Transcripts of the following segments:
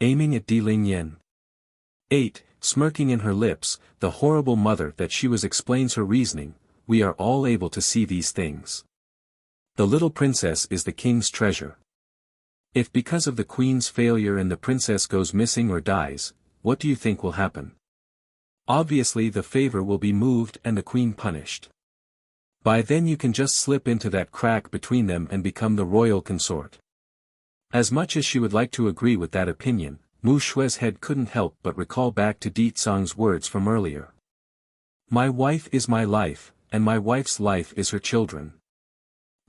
aiming at Di Lingyan. 8. Smirking in her lips, the horrible mother that she was explains her reasoning, we are all able to see these things. The little princess is the king's treasure. If because of the queen's failure and the princess goes missing or dies, what do you think will happen? Obviously the favor will be moved and the queen punished. By then you can just slip into that crack between them and become the royal consort. As much as she would like to agree with that opinion, Mu Shue's head couldn't help but recall back to Di Tsang's words from earlier. My wife is my life, and my wife's life is her children.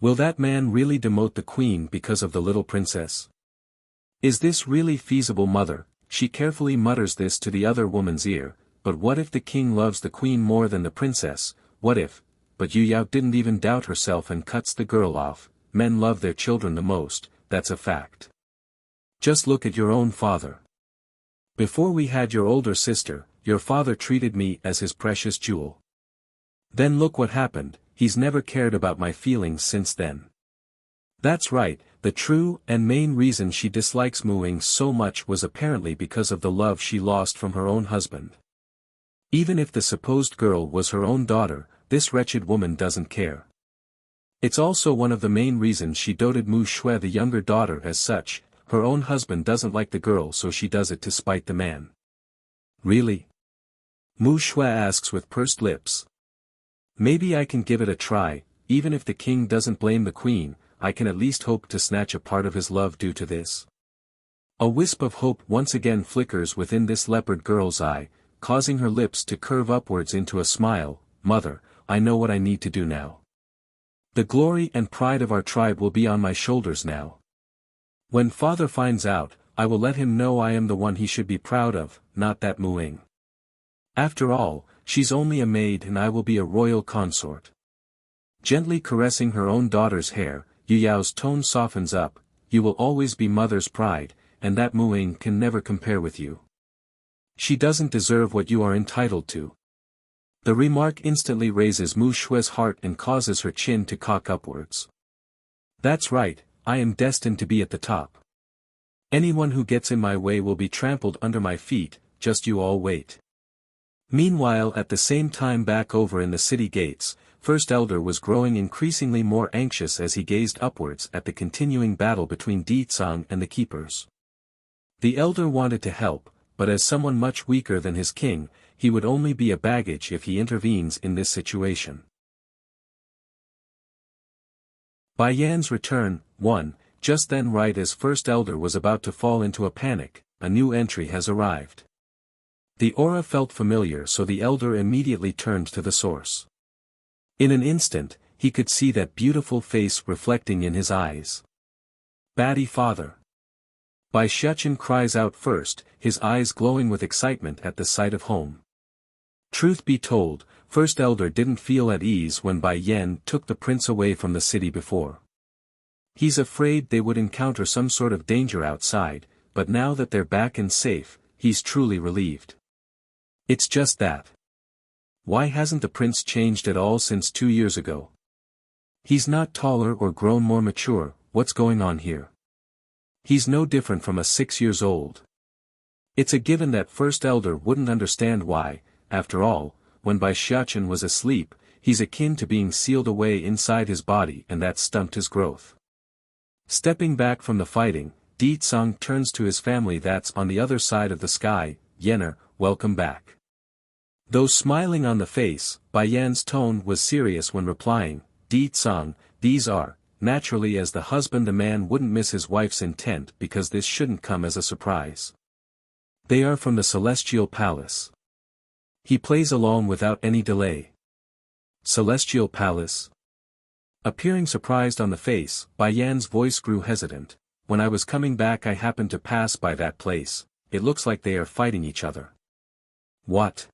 Will that man really demote the queen because of the little princess? Is this really feasible, mother? She carefully mutters this to the other woman's ear, but what if the king loves the queen more than the princess, what if? But Yu Yao didn't even doubt herself and cuts the girl off. Men love their children the most, that's a fact. Just look at your own father. Before we had your older sister, your father treated me as his precious jewel. Then look what happened, he's never cared about my feelings since then. That's right, the true and main reason she dislikes Mu Ying so much was apparently because of the love she lost from her own husband. Even if the supposed girl was her own daughter, this wretched woman doesn't care. It's also one of the main reasons she doted Mu Shue the younger daughter as such. Her own husband doesn't like the girl, so she does it to spite the man. Really? Mu Shue asks with pursed lips. Maybe I can give it a try, even if the king doesn't blame the queen, I can at least hope to snatch a part of his love due to this. A wisp of hope once again flickers within this leopard girl's eye, causing her lips to curve upwards into a smile. Mother, I know what I need to do now. The glory and pride of our tribe will be on my shoulders now. When father finds out, I will let him know I am the one he should be proud of, not that Mu Ying. After all, she's only a maid and I will be a royal consort. Gently caressing her own daughter's hair, Yu Yao's tone softens up, you will always be mother's pride, and that Mu Ying can never compare with you. She doesn't deserve what you are entitled to. The remark instantly raises Mu Shue's heart and causes her chin to cock upwards. That's right, I am destined to be at the top. Anyone who gets in my way will be trampled under my feet, just you all wait. Meanwhile, at the same time back over in the city gates, First Elder was growing increasingly more anxious as he gazed upwards at the continuing battle between Di Tsang and the keepers. The elder wanted to help, but as someone much weaker than his king, he would only be a baggage if he intervenes in this situation. Bai Yan's return. 1. Just then, right as First Elder was about to fall into a panic, a new entry has arrived. The aura felt familiar, so the elder immediately turned to the source. In an instant, he could see that beautiful face reflecting in his eyes. Batty father. Bai Shuchen cries out first, his eyes glowing with excitement at the sight of home. Truth be told, First Elder didn't feel at ease when Bai Yan took the prince away from the city before. He's afraid they would encounter some sort of danger outside, but now that they're back and safe, he's truly relieved. It's just that. Why hasn't the prince changed at all since 2 years ago? He's not taller or grown more mature, what's going on here? He's no different from a 6 years old. It's a given that First Elder wouldn't understand why, after all, when Bai Shuchen was asleep, he's akin to being sealed away inside his body and that stunted his growth. Stepping back from the fighting, Di Tsang turns to his family that's on the other side of the sky. Yener, welcome back. Though smiling on the face, Bai Yan's tone was serious when replying, Di Tsang, these are, naturally as the husband, the man wouldn't miss his wife's intent because this shouldn't come as a surprise. They are from the Celestial Palace. He plays along without any delay. Celestial Palace? Appearing surprised on the face, Bai Yan's voice grew hesitant. When I was coming back I happened to pass by that place, it looks like they are fighting each other. What?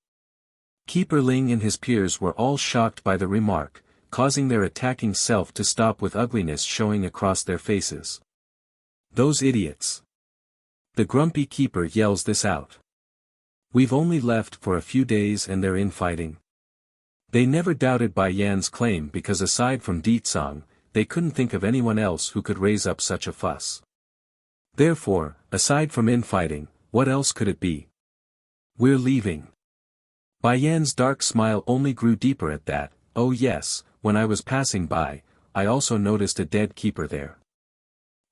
Keeper Ling and his peers were all shocked by the remark, causing their attacking self to stop with ugliness showing across their faces. Those idiots. The grumpy keeper yells this out. We've only left for a few days and they're infighting. They never doubted Bai Yan's claim because aside from Di Tsang, they couldn't think of anyone else who could raise up such a fuss. Therefore, aside from infighting, what else could it be? We're leaving. Bai Yan's dark smile only grew deeper at that. Oh yes, when I was passing by, I also noticed a dead keeper there.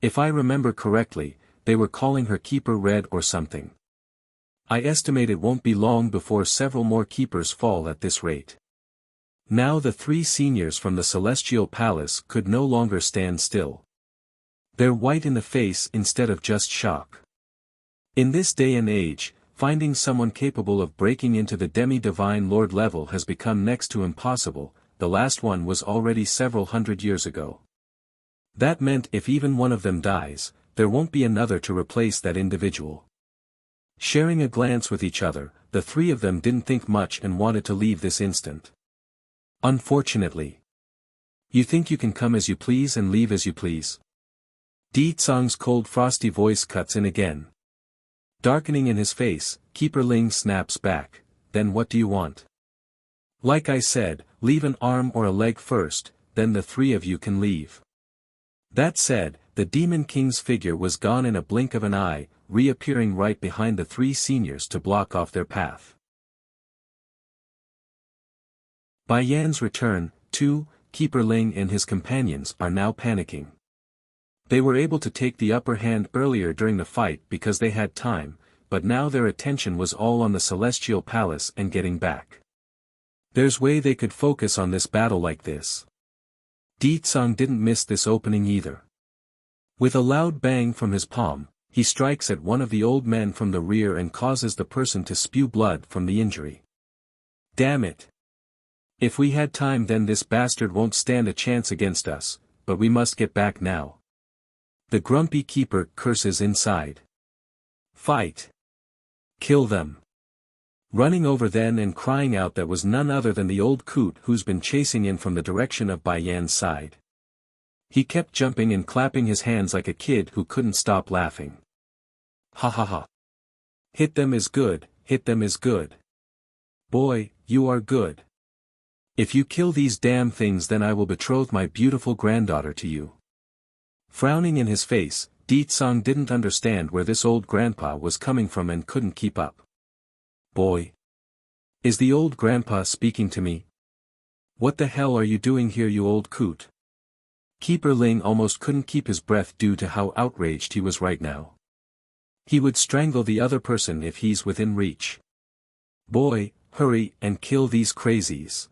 If I remember correctly, they were calling her Keeper Red or something. I estimate it won't be long before several more keepers fall at this rate. Now the three seniors from the Celestial Palace could no longer stand still. They're white in the face instead of just shock. In this day and age, finding someone capable of breaking into the demi-divine lord level has become next to impossible. The last one was already several hundred years ago. That meant if even one of them dies, there won't be another to replace that individual. Sharing a glance with each other, the three of them didn't think much and wanted to leave this instant. Unfortunately. You think you can come as you please and leave as you please? Di Tsang's cold frosty voice cuts in again. Darkening in his face, Keeper Ling snaps back, then what do you want? Like I said, leave an arm or a leg first, then the three of you can leave. That said, the Demon King's figure was gone in a blink of an eye, reappearing right behind the three seniors to block off their path. Bai Yan's return, too, Keeper Ling and his companions are now panicking. They were able to take the upper hand earlier during the fight because they had time, but now their attention was all on the Celestial Palace and getting back. There's way they could focus on this battle like this. Di Tsang didn't miss this opening either. With a loud bang from his palm, he strikes at one of the old men from the rear and causes the person to spew blood from the injury. Damn it! If we had time then this bastard won't stand a chance against us, but we must get back now. The grumpy keeper curses inside. Fight! Kill them! Running over then and crying out that was none other than the old coot who's been chasing in from the direction of Bai Yan's side. He kept jumping and clapping his hands like a kid who couldn't stop laughing. Ha ha ha. Hit them is good, hit them is good. Boy, you are good. If you kill these damn things then I will betroth my beautiful granddaughter to you. Frowning in his face, Di Tsang didn't understand where this old grandpa was coming from and couldn't keep up. Boy. Is the old grandpa speaking to me? What the hell are you doing here you old coot? Keeper Ling almost couldn't keep his breath due to how outraged he was right now. He would strangle the other person if he's within reach. Boy, hurry and kill these crazies.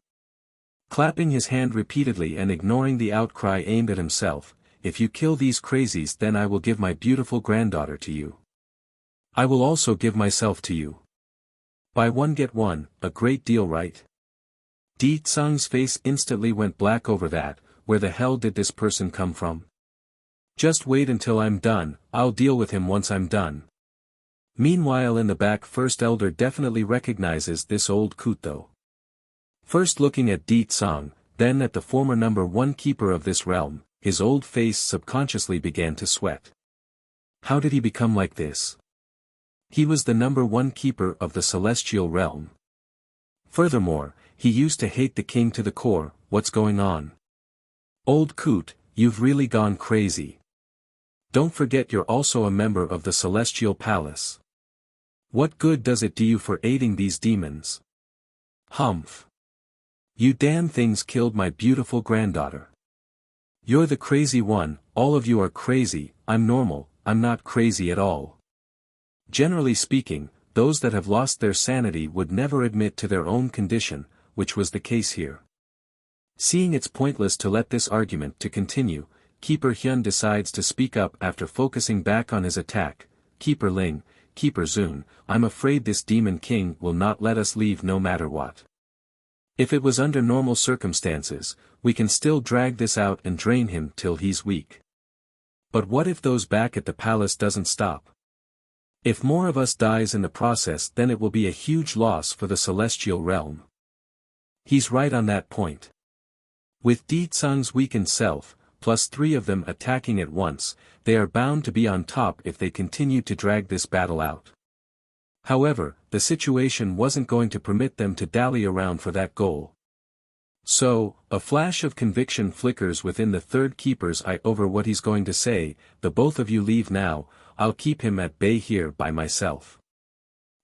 Clapping his hand repeatedly and ignoring the outcry aimed at himself, if you kill these crazies then I will give my beautiful granddaughter to you. I will also give myself to you. Buy one get one, a great deal right? Di Tsang's face instantly went black over that. Where the hell did this person come from? Just wait until I'm done, I'll deal with him once I'm done. Meanwhile in the back First Elder definitely recognizes this old coot though. First looking at Di Tsang, then at the former number one keeper of this realm, his old face subconsciously began to sweat. How did he become like this? He was the number one keeper of the celestial realm. Furthermore, he used to hate the king to the core. What's going on? Old coot, you've really gone crazy. Don't forget you're also a member of the Celestial Palace. What good does it do you for aiding these demons? Humph. You damn things killed my beautiful granddaughter. You're the crazy one, all of you are crazy, I'm normal, I'm not crazy at all. Generally speaking, those that have lost their sanity would never admit to their own condition, which was the case here. Seeing it's pointless to let this argument to continue, Keeper Hyun decides to speak up after focusing back on his attack. Keeper Ling, Keeper Zun, I'm afraid this Demon King will not let us leave no matter what. If it was under normal circumstances, we can still drag this out and drain him till he's weak. But what if those back at the palace doesn't stop? If more of us dies in the process then it will be a huge loss for the celestial realm. He's right on that point. With Di Tsang's weakened self, plus 3 of them attacking at once, they are bound to be on top if they continue to drag this battle out. However, the situation wasn't going to permit them to dally around for that goal. So, a flash of conviction flickers within the third keeper's eye over what he's going to say. The both of you leave now, I'll keep him at bay here by myself."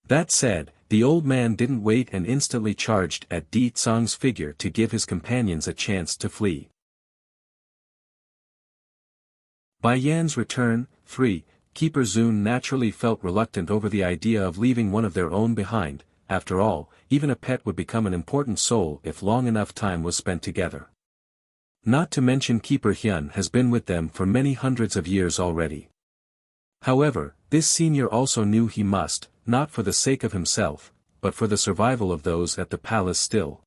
That said, the old man didn't wait and instantly charged at Di Tsang's figure to give his companions a chance to flee. By Yan's return, 3, Keeper Zun naturally felt reluctant over the idea of leaving one of their own behind. After all, even a pet would become an important soul if long enough time was spent together. Not to mention Keeper Hyun has been with them for many hundreds of years already. However, this senior also knew he must, not for the sake of himself, but for the survival of those at the palace still.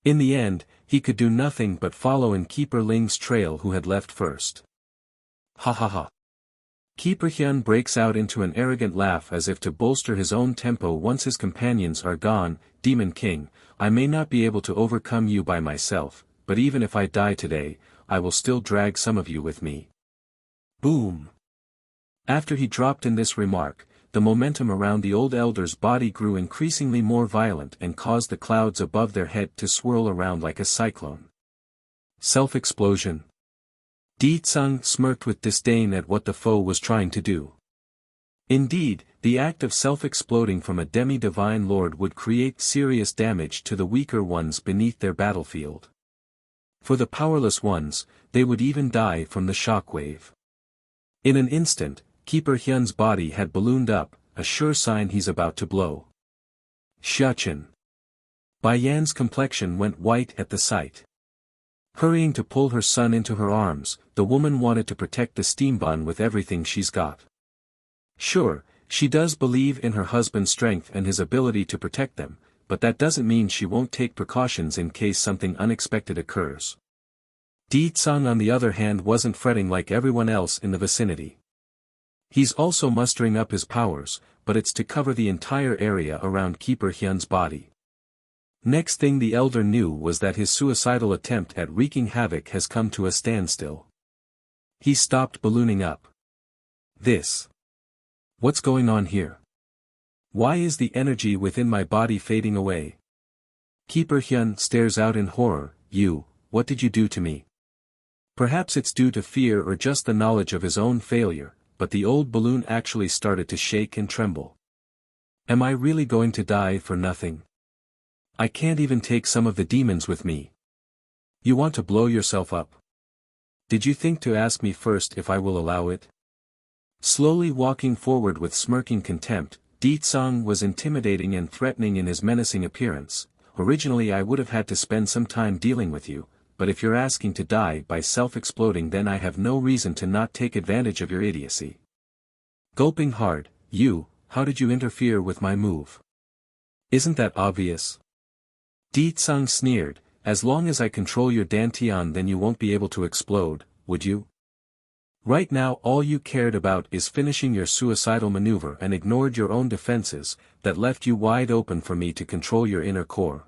In the end, he could do nothing but follow in Keeper Ling's trail who had left first. Ha ha ha. Keeper Hyun breaks out into an arrogant laugh as if to bolster his own tempo once his companions are gone. "Demon King, I may not be able to overcome you by myself, but even if I die today, I will still drag some of you with me." Boom! After he dropped in this remark, the momentum around the old elder's body grew increasingly more violent and caused the clouds above their head to swirl around like a cyclone. Self-explosion. Di Tsang smirked with disdain at what the foe was trying to do. Indeed, the act of self-exploding from a demi-divine lord would create serious damage to the weaker ones beneath their battlefield. For the powerless ones, they would even die from the shockwave. In an instant, Keeper Hyun's body had ballooned up, a sure sign he's about to blow. Xiachen. Bai Yan's complexion went white at the sight. Hurrying to pull her son into her arms, the woman wanted to protect the steam bun with everything she's got. Sure, she does believe in her husband's strength and his ability to protect them, but that doesn't mean she won't take precautions in case something unexpected occurs. Di Tsang on the other hand wasn't fretting like everyone else in the vicinity. He's also mustering up his powers, but it's to cover the entire area around Keeper Hyun's body. Next thing the elder knew was that his suicidal attempt at wreaking havoc has come to a standstill. He stopped ballooning up. What's going on here? Why is the energy within my body fading away? Keeper Hyun stares out in horror. What did you do to me? Perhaps it's due to fear or just the knowledge of his own failure, but the old balloon actually started to shake and tremble. Am I really going to die for nothing? I can't even take some of the demons with me. You want to blow yourself up? Did you think to ask me first if I will allow it? Slowly walking forward with smirking contempt, Di Tsang was intimidating and threatening in his menacing appearance. Originally I would have had to spend some time dealing with you, but if you're asking to die by self-exploding then I have no reason to not take advantage of your idiocy. Gulping hard, how did you interfere with my move? Isn't that obvious? Di Tsang sneered, as long as I control your dantian then you won't be able to explode, would you? Right now all you cared about is finishing your suicidal maneuver and ignored your own defenses, that left you wide open for me to control your inner core.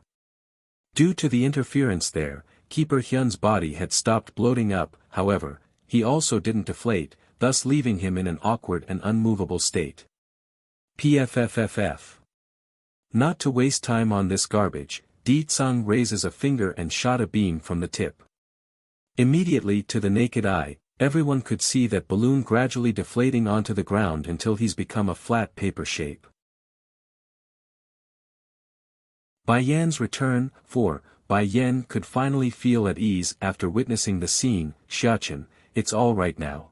Due to the interference there, Keeper Hyun's body had stopped bloating up, however, he also didn't deflate, thus leaving him in an awkward and unmovable state. Pfffff. Not to waste time on this garbage, Di Tsang raises a finger and shot a beam from the tip. Immediately to the naked eye, everyone could see that balloon gradually deflating onto the ground until he's become a flat paper shape. Bai Yan's return. 4. Bai Yan could finally feel at ease after witnessing the scene. "Xiachen, it's all right now."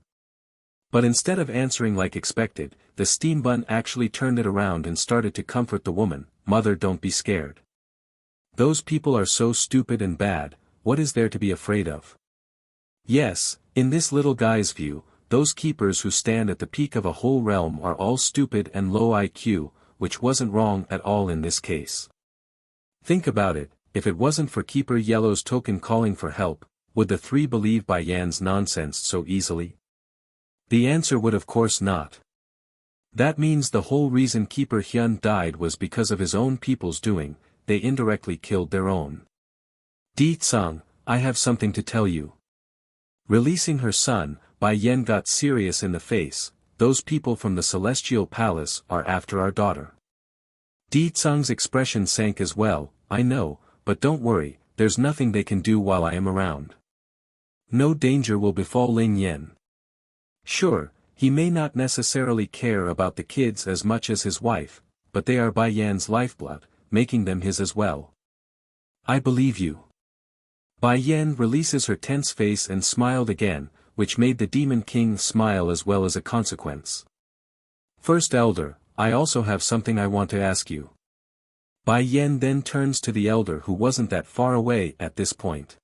But instead of answering like expected, the steam bun actually turned it around and started to comfort the woman. "Mother, don't be scared. Those people are so stupid and bad, what is there to be afraid of?" Yes, in this little guy's view, those keepers who stand at the peak of a whole realm are all stupid and low IQ, which wasn't wrong at all in this case. Think about it, if it wasn't for Keeper Yellow's token calling for help, would the three believe Bai Yan's nonsense so easily? The answer would of course not. That means the whole reason Keeper Hyun died was because of his own people's doing, they indirectly killed their own. "Di Tsang, I have something to tell you." Releasing her son, Bai Yan got serious in the face. "Those people from the Celestial Palace are after our daughter." Di Tsang's expression sank as well. "I know, but don't worry, there's nothing they can do while I am around. No danger will befall Ling Yen." Sure, He may not necessarily care about the kids as much as his wife, but they are Bai Yan's lifeblood, making them his as well. I believe you. Bai Yan releases her tense face and smiled again, which made the Demon King smile as well as a consequence. First Elder, I also have something I want to ask you. Bai Yan then turns to the elder who wasn't that far away at this point.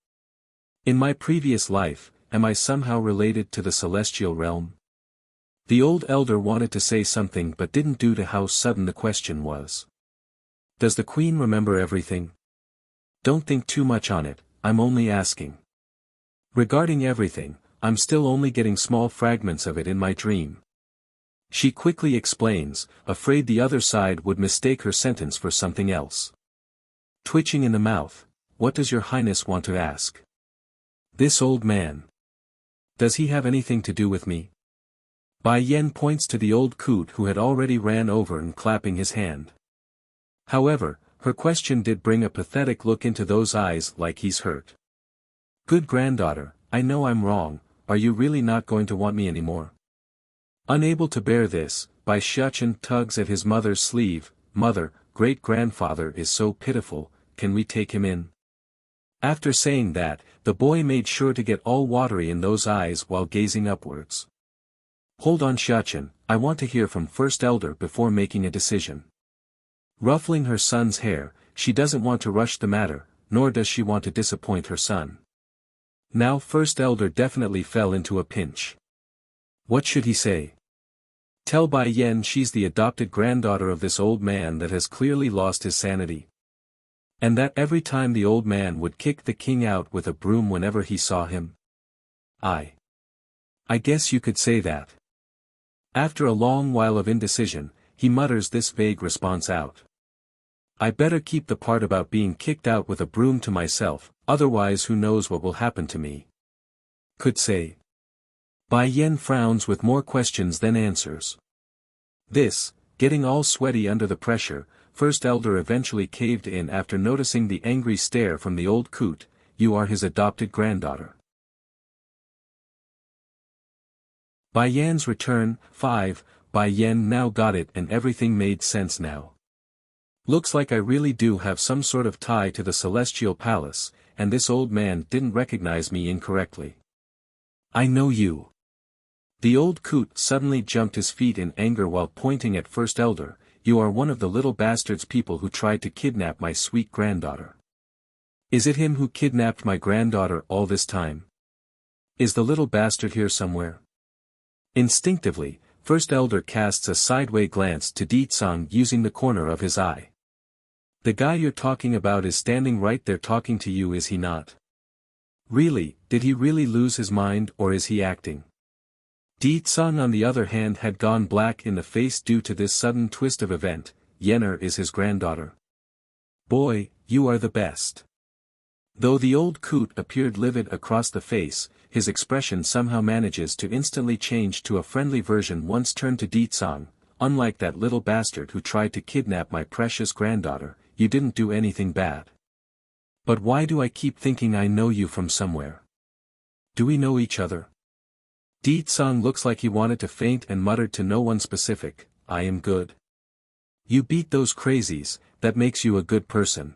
In my previous life, am I somehow related to the celestial realm? The old elder wanted to say something but didn't due to how sudden the question was. Does the queen remember everything? Don't think too much on it, I'm only asking. Regarding everything, I'm still only getting small fragments of it in my dream. She quickly explains, afraid the other side would mistake her sentence for something else. Twitching in the mouth, what does your highness want to ask? This old man. Does he have anything to do with me? Bai Yan points to the old coot who had already ran over and clapping his hand. However, her question did bring a pathetic look into those eyes like he's hurt. Good granddaughter, I know I'm wrong, are you really not going to want me anymore? Unable to bear this, Bai Shuchen tugs at his mother's sleeve, Mother, great-grandfather is so pitiful, can we take him in? After saying that, the boy made sure to get all watery in those eyes while gazing upwards. Hold on Shuchen, I want to hear from First Elder before making a decision. Ruffling her son's hair, she doesn't want to rush the matter, nor does she want to disappoint her son. Now First Elder definitely fell into a pinch. What should he say? Tell Bai Yan she's the adopted granddaughter of this old man that has clearly lost his sanity. And that every time the old man would kick the king out with a broom whenever he saw him. I guess you could say that. After a long while of indecision, he mutters this vague response out. I better keep the part about being kicked out with a broom to myself, otherwise who knows what will happen to me. Could say. Bai Yan frowns with more questions than answers. This, getting all sweaty under the pressure, First Elder eventually caved in after noticing the angry stare from the old coot, you are his adopted granddaughter. Bai Yan's return, 5, Bai Yan now got it and everything made sense now. Looks like I really do have some sort of tie to the Celestial Palace, and this old man didn't recognize me incorrectly. I know you. The old coot suddenly jumped his feet in anger while pointing at First Elder, you are one of the little bastard's people who tried to kidnap my sweet granddaughter. Is it him who kidnapped my granddaughter all this time? Is the little bastard here somewhere? Instinctively, First Elder casts a sideway glance to Ditsang using the corner of his eye. The guy you're talking about is standing right there talking to you, is he not? Really, did he really lose his mind or is he acting? Ditsang on the other hand had gone black in the face due to this sudden twist of event, Yenner is his granddaughter. Boy, you are the best. Though the old coot appeared livid across the face, his expression somehow manages to instantly change to a friendly version once turned to Ditsang, unlike that little bastard who tried to kidnap my precious granddaughter, you didn't do anything bad. But why do I keep thinking I know you from somewhere? Do we know each other? Ditsang looks like he wanted to faint and muttered to no one specific, I am good. You beat those crazies, that makes you a good person.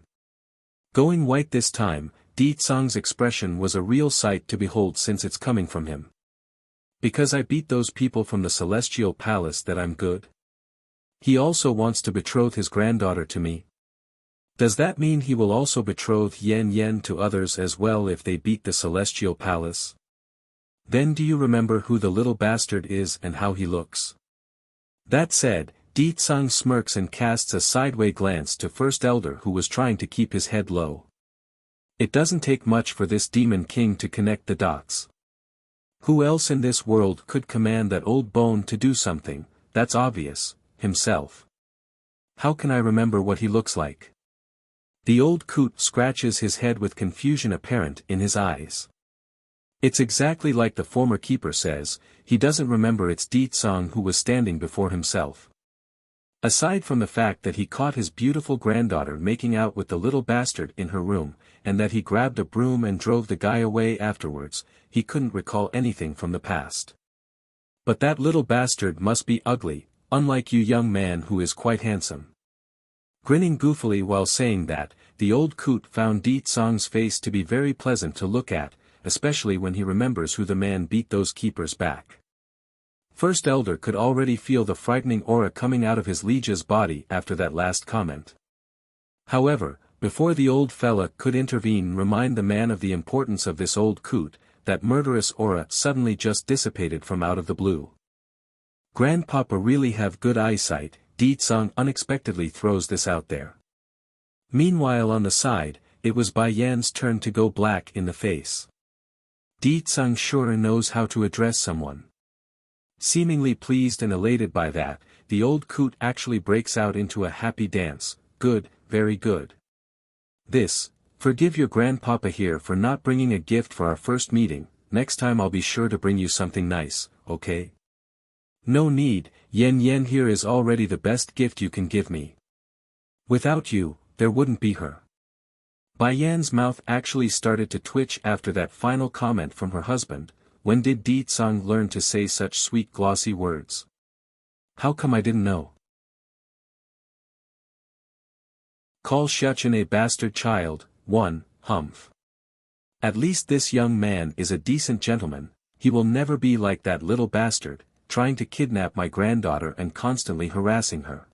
Going white this time, Ditsang's expression was a real sight to behold since it's coming from him. Because I beat those people from the Celestial Palace that I'm good? He also wants to betroth his granddaughter to me. Does that mean he will also betroth Yen Yen to others as well if they beat the Celestial Palace? Then do you remember who the little bastard is and how he looks? That said, Ditsang smirks and casts a sideway glance to First Elder who was trying to keep his head low. It doesn't take much for this Demon King to connect the dots. Who else in this world could command that old bone to do something, that's obvious, himself. How can I remember what he looks like? The old coot scratches his head with confusion apparent in his eyes. It's exactly like the former keeper says, he doesn't remember it's Ditsang who was standing before himself. Aside from the fact that he caught his beautiful granddaughter making out with the little bastard in her room, and that he grabbed a broom and drove the guy away afterwards, he couldn't recall anything from the past. But that little bastard must be ugly, unlike you young man who is quite handsome. Grinning goofily while saying that, the old coot found Di Tsong's face to be very pleasant to look at, especially when he remembers who the man beat those keepers back. First Elder could already feel the frightening aura coming out of his liege's body after that last comment. However, before the old fella could intervene and remind the man of the importance of this old coot, that murderous aura suddenly just dissipated from out of the blue. Grandpapa really have good eyesight, Di Tsong unexpectedly throws this out there. Meanwhile on the side, it was Bai Yan's turn to go black in the face. Di Tsong sure knows how to address someone. Seemingly pleased and elated by that, the old coot actually breaks out into a happy dance. Good, very good. Forgive your grandpapa here for not bringing a gift for our first meeting, next time I'll be sure to bring you something nice, okay? No need, Yen here is already the best gift you can give me. Without you, there wouldn't be her. Bai Yan's mouth actually started to twitch after that final comment from her husband. When did Di Tsong learn to say such sweet glossy words? How come I didn't know? Call Xiachen a bastard child, 1, humph. At least this young man is a decent gentleman, he will never be like that little bastard, trying to kidnap my granddaughter and constantly harassing her.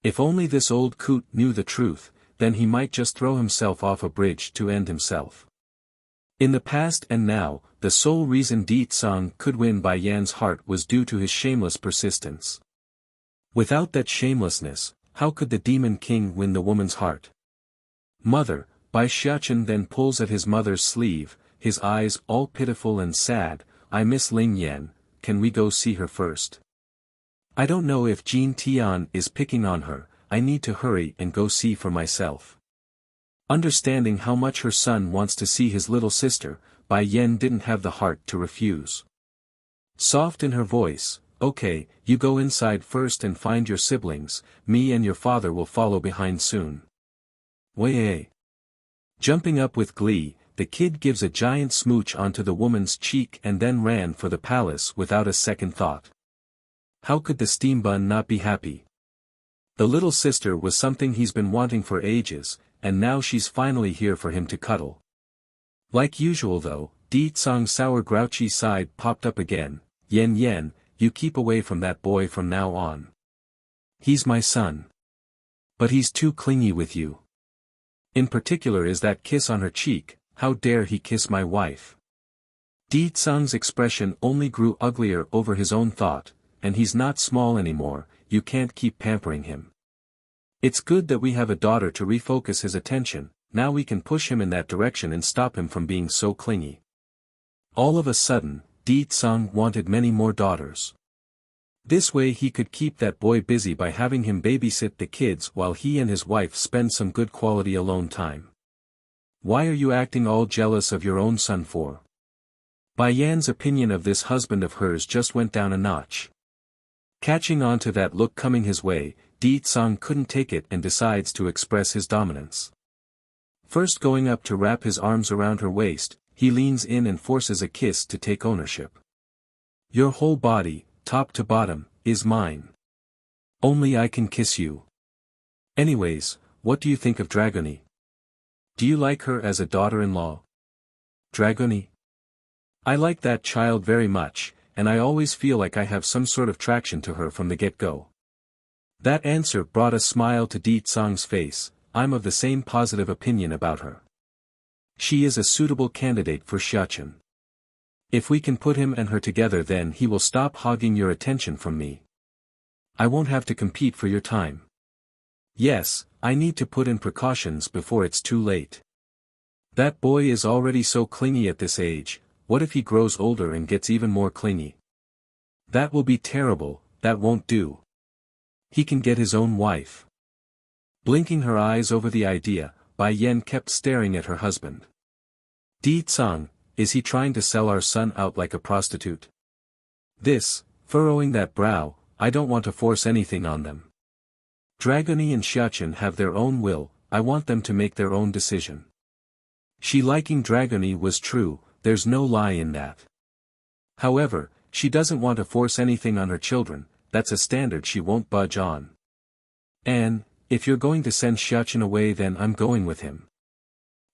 If only this old coot knew the truth, then he might just throw himself off a bridge to end himself. In the past and now, the sole reason Di Tsong could win Bai Yan's heart was due to his shameless persistence. Without that shamelessness, how could the Demon King win the woman's heart? Mother, Bai Xiachen then pulls at his mother's sleeve, his eyes all pitiful and sad. I miss Ling Yan, can we go see her first? I don't know if Jean Tian is picking on her, I need to hurry and go see for myself. Understanding how much her son wants to see his little sister, Bai Yan didn't have the heart to refuse. Soft in her voice, okay, you go inside first and find your siblings, me and your father will follow behind soon. Wei. Jumping up with glee, the kid gives a giant smooch onto the woman's cheek and then ran for the palace without a second thought. How could the steam bun not be happy? The little sister was something he's been wanting for ages, and now she's finally here for him to cuddle. Like usual though, Di Tsong's sour grouchy side popped up again. Yen, you keep away from that boy from now on. He's my son. But he's too clingy with you. In particular is that kiss on her cheek, how dare he kiss my wife. Di Tsong's expression only grew uglier over his own thought, and he's not small anymore, you can't keep pampering him. It's good that we have a daughter to refocus his attention, now we can push him in that direction and stop him from being so clingy. All of a sudden, Di Tsong wanted many more daughters. This way he could keep that boy busy by having him babysit the kids while he and his wife spend some good quality alone time. Why are you acting all jealous of your own son for? Bai Yan's opinion of this husband of hers just went down a notch. Catching on to that look coming his way, Di Tsong couldn't take it and decides to express his dominance. First going up to wrap his arms around her waist, he leans in and forces a kiss to take ownership. Your whole body, top to bottom, is mine. Only I can kiss you. Anyways, what do you think of Dragoni? Do you like her as a daughter-in-law? Dragoni? I like that child very much, and I always feel like I have some sort of traction to her from the get-go. That answer brought a smile to Di Tsong's face. I'm of the same positive opinion about her. She is a suitable candidate for Xiachen. If we can put him and her together then he will stop hogging your attention from me. I won't have to compete for your time. Yes, I need to put in precautions before it's too late. That boy is already so clingy at this age, what if he grows older and gets even more clingy? That will be terrible, that won't do. He can get his own wife. Blinking her eyes over the idea, Bai Yan kept staring at her husband. Di Tsong, is he trying to sell our son out like a prostitute? Furrowing that brow, I don't want to force anything on them. Dragoni and Xiachen have their own will, I want them to make their own decision. She liking Dragoni was true, there's no lie in that. However, she doesn't want to force anything on her children, that's a standard she won't budge on. And, if you're going to send Xiachen away then I'm going with him.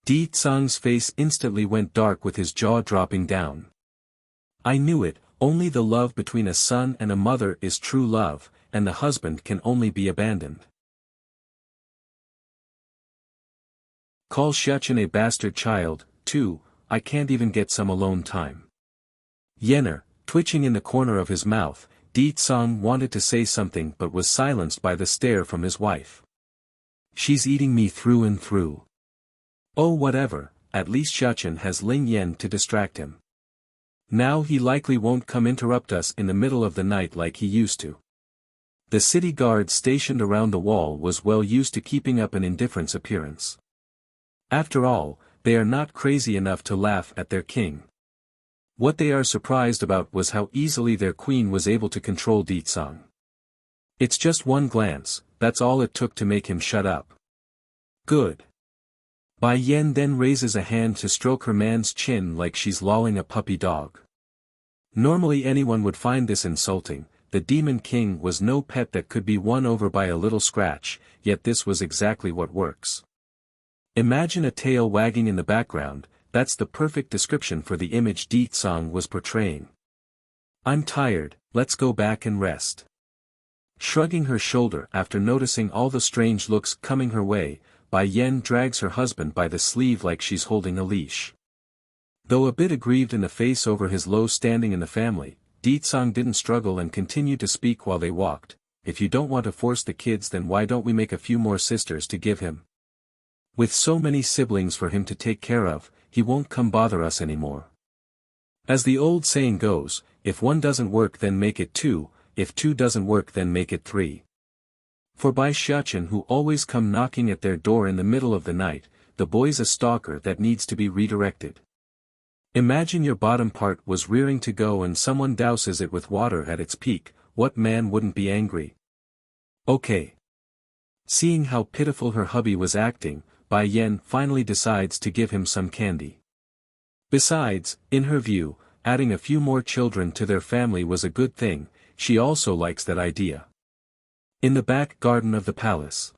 Di Tsang's face instantly went dark with his jaw dropping down. I knew it, only the love between a son and a mother is true love, and the husband can only be abandoned. Call Xiachen a bastard child, too, I can't even get some alone time. Yenner, twitching in the corner of his mouth, Di Tsang wanted to say something but was silenced by the stare from his wife. She's eating me through and through. Oh whatever, at least Xiachen has Ling Yan to distract him. Now he likely won't come interrupt us in the middle of the night like he used to. The city guard stationed around the wall was well used to keeping up an indifferent appearance. After all, they are not crazy enough to laugh at their king. What they are surprised about was how easily their queen was able to control Di Tsang. It's just one glance, that's all it took to make him shut up. Good. Bai Yan then raises a hand to stroke her man's chin like she's lolling a puppy dog. Normally anyone would find this insulting, the Demon King was no pet that could be won over by a little scratch, yet this was exactly what works. Imagine a tail wagging in the background, that's the perfect description for the image Di Tsang was portraying. I'm tired, let's go back and rest. Shrugging her shoulder after noticing all the strange looks coming her way, Bai Yan drags her husband by the sleeve like she's holding a leash. Though a bit aggrieved in the face over his low standing in the family, Di Tsang didn't struggle and continued to speak while they walked. If you don't want to force the kids then why don't we make a few more sisters to give him? With so many siblings for him to take care of, he won't come bother us anymore. As the old saying goes, if one doesn't work then make it two, if two doesn't work then make it three. For Bai Xiachen who always come knocking at their door in the middle of the night, the boy's a stalker that needs to be redirected. Imagine your bottom part was rearing to go and someone douses it with water at its peak, what man wouldn't be angry? Okay. Seeing how pitiful her hubby was acting, Bai Yan finally decides to give him some candy. Besides, in her view, adding a few more children to their family was a good thing, she also likes that idea. In the back garden of the palace.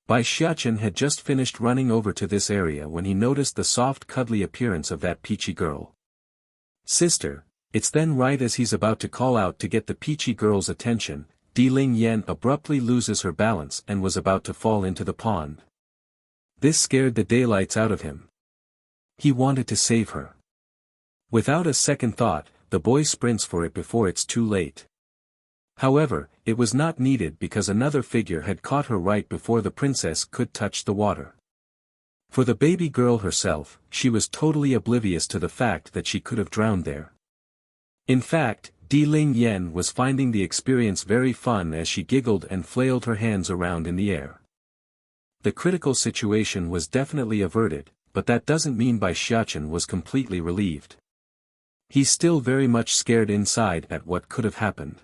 Bai Xiachen had just finished running over to this area when he noticed the soft cuddly appearance of that peachy girl. Sister, it's then right as he's about to call out to get the peachy girl's attention, Di Ling Yan abruptly loses her balance and was about to fall into the pond. This scared the daylights out of him. He wanted to save her. Without a second thought, the boy sprints for it before it's too late. However, it was not needed because another figure had caught her right before the princess could touch the water. For the baby girl herself, she was totally oblivious to the fact that she could have drowned there. In fact, Di Ling Yan was finding the experience very fun as she giggled and flailed her hands around in the air. The critical situation was definitely averted, but that doesn't mean Bai Xiachen was completely relieved. He's still very much scared inside at what could have happened.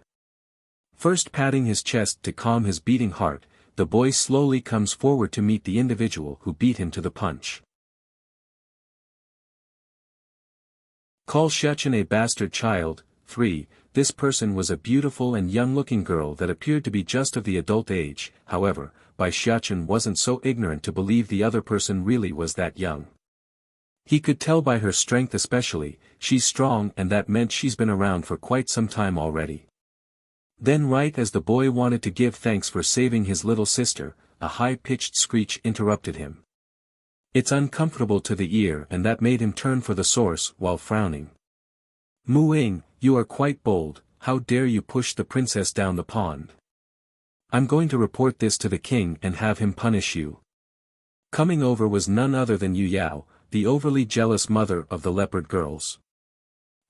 First patting his chest to calm his beating heart, the boy slowly comes forward to meet the individual who beat him to the punch. Call Xiachen a bastard child. 3. This person was a beautiful and young-looking girl that appeared to be just of the adult age, however, Bai Xiachen wasn't so ignorant to believe the other person really was that young. He could tell by her strength especially, she's strong and that meant she's been around for quite some time already. Then right as the boy wanted to give thanks for saving his little sister, a high-pitched screech interrupted him. It's uncomfortable to the ear and that made him turn for the source while frowning. Mu-ing, you are quite bold, how dare you push the princess down the pond? I'm going to report this to the king and have him punish you. Coming over was none other than Yu Yao, the overly jealous mother of the leopard girls.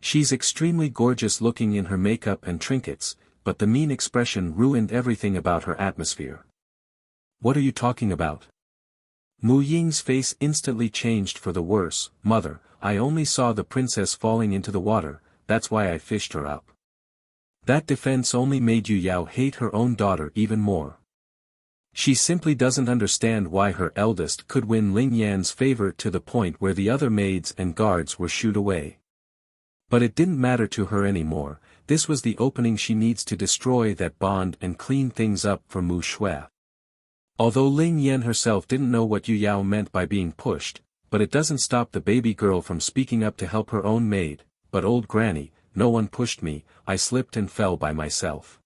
She's extremely gorgeous looking in her makeup and trinkets, but the mean expression ruined everything about her atmosphere. What are you talking about? Mu Ying's face instantly changed for the worse. Mother, I only saw the princess falling into the water, that's why I fished her up. That defense only made Yu Yao hate her own daughter even more. She simply doesn't understand why her eldest could win Ling Yan's favor to the point where the other maids and guards were shooed away. But it didn't matter to her anymore. This was the opening she needs to destroy that bond and clean things up for Wuxia. Although Ling Yan herself didn't know what Yu Yao meant by being pushed, but it doesn't stop the baby girl from speaking up to help her own maid. But old granny, no one pushed me, I slipped and fell by myself.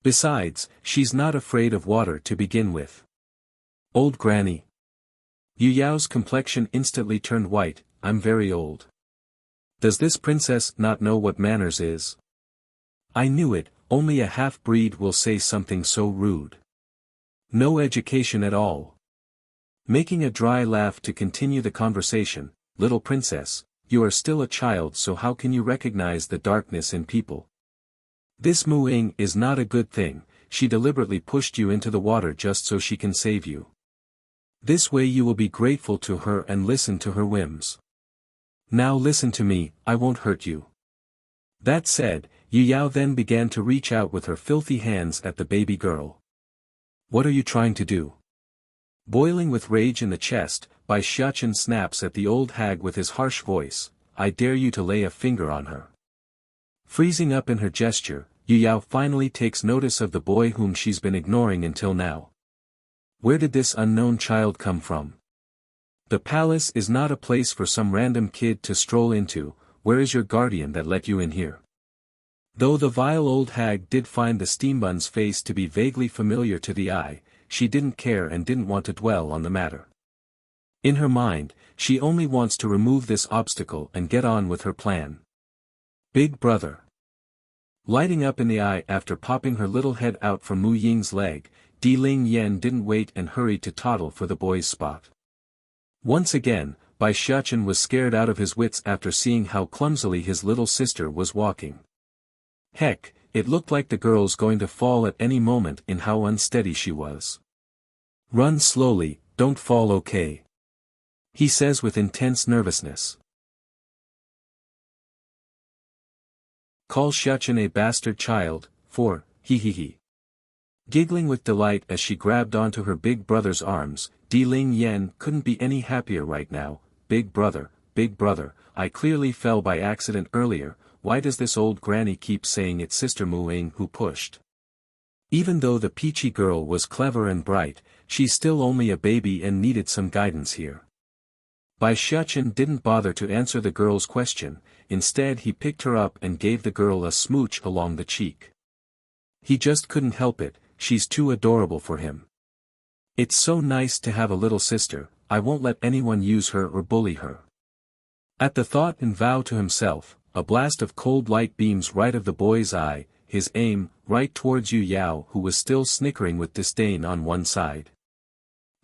Besides, she's not afraid of water to begin with. Old granny. Yu Yao's complexion instantly turned white. I'm very old. Does this princess not know what manners is? I knew it, only a half-breed will say something so rude. No education at all. Making a dry laugh to continue the conversation, little princess, you are still a child, so how can you recognize the darkness in people? This Mu-ing is not a good thing. She deliberately pushed you into the water just so she can save you. This way you will be grateful to her and listen to her whims. Now listen to me, I won't hurt you. That said, Yu Yao then began to reach out with her filthy hands at the baby girl. What are you trying to do? Boiling with rage in the chest, Bai Xiachen snaps at the old hag with his harsh voice, I dare you to lay a finger on her. Freezing up in her gesture, Yu Yao finally takes notice of the boy whom she's been ignoring until now. Where did this unknown child come from? The palace is not a place for some random kid to stroll into. Where is your guardian that let you in here? Though the vile old hag did find the steambun's face to be vaguely familiar to the eye, she didn't care and didn't want to dwell on the matter. In her mind, she only wants to remove this obstacle and get on with her plan. Big brother. Lighting up in the eye after popping her little head out from Mu Ying's leg, Di Ling Yan didn't wait and hurried to toddle for the boy's spot. Once again, Bai Xiachen was scared out of his wits after seeing how clumsily his little sister was walking. Heck, it looked like the girl's going to fall at any moment in how unsteady she was. Run slowly, don't fall, okay? He says with intense nervousness. Call Xiachen a bastard child, for, he. Giggling with delight as she grabbed onto her big brother's arms, Di Ling Yan couldn't be any happier right now. Big brother, I clearly fell by accident earlier. Why does this old granny keep saying it's Sister Mu-ing who pushed? Even though the peachy girl was clever and bright, she's still only a baby and needed some guidance here. Bai Xiachen didn't bother to answer the girl's question. Instead he picked her up and gave the girl a smooch along the cheek. He just couldn't help it, she's too adorable for him. It's so nice to have a little sister, I won't let anyone use her or bully her. At the thought and vow to himself, a blast of cold light beams right of the boy's eye, his aim, right towards Yu Yao who was still snickering with disdain on one side.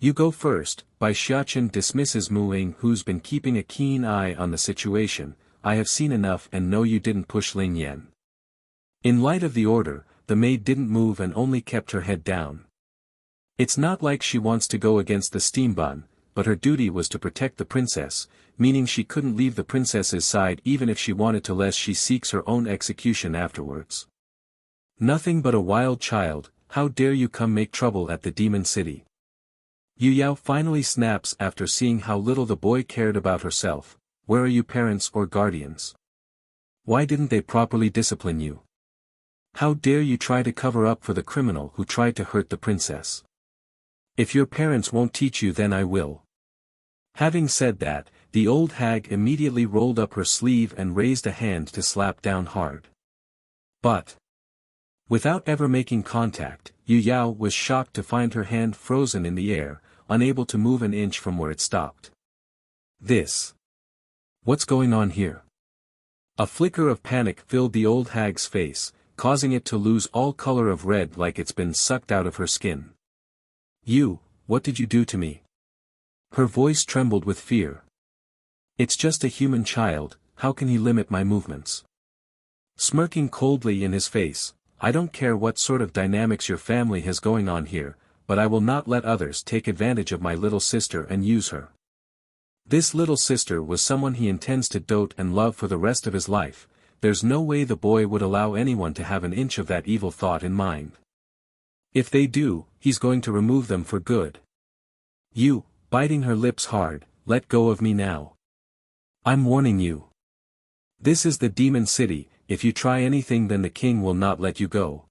You go first, Bai Xiachen dismisses Mu-ing who's been keeping a keen eye on the situation. I have seen enough and know you didn't push Ling Yan. In light of the order, the maid didn't move and only kept her head down. It's not like she wants to go against the steambun, but her duty was to protect the princess, meaning she couldn't leave the princess's side even if she wanted to lest she seeks her own execution afterwards. Nothing but a wild child, how dare you come make trouble at the demon city? Yu Yao finally snaps after seeing how little the boy cared about herself. Where are you parents or guardians? Why didn't they properly discipline you? How dare you try to cover up for the criminal who tried to hurt the princess? If your parents won't teach you then I will. Having said that, the old hag immediately rolled up her sleeve and raised a hand to slap down hard. But, without ever making contact, Yu Yao was shocked to find her hand frozen in the air, unable to move an inch from where it stopped. What's going on here? A flicker of panic filled the old hag's face, causing it to lose all color of red like it's been sucked out of her skin. What did you do to me? Her voice trembled with fear. It's just a human child, how can he limit my movements? Smirking coldly in his face, I don't care what sort of dynamics your family has going on here, but I will not let others take advantage of my little sister and use her. This little sister was someone he intends to dote and love for the rest of his life. There's no way the boy would allow anyone to have an inch of that evil thought in mind. If they do, he's going to remove them for good. Biting her lips hard, let go of me now. I'm warning you. This is the demon city, if you try anything then the king will not let you go.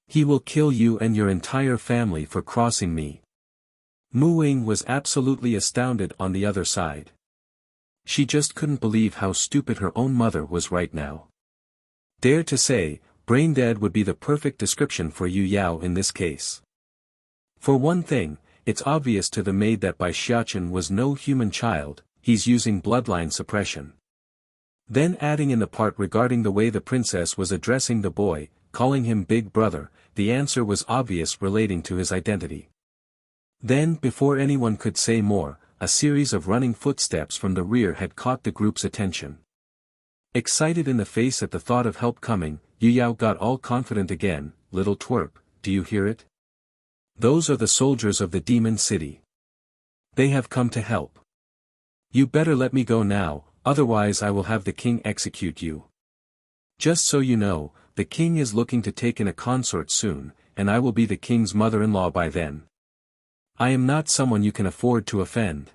He will kill you and your entire family for crossing me. Mu Ying was absolutely astounded on the other side. She just couldn't believe how stupid her own mother was right now. Dare to say, brain dead would be the perfect description for Yu Yao in this case. For one thing, it's obvious to the maid that Bai Xiachen was no human child, he's using bloodline suppression. Then adding in the part regarding the way the princess was addressing the boy, calling him big brother, the answer was obvious relating to his identity. Then before anyone could say more, a series of running footsteps from the rear had caught the group's attention. Excited in the face at the thought of help coming, Yu Yao got all confident again. Little twerp, do you hear it? Those are the soldiers of the demon city. They have come to help. You better let me go now, otherwise I will have the king execute you. Just so you know, the king is looking to take in a consort soon, and I will be the king's mother-in-law by then. I am not someone you can afford to offend.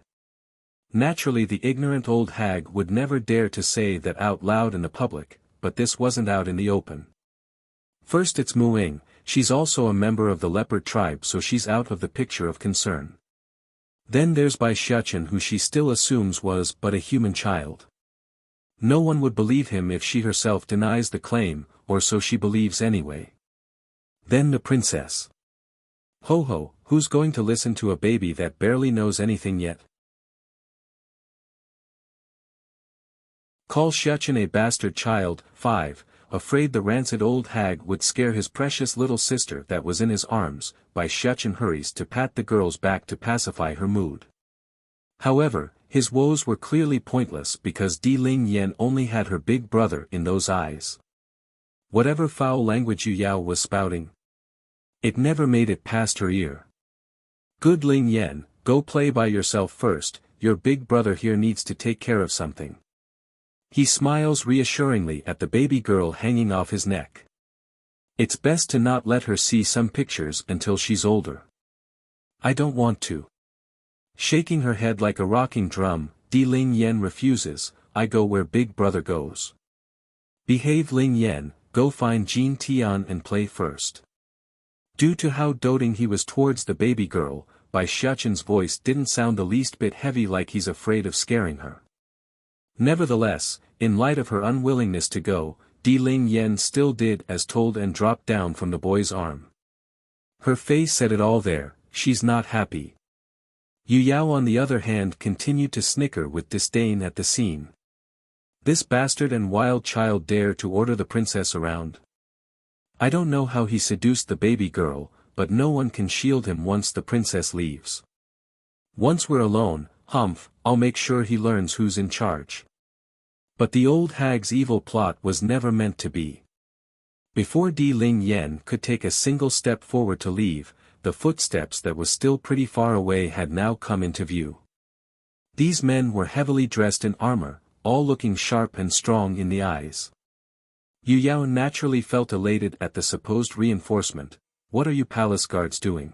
Naturally the ignorant old hag would never dare to say that out loud in the public, but this wasn't out in the open. First it's Mu Ying, she's also a member of the leopard tribe so she's out of the picture of concern. Then there's Bai Xiachen who she still assumes was but a human child. No one would believe him if she herself denies the claim, or so she believes anyway. Then the princess. Ho ho, who's going to listen to a baby that barely knows anything yet? Call Xiachen a bastard child. 5. Afraid the rancid old hag would scare his precious little sister that was in his arms, Bai Xiachen hurries to pat the girl's back to pacify her mood. However, his woes were clearly pointless because Di Ling Yan only had her big brother in those eyes. Whatever foul language Yu Yao was spouting, it never made it past her ear. Good Ling Yan, go play by yourself first, your big brother here needs to take care of something. He smiles reassuringly at the baby girl hanging off his neck. It's best to not let her see some pictures until she's older. I don't want to. Shaking her head like a rocking drum, Di Ling Yan refuses. I go where big brother goes. Behave Ling Yan, go find Jin Tian and play first. Due to how doting he was towards the baby girl, Bai Xiachen's voice didn't sound the least bit heavy like he's afraid of scaring her. Nevertheless, in light of her unwillingness to go, Di Ling Yan still did as told and dropped down from the boy's arm. Her face said it all there, she's not happy. Yu Yao on the other hand continued to snicker with disdain at the scene. This bastard and wild child dare to order the princess around. I don't know how he seduced the baby girl, but no one can shield him once the princess leaves. Once we're alone, humph, I'll make sure he learns who's in charge. But the old hag's evil plot was never meant to be. Before Di Ling Yan could take a single step forward to leave, the footsteps that was still pretty far away had now come into view. These men were heavily dressed in armor, all looking sharp and strong in the eyes. Yu Yao naturally felt elated at the supposed reinforcement. What are you palace guards doing?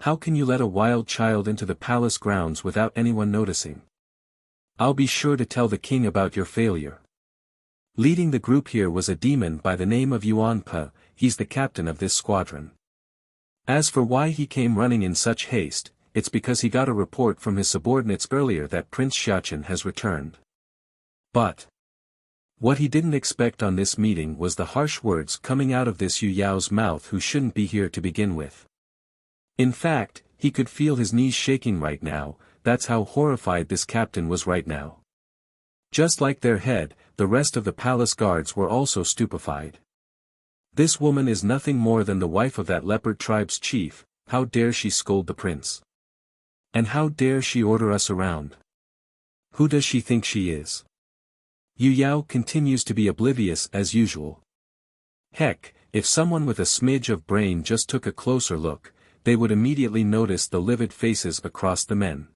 How can you let a wild child into the palace grounds without anyone noticing? I'll be sure to tell the king about your failure. Leading the group here was a demon by the name of Yuan Pe, he's the captain of this squadron. As for why he came running in such haste, it's because he got a report from his subordinates earlier that Prince Xiachen has returned. But what he didn't expect on this meeting was the harsh words coming out of this Yu Yao's mouth who shouldn't be here to begin with. In fact, he could feel his knees shaking right now, that's how horrified this captain was right now. Just like their head, the rest of the palace guards were also stupefied. This woman is nothing more than the wife of that leopard tribe's chief, how dare she scold the prince? And how dare she order us around? Who does she think she is? Yu Yao continues to be oblivious as usual. Heck, if someone with a smidge of brain just took a closer look, they would immediately notice the livid faces across the men.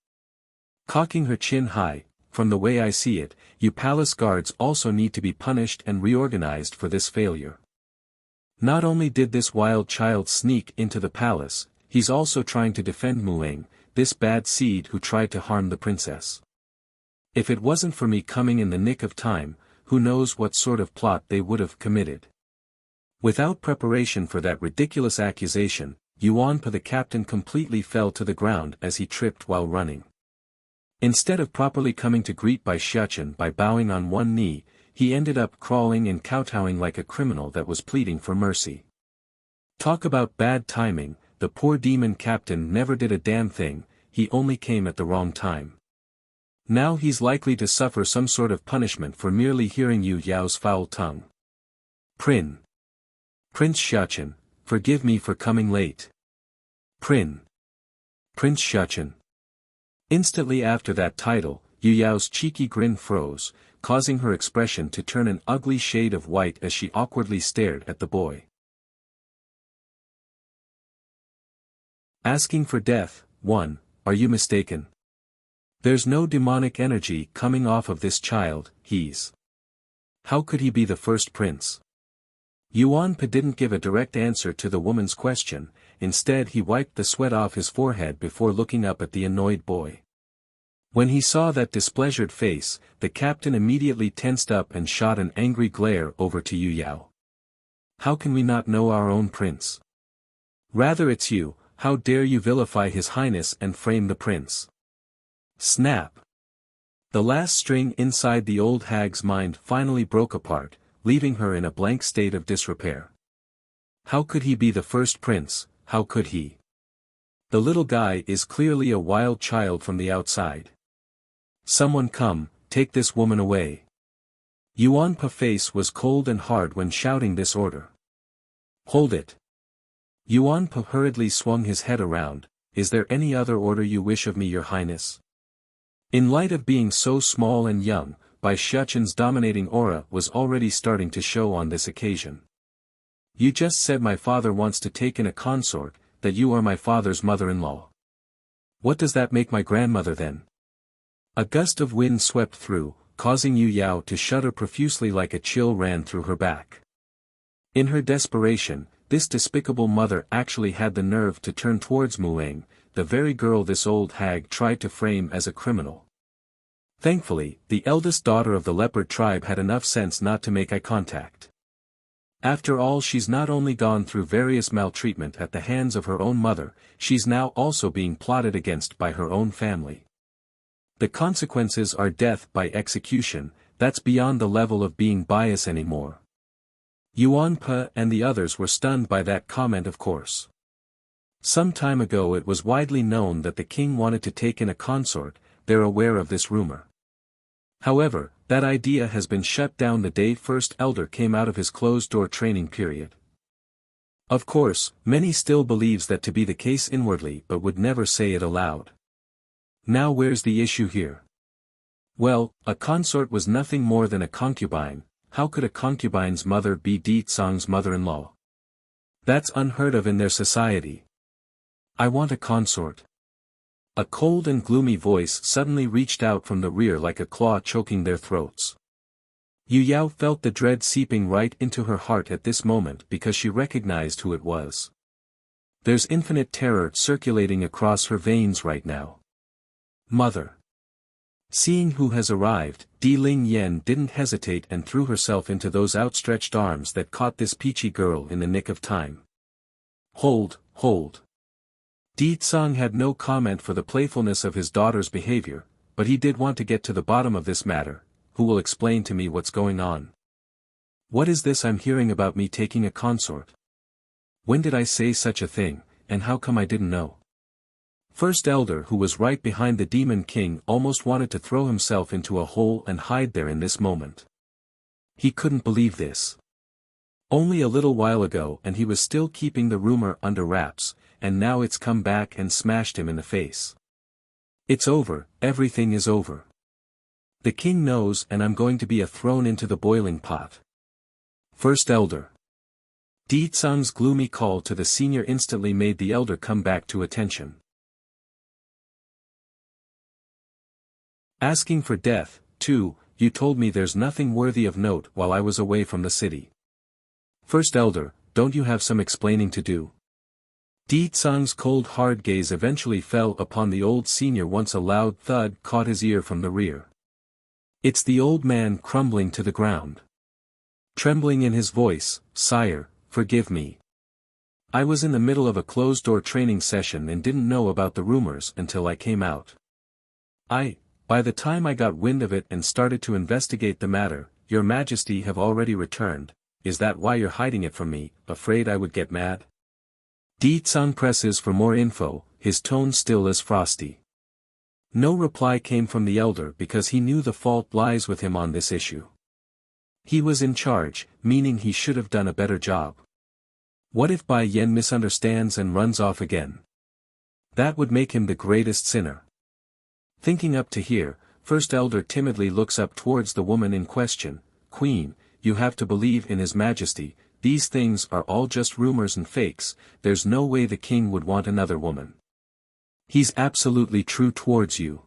Cocking her chin high, from the way I see it, you palace guards also need to be punished and reorganized for this failure. Not only did this wild child sneak into the palace, he's also trying to defend Mu Ying, this bad seed who tried to harm the princess. If it wasn't for me coming in the nick of time, who knows what sort of plot they would have committed. Without preparation for that ridiculous accusation, Yuanpa the captain completely fell to the ground as he tripped while running. Instead of properly coming to greet Bai Xiachen by bowing on one knee, he ended up crawling and kowtowing like a criminal that was pleading for mercy. Talk about bad timing, the poor demon captain never did a damn thing, he only came at the wrong time. Now he's likely to suffer some sort of punishment for merely hearing Yu Yao's foul tongue. Prince Xiachen, forgive me for coming late. Prince Xiachen. Instantly after that title, Yu Yao's cheeky grin froze, causing her expression to turn an ugly shade of white as she awkwardly stared at the boy. Asking for death, 1, are you mistaken? There's no demonic energy coming off of this child, How could he be the first prince? Yuanpa didn't give a direct answer to the woman's question, instead he wiped the sweat off his forehead before looking up at the annoyed boy. When he saw that displeasured face, the captain immediately tensed up and shot an angry glare over to Yu Yao. How can we not know our own prince? Rather it's you, how dare you vilify his highness and frame the prince? Snap! The last string inside the old hag's mind finally broke apart, leaving her in a blank state of disrepair. How could he be the first prince, how could he? The little guy is clearly a wild child from the outside. Someone come, take this woman away. Yuanpa's face was cold and hard when shouting this order. Hold it. Yuanpa hurriedly swung his head around, is there any other order you wish of me, your highness? In light of being so small and young, Bai Xiachen's dominating aura was already starting to show on this occasion. You just said my father wants to take in a consort, that you are my father's mother-in-law. What does that make my grandmother then? A gust of wind swept through, causing Yu Yao to shudder profusely like a chill ran through her back. In her desperation, this despicable mother actually had the nerve to turn towards Mueng, the very girl this old hag tried to frame as a criminal. Thankfully, the eldest daughter of the leopard tribe had enough sense not to make eye contact. After all, she's not only gone through various maltreatment at the hands of her own mother, she's now also being plotted against by her own family. The consequences are death by execution, that's beyond the level of being biased anymore. Yuanpa and the others were stunned by that comment, of course. Some time ago it was widely known that the king wanted to take in a consort, they're aware of this rumor. However, that idea has been shut down the day first elder came out of his closed-door training period. Of course, many still believes that to be the case inwardly but would never say it aloud. Now where's the issue here? Well, a consort was nothing more than a concubine. How could a concubine's mother be Di Tsang's mother-in-law? That's unheard of in their society. I want a consort. A cold and gloomy voice suddenly reached out from the rear like a claw choking their throats. Yu Yao felt the dread seeping right into her heart at this moment because she recognized who it was. There's infinite terror circulating across her veins right now. Mother. Seeing who has arrived, Di Ling Yen didn't hesitate and threw herself into those outstretched arms that caught this peachy girl in the nick of time. Hold. Di Tsang had no comment for the playfulness of his daughter's behavior, but he did want to get to the bottom of this matter. Who will explain to me what's going on? What is this I'm hearing about me taking a consort? When did I say such a thing, and how come I didn't know? First elder, who was right behind the demon king, almost wanted to throw himself into a hole and hide there in this moment. He couldn't believe this. Only a little while ago and he was still keeping the rumor under wraps, and now it's come back and smashed him in the face. It's over, everything is over. The king knows and I'm going to be thrown into the boiling pot. First elder. Di Tsang's gloomy call to the senior instantly made the elder come back to attention. Asking for death, too, you told me there's nothing worthy of note while I was away from the city. First elder, don't you have some explaining to do? Di Tsang's cold hard gaze eventually fell upon the old senior once a loud thud caught his ear from the rear. It's the old man crumbling to the ground. Trembling in his voice, "Sire, forgive me. I was in the middle of a closed-door training session and didn't know about the rumors until I came out. By the time I got wind of it and started to investigate the matter, Your Majesty have already returned. Is that why you're hiding it from me, afraid I would get mad?" Di Tsang presses for more info, his tone still as frosty. No reply came from the elder because he knew the fault lies with him on this issue. He was in charge, meaning he should have done a better job. What if Bai Yan misunderstands and runs off again? That would make him the greatest sinner. Thinking up to here, First Elder timidly looks up towards the woman in question. "Queen, you have to believe in His Majesty, these things are all just rumors and fakes, there's no way the king would want another woman. He's absolutely true towards you."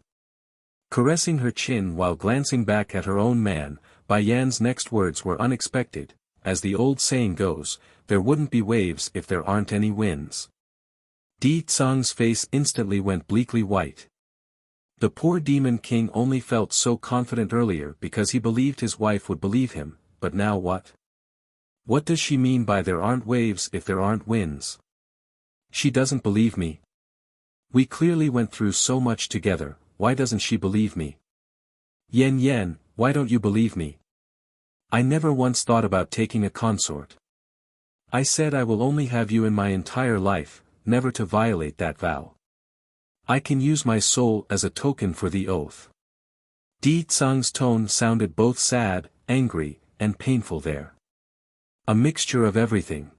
Caressing her chin while glancing back at her own man, Bai Yan's next words were unexpected. As the old saying goes, there wouldn't be waves if there aren't any winds. Di Tsang's face instantly went bleakly white. The poor demon king only felt so confident earlier because he believed his wife would believe him, but now what? What does she mean by there aren't waves if there aren't winds? She doesn't believe me. We clearly went through so much together, why doesn't she believe me? Yan, why don't you believe me? I never once thought about taking a consort. I said I will only have you in my entire life, never to violate that vow. I can use my soul as a token for the oath. Di Tsang's tone sounded both sad, angry, and painful there. A mixture of everything.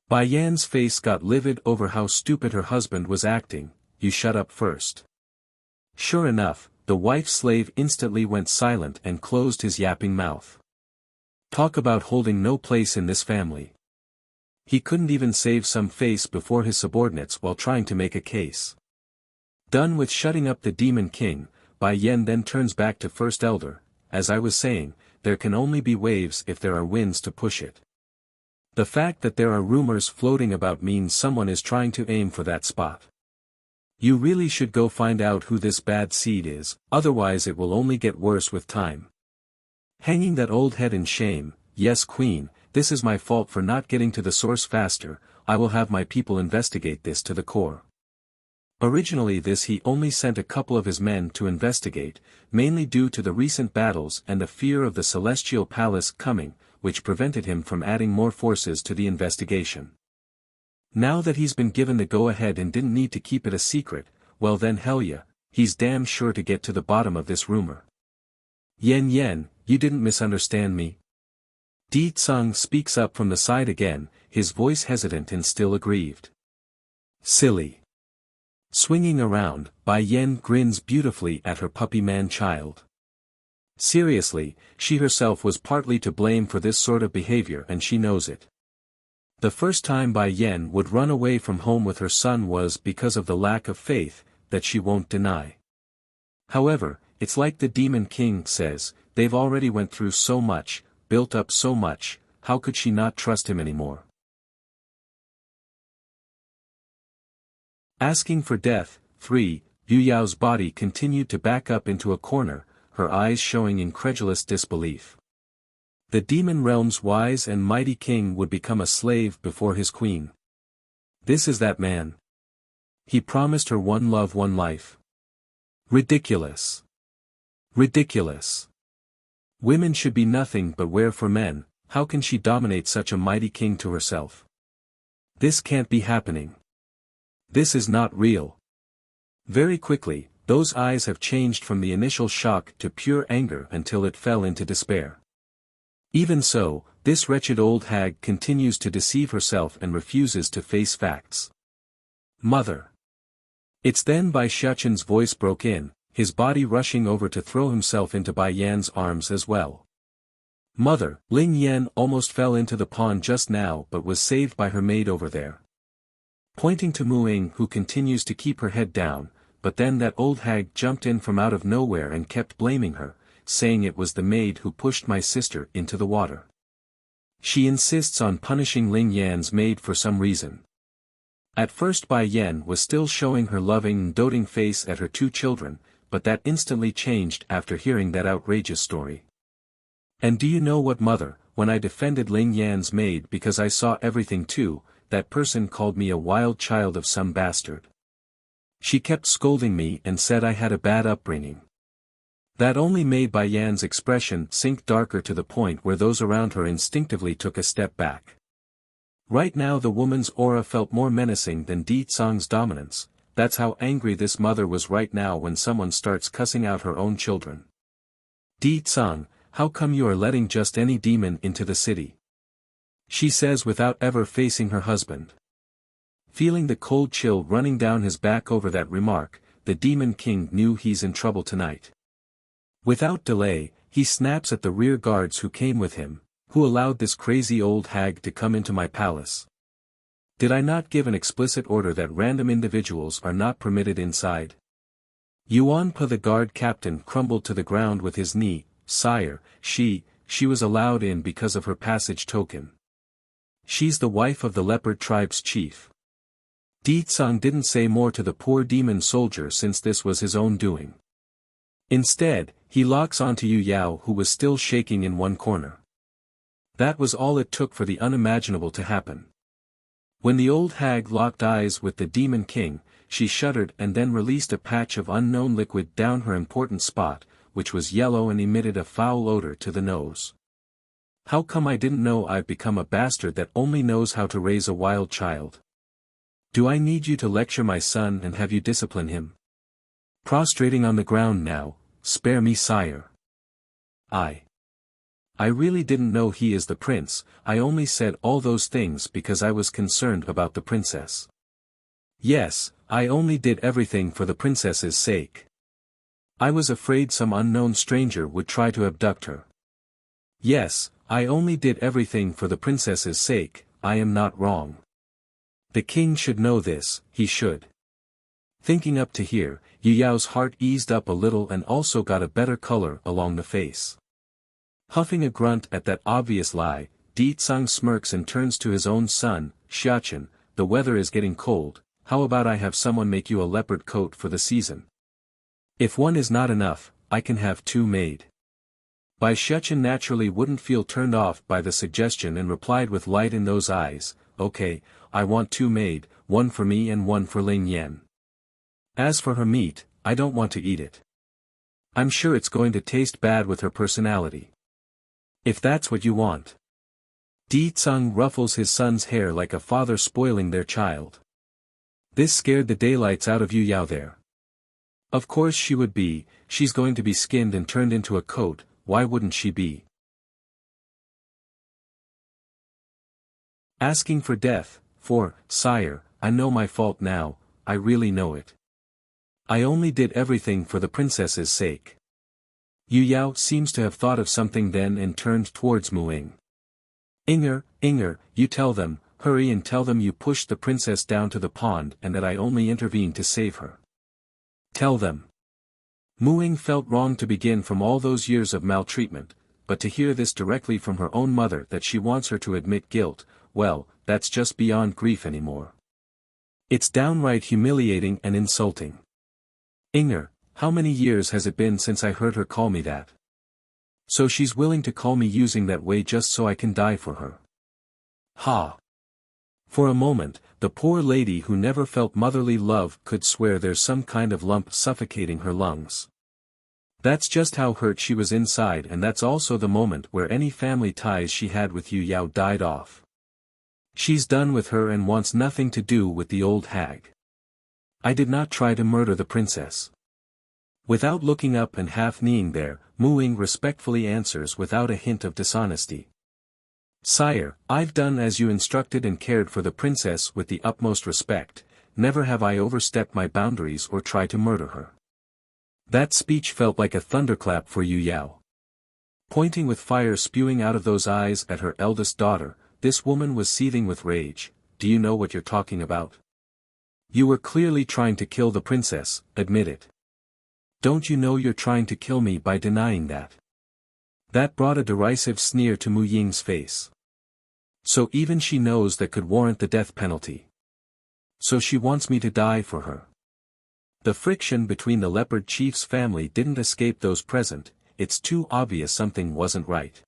Bai Yan's face got livid over how stupid her husband was acting. "You shut up first." Sure enough, the wife-slave instantly went silent and closed his yapping mouth. Talk about holding no place in this family. He couldn't even save some face before his subordinates while trying to make a case. Done with shutting up the demon king, Bai Yan then turns back to First Elder. "As I was saying, there can only be waves if there are winds to push it. The fact that there are rumors floating about means someone is trying to aim for that spot. You really should go find out who this bad seed is, otherwise it will only get worse with time. Hanging that old head in shame. Yes, Queen, this is my fault for not getting to the source faster. I will have my people investigate this to the core." Originally he only sent a couple of his men to investigate, mainly due to the recent battles and the fear of the Celestial Palace coming, which prevented him from adding more forces to the investigation. Now that he's been given the go-ahead and didn't need to keep it a secret, well then hell yeah, he's damn sure to get to the bottom of this rumor. Yan, you didn't misunderstand me. Di Tsang speaks up from the side again, his voice hesitant and still aggrieved. Silly. Swinging around, Bai Yan grins beautifully at her puppy man-child. Seriously, she herself was partly to blame for this sort of behavior and she knows it. The first time Bai Yan would run away from home with her son was because of the lack of faith, that she won't deny. However, it's like the Demon King says, they've already went through so much, built up so much, how could she not trust him anymore? Asking for death. 3. Yu Yao's body continued to back up into a corner, her eyes showing incredulous disbelief. The demon realm's wise and mighty king would become a slave before his queen. This is that man. He promised her one love, one life. Ridiculous. Ridiculous. Women should be nothing but ware for men. How can she dominate such a mighty king to herself? This can't be happening. This is not real. Very quickly, those eyes have changed from the initial shock to pure anger until it fell into despair. Even so, this wretched old hag continues to deceive herself and refuses to face facts. Mother. It's then Bai Xiaoqin's voice broke in, his body rushing over to throw himself into Bai Yan's arms as well. Mother, Ling Yan almost fell into the pond just now but was saved by her maid over there. Pointing to Mu Ying, who continues to keep her head down, but then that old hag jumped in from out of nowhere and kept blaming her, saying it was the maid who pushed my sister into the water. She insists on punishing Ling Yan's maid for some reason. At first Bai Yan was still showing her loving and doting face at her two children, but that instantly changed after hearing that outrageous story. And do you know what, mother, when I defended Ling Yan's maid because I saw everything too, that person called me a wild child of some bastard. She kept scolding me and said I had a bad upbringing. That only made Bai Yan's expression sink darker to the point where those around her instinctively took a step back. Right now the woman's aura felt more menacing than Di Tsang's dominance. That's how angry this mother was right now when someone starts cussing out her own children. Di Tsang, how come you are letting just any demon into the city? She says without ever facing her husband. Feeling the cold chill running down his back over that remark, the Demon King knew he's in trouble tonight. Without delay, he snaps at the rear guards who came with him. Who allowed this crazy old hag to come into my palace? Did I not give an explicit order that random individuals are not permitted inside? Yuan Pa, the guard captain, crumbled to the ground with his knee. Sire, she was allowed in because of her passage token. She's the wife of the leopard tribe's chief. Di Tsang didn't say more to the poor demon soldier since this was his own doing. Instead, he locks onto Yu Yao, who was still shaking in one corner. That was all it took for the unimaginable to happen. When the old hag locked eyes with the Demon King, she shuddered and then released a patch of unknown liquid down her important spot, which was yellow and emitted a foul odor to the nose. How come I didn't know I've become a bastard that only knows how to raise a wild child? Do I need you to lecture my son and have you discipline him? Prostrating on the ground now, spare me, sire. I really didn't know he is the prince. I only said all those things because I was concerned about the princess. Yes, I only did everything for the princess's sake. I was afraid some unknown stranger would try to abduct her. Yes, I only did everything for the princess's sake. I am not wrong. The king should know this, he should. Thinking up to here, Yu Yao's heart eased up a little and also got a better color along the face. Huffing a grunt at that obvious lie, Di Tsang smirks and turns to his own son. Xiachen, the weather is getting cold, how about I have someone make you a leopard coat for the season? If one is not enough, I can have two made. Bai Xiachen naturally wouldn't feel turned off by the suggestion and replied with light in those eyes, okay, I want two made, one for me and one for Ling Yan. As for her meat, I don't want to eat it. I'm sure it's going to taste bad with her personality. If that's what you want. Di Tsang ruffles his son's hair like a father spoiling their child. This scared the daylights out of Yu Yao there. Of course she would be, she's going to be skinned and turned into a coat, why wouldn't she be? Asking for death, sire, I know my fault now, I really know it. I only did everything for the princess's sake. Yu Yao seems to have thought of something then and turned towards Muing. Inger, you tell them, hurry and tell them you pushed the princess down to the pond and that I only intervened to save her. Tell them. Muing felt wrong to begin from all those years of maltreatment, but to hear this directly from her own mother that she wants her to admit guilt, well, that's just beyond grief anymore. It's downright humiliating and insulting. Inger, how many years has it been since I heard her call me that? So she's willing to call me using that way just so I can die for her. Ha! For a moment, the poor lady who never felt motherly love could swear there's some kind of lump suffocating her lungs. That's just how hurt she was inside, and that's also the moment where any family ties she had with Yu Yao died off. She's done with her and wants nothing to do with the old hag. I did not try to murder the princess. Without looking up and half-kneeling there, Muing respectfully answers without a hint of dishonesty. Sire, I've done as you instructed and cared for the princess with the utmost respect, never have I overstepped my boundaries or tried to murder her. That speech felt like a thunderclap for Yu Yao. Pointing with fire spewing out of those eyes at her eldest daughter, this woman was seething with rage. Do you know what you're talking about? You were clearly trying to kill the princess, admit it. Don't you know you're trying to kill me by denying that? That brought a derisive sneer to Mu Ying's face. So even she knows that could warrant the death penalty. So she wants me to die for her. The friction between the leopard chief's family didn't escape those present. It's too obvious something wasn't right.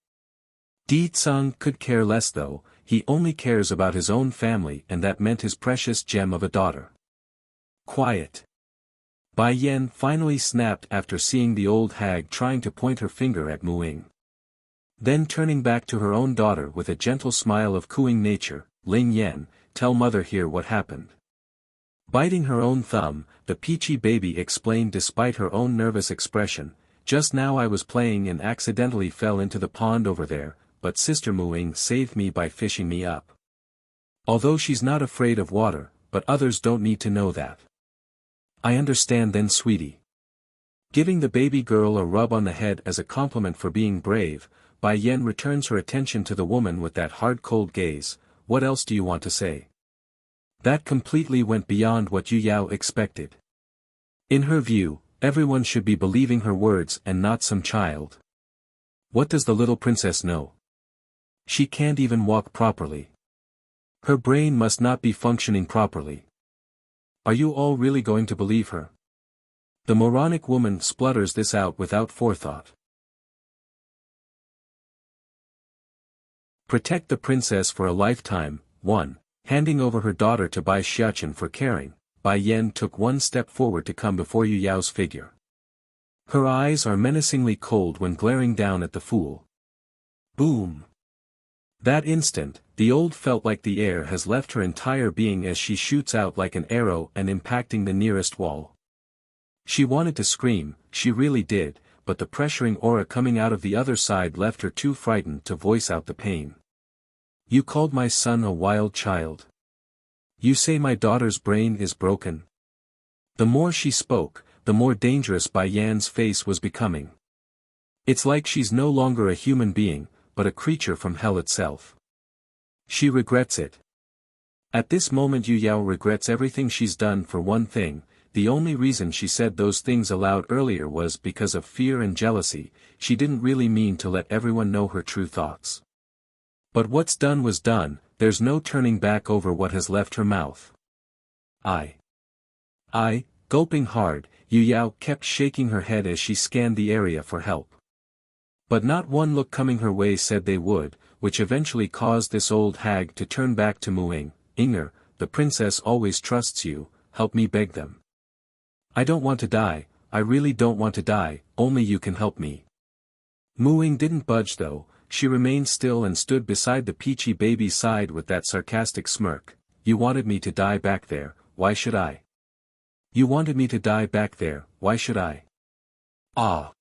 Di Tsung could care less though, he only cares about his own family and that meant his precious gem of a daughter. Quiet. Bai Yan finally snapped after seeing the old hag trying to point her finger at Mu Ying. Then turning back to her own daughter with a gentle smile of cooing nature, Ling Yan, tell mother here what happened. Biting her own thumb, the peachy baby explained despite her own nervous expression, just now I was playing and accidentally fell into the pond over there, but Sister Mu Ying saved me by fishing me up. Although she's not afraid of water, but others don't need to know that. I understand then sweetie. Giving the baby girl a rub on the head as a compliment for being brave, Bai Yan returns her attention to the woman with that hard-cold gaze. What else do you want to say? That completely went beyond what Yu Yao expected. In her view, everyone should be believing her words and not some child. What does the little princess know? She can't even walk properly. Her brain must not be functioning properly. Are you all really going to believe her? The moronic woman splutters this out without forethought. Protect the princess for a lifetime. 1. Handing over her daughter to Bai Xiachen for caring, Bai Yan took one step forward to come before Yu Yao's figure. Her eyes are menacingly cold when glaring down at the fool. Boom! That instant, the old felt like the air has left her entire being as she shoots out like an arrow and impacting the nearest wall. She wanted to scream, she really did, but the pressuring aura coming out of the other side left her too frightened to voice out the pain. You called my son a wild child. You say my daughter's brain is broken. The more she spoke, the more dangerous Bai Yan's face was becoming. It's like she's no longer a human being, but a creature from hell itself. She regrets it. At this moment Yu Yao regrets everything she's done. For one thing, the only reason she said those things aloud earlier was because of fear and jealousy. She didn't really mean to let everyone know her true thoughts. But what's done was done, there's no turning back over what has left her mouth. Gulping hard, Yu Yao kept shaking her head as she scanned the area for help. But not one look coming her way said they would, which eventually caused this old hag to turn back to Mu Ying. Inger, the princess always trusts you, help me beg them. I don't want to die, I really don't want to die, only you can help me. Mu Ying didn't budge though, she remained still and stood beside the peachy baby's side with that sarcastic smirk. You wanted me to die back there, why should I? You wanted me to die back there, why should I? Ah!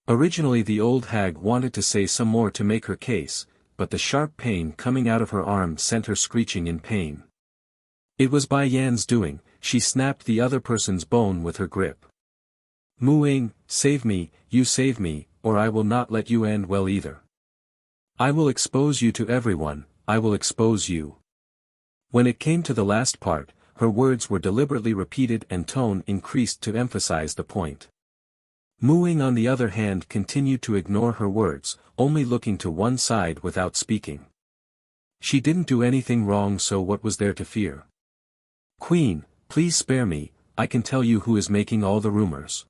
Originally the old hag wanted to say some more to make her case, but the sharp pain coming out of her arm sent her screeching in pain. It was Bai Yan's doing, she snapped the other person's bone with her grip. Mu Ying, save me, you save me, or I will not let you end well either. I will expose you to everyone, I will expose you. When it came to the last part, her words were deliberately repeated and tone increased to emphasize the point. Mu Ying on the other hand continued to ignore her words, only looking to one side without speaking. She didn't do anything wrong, so what was there to fear? Queen, please spare me, I can tell you who is making all the rumors.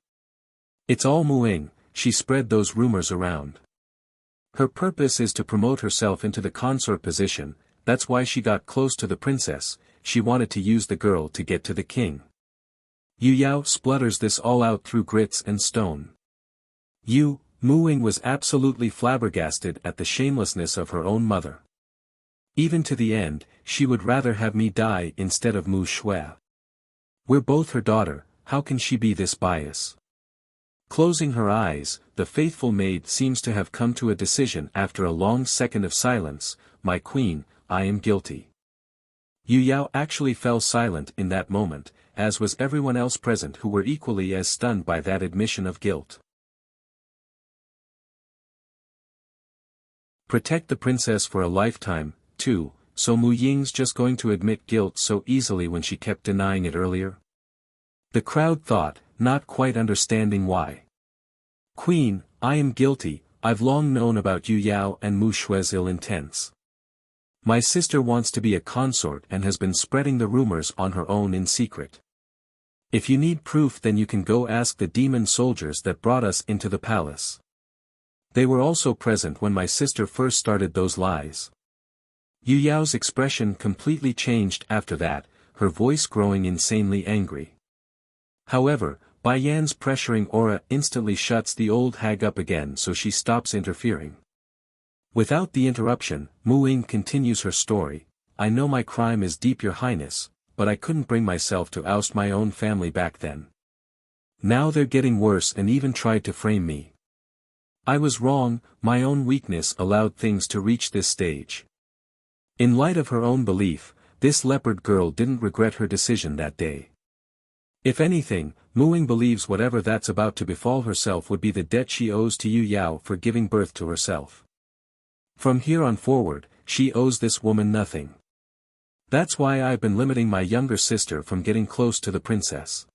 It's all Mu Ying, she spread those rumors around. Her purpose is to promote herself into the consort position, that's why she got close to the princess, she wanted to use the girl to get to the king. Yu Yao splutters this all out through grits and stone. Mu Ying was absolutely flabbergasted at the shamelessness of her own mother. Even to the end, she would rather have me die instead of Mu Shui. We're both her daughter, how can she be this biased? Closing her eyes, the faithful maid seems to have come to a decision after a long second of silence. My queen, I am guilty. Yu Yao actually fell silent in that moment, as was everyone else present who were equally as stunned by that admission of guilt. Protect the princess for a lifetime. 2. So Mu Ying's just going to admit guilt so easily when she kept denying it earlier? The crowd thought, not quite understanding why. Queen, I am guilty, I've long known about Yu Yao and Mu Shui's ill intents. My sister wants to be a consort and has been spreading the rumors on her own in secret. If you need proof then you can go ask the demon soldiers that brought us into the palace. They were also present when my sister first started those lies. Yu Yao's expression completely changed after that, her voice growing insanely angry. However, Bai Yan's pressuring aura instantly shuts the old hag up again so she stops interfering. Without the interruption, Mu Ying continues her story. I know my crime is deep, Your Highness, but I couldn't bring myself to oust my own family back then. Now they're getting worse and even tried to frame me. I was wrong, my own weakness allowed things to reach this stage. In light of her own belief, this leopard girl didn't regret her decision that day. If anything, Mu Ying believes whatever that's about to befall herself would be the debt she owes to Yu Yao for giving birth to herself. From here on forward, she owes this woman nothing. That's why I've been limiting my younger sister from getting close to the princess.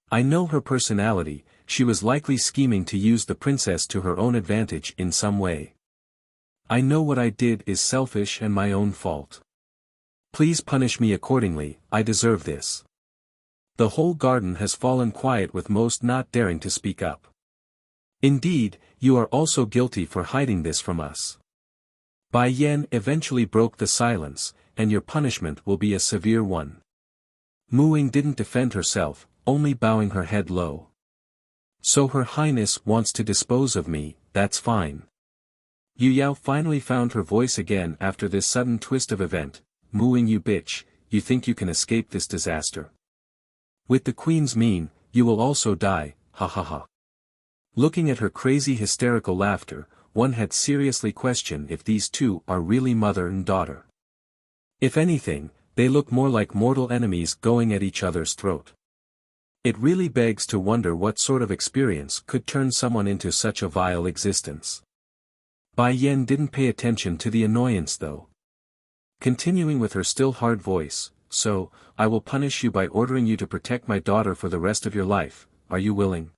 I know her personality, she was likely scheming to use the princess to her own advantage in some way. I know what I did is selfish and my own fault. Please punish me accordingly, I deserve this. The whole garden has fallen quiet with most not daring to speak up. Indeed, you are also guilty for hiding this from us. Bai Yan eventually broke the silence, and your punishment will be a severe one. Mu Ying didn't defend herself, only bowing her head low. So Her Highness wants to dispose of me, that's fine. Yu Yao finally found her voice again after this sudden twist of event. Mu Ying, you bitch, you think you can escape this disaster? With the queen's mien, you will also die, ha ha ha. Looking at her crazy hysterical laughter, one had seriously questioned if these two are really mother and daughter. If anything, they look more like mortal enemies going at each other's throat. It really begs to wonder what sort of experience could turn someone into such a vile existence. Bai Yan didn't pay attention to the annoyance though. Continuing with her still hard voice, so, I will punish you by ordering you to protect my daughter for the rest of your life, are you willing?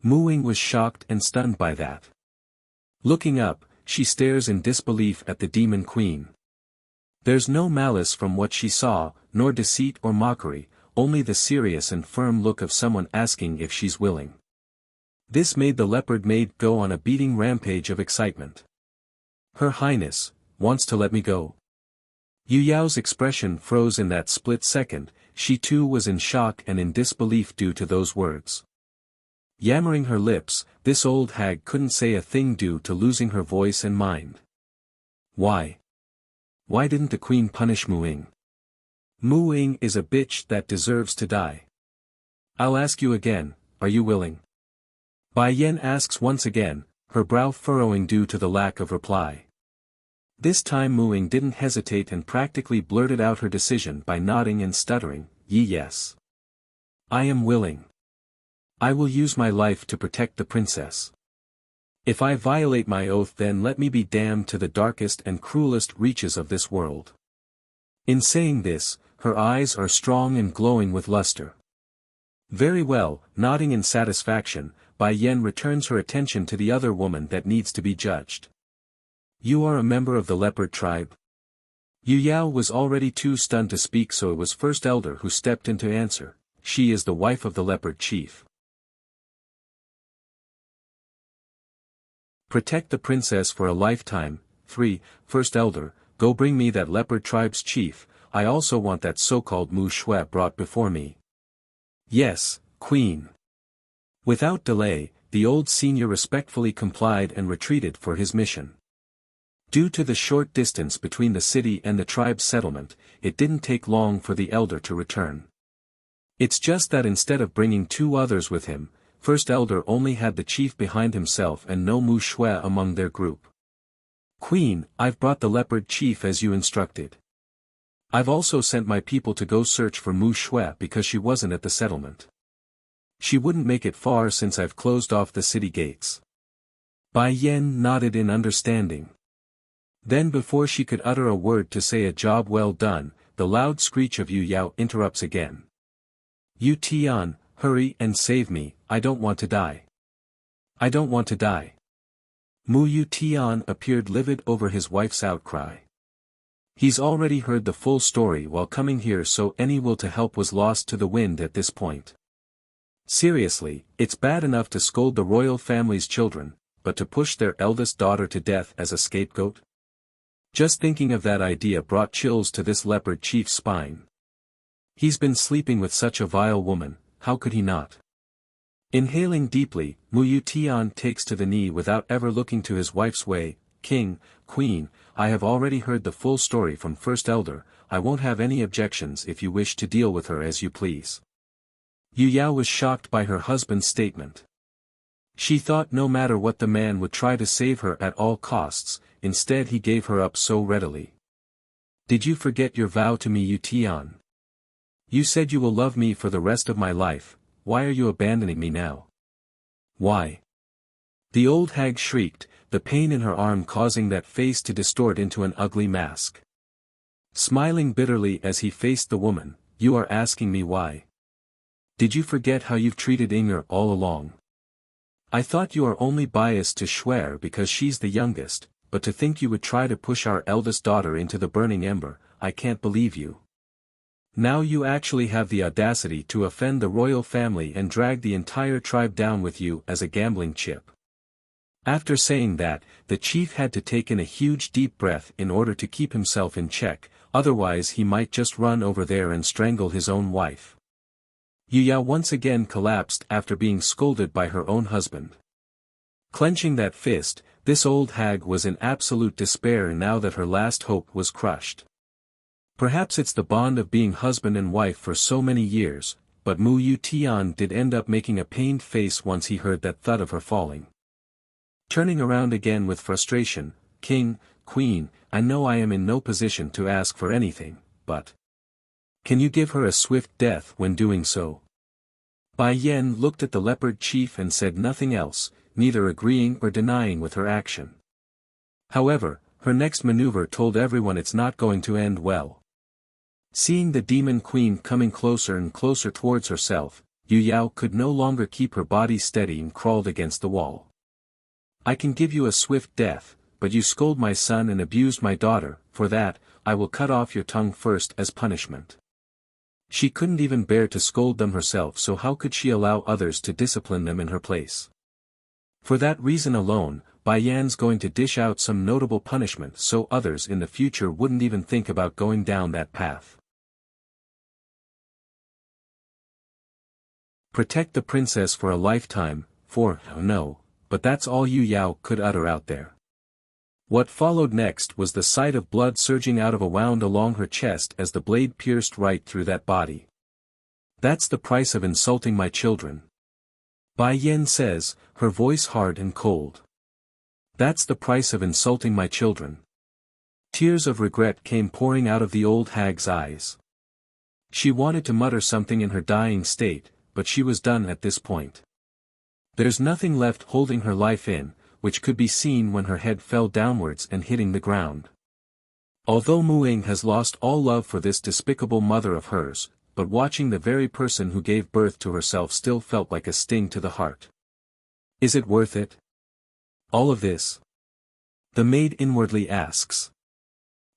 Mu Ying was shocked and stunned by that. Looking up, she stares in disbelief at the demon queen. There's no malice from what she saw, nor deceit or mockery, only the serious and firm look of someone asking if she's willing. This made the leopard maid go on a beating rampage of excitement. Her Highness wants to let me go. Yu Yao's expression froze in that split second, she too was in shock and in disbelief due to those words. Yammering her lips, this old hag couldn't say a thing due to losing her voice and mind. Why? Why didn't the queen punish Mu Ying? Mu Ying is a bitch that deserves to die. I'll ask you again, are you willing? Bai Yan asks once again, her brow furrowing due to the lack of reply. This time Mu Ying didn't hesitate and practically blurted out her decision by nodding and stuttering, yes. I am willing. I will use my life to protect the princess. If I violate my oath then let me be damned to the darkest and cruelest reaches of this world. In saying this, her eyes are strong and glowing with luster. Very well, nodding in satisfaction, Bai Yan returns her attention to the other woman that needs to be judged. You are a member of the leopard tribe? Yu Yao was already too stunned to speak, so it was First Elder who stepped in to answer. She is the wife of the leopard chief. Protect the princess for a lifetime. 3. First Elder, go bring me that leopard tribe's chief. I also want that so-called Mu Shui brought before me. Yes, Queen. Without delay, the old senior respectfully complied and retreated for his mission. Due to the short distance between the city and the tribe's settlement, it didn't take long for the elder to return. It's just that instead of bringing two others with him, First Elder only had the chief behind himself and no Mu Shui among their group. Queen, I've brought the leopard chief as you instructed. I've also sent my people to go search for Mu Shui because she wasn't at the settlement. She wouldn't make it far since I've closed off the city gates. Bai Yan nodded in understanding. Then before she could utter a word to say a job well done, the loud screech of Yu Yao interrupts again. Yu Tian, hurry and save me, I don't want to die. I don't want to die. Mu Yu Tian appeared livid over his wife's outcry. He's already heard the full story while coming here, so any will to help was lost to the wind at this point. Seriously, it's bad enough to scold the royal family's children, but to push their eldest daughter to death as a scapegoat? Just thinking of that idea brought chills to this leopard chief's spine. He's been sleeping with such a vile woman, how could he not? Inhaling deeply, Mu Tian takes to the knee without ever looking to his wife's way. King, Queen, I have already heard the full story from First Elder, I won't have any objections if you wish to deal with her as you please. Yu Yao was shocked by her husband's statement. She thought no matter what the man would try to save her at all costs, instead he gave her up so readily. Did you forget your vow to me, Yu Tian? You said you will love me for the rest of my life, why are you abandoning me now? Why? The old hag shrieked, the pain in her arm causing that face to distort into an ugly mask. Smiling bitterly as he faced the woman, you are asking me why? Did you forget how you've treated Inger all along? I thought you are only biased to Schwer because she's the youngest, but to think you would try to push our eldest daughter into the burning ember, I can't believe you. Now you actually have the audacity to offend the royal family and drag the entire tribe down with you as a gambling chip. After saying that, the chief had to take in a huge deep breath in order to keep himself in check, otherwise he might just run over there and strangle his own wife. Yu Yao once again collapsed after being scolded by her own husband. Clenching that fist, this old hag was in absolute despair now that her last hope was crushed. Perhaps it's the bond of being husband and wife for so many years, but Mu Tian did end up making a pained face once he heard that thud of her falling. Turning around again with frustration, King, Queen, I know I am in no position to ask for anything, but can you give her a swift death when doing so? Bai Yan looked at the leopard chief and said nothing else, neither agreeing or denying with her action. However, her next maneuver told everyone it's not going to end well. Seeing the demon queen coming closer and closer towards herself, Yu Yao could no longer keep her body steady and crawled against the wall. I can give you a swift death, but you scold my son and abused my daughter, for that, I will cut off your tongue first as punishment. She couldn't even bear to scold them herself, so how could she allow others to discipline them in her place? For that reason alone, Bai Yan's going to dish out some notable punishment so others in the future wouldn't even think about going down that path. Protect the princess for a lifetime, for, oh no, but that's all Yu Yao could utter out there. What followed next was the sight of blood surging out of a wound along her chest as the blade pierced right through that body. That's the price of insulting my children. Bai Yan says, her voice hard and cold. That's the price of insulting my children. Tears of regret came pouring out of the old hag's eyes. She wanted to mutter something in her dying state, but she was done at this point. There's nothing left holding her life in, which could be seen when her head fell downwards and hitting the ground. Although Mu Ying has lost all love for this despicable mother of hers, but watching the very person who gave birth to herself still felt like a sting to the heart. Is it worth it? All of this? The maid inwardly asks.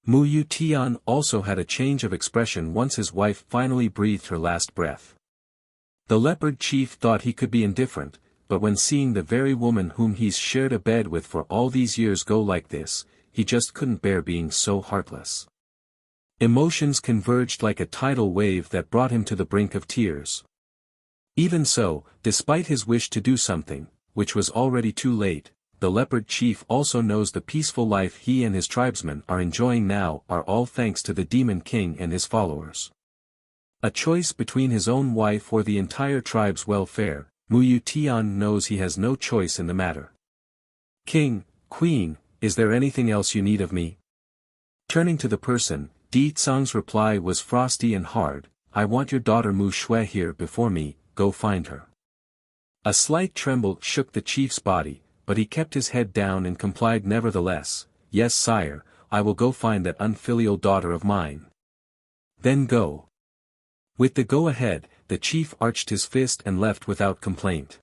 Mu Tian also had a change of expression once his wife finally breathed her last breath. The leopard chief thought he could be indifferent, but when seeing the very woman whom he's shared a bed with for all these years go like this, he just couldn't bear being so heartless. Emotions converged like a tidal wave that brought him to the brink of tears. Even so, despite his wish to do something, which was already too late, the leopard chief also knows the peaceful life he and his tribesmen are enjoying now are all thanks to the demon king and his followers. A choice between his own wife or the entire tribe's welfare, Mu Tian knows he has no choice in the matter. King, Queen, is there anything else you need of me? Turning to the person, Di Tsang's reply was frosty and hard, I want your daughter Mu Shui here before me, go find her. A slight tremble shook the chief's body, but he kept his head down and complied nevertheless, yes sire, I will go find that unfilial daughter of mine. Then go. With the go-ahead, the chief arched his fist and left without complaint.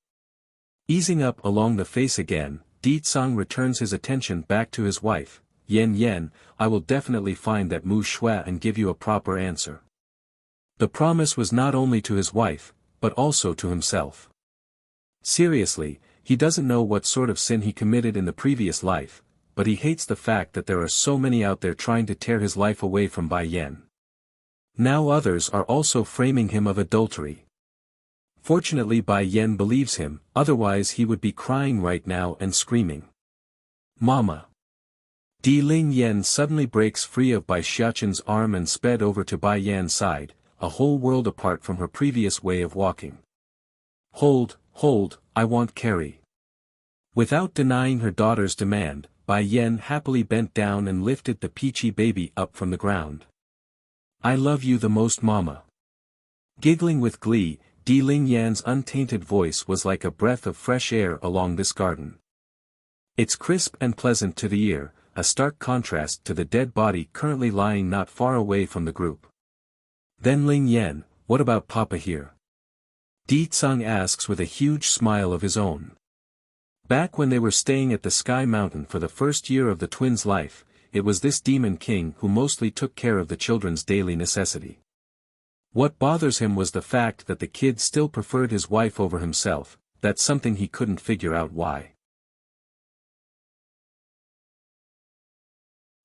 Easing up along the face again, Di Tsang returns his attention back to his wife, Yen, I will definitely find that Wuxia and give you a proper answer. The promise was not only to his wife, but also to himself. Seriously, he doesn't know what sort of sin he committed in the previous life, but he hates the fact that there are so many out there trying to tear his life away from Bai Yan. Now others are also framing him of adultery. Fortunately Bai Yan believes him, otherwise he would be crying right now and screaming. Mama. Di Ling Yan suddenly breaks free of Bai Xiaoqin's arm and sped over to Bai Yan's side, a whole world apart from her previous way of walking. Hold, I want Carrie. Without denying her daughter's demand, Bai Yan happily bent down and lifted the peachy baby up from the ground. I love you the most, Mama. Giggling with glee, Di Ling Yan's untainted voice was like a breath of fresh air along this garden. It's crisp and pleasant to the ear, a stark contrast to the dead body currently lying not far away from the group. Then Ling Yan, what about Papa here? Di Tsang asks with a huge smile of his own. Back when they were staying at the Sky Mountain for the first year of the twins' life, it was this demon king who mostly took care of the children's daily necessity. What bothers him was the fact that the kid still preferred his wife over himself. That's something he couldn't figure out why.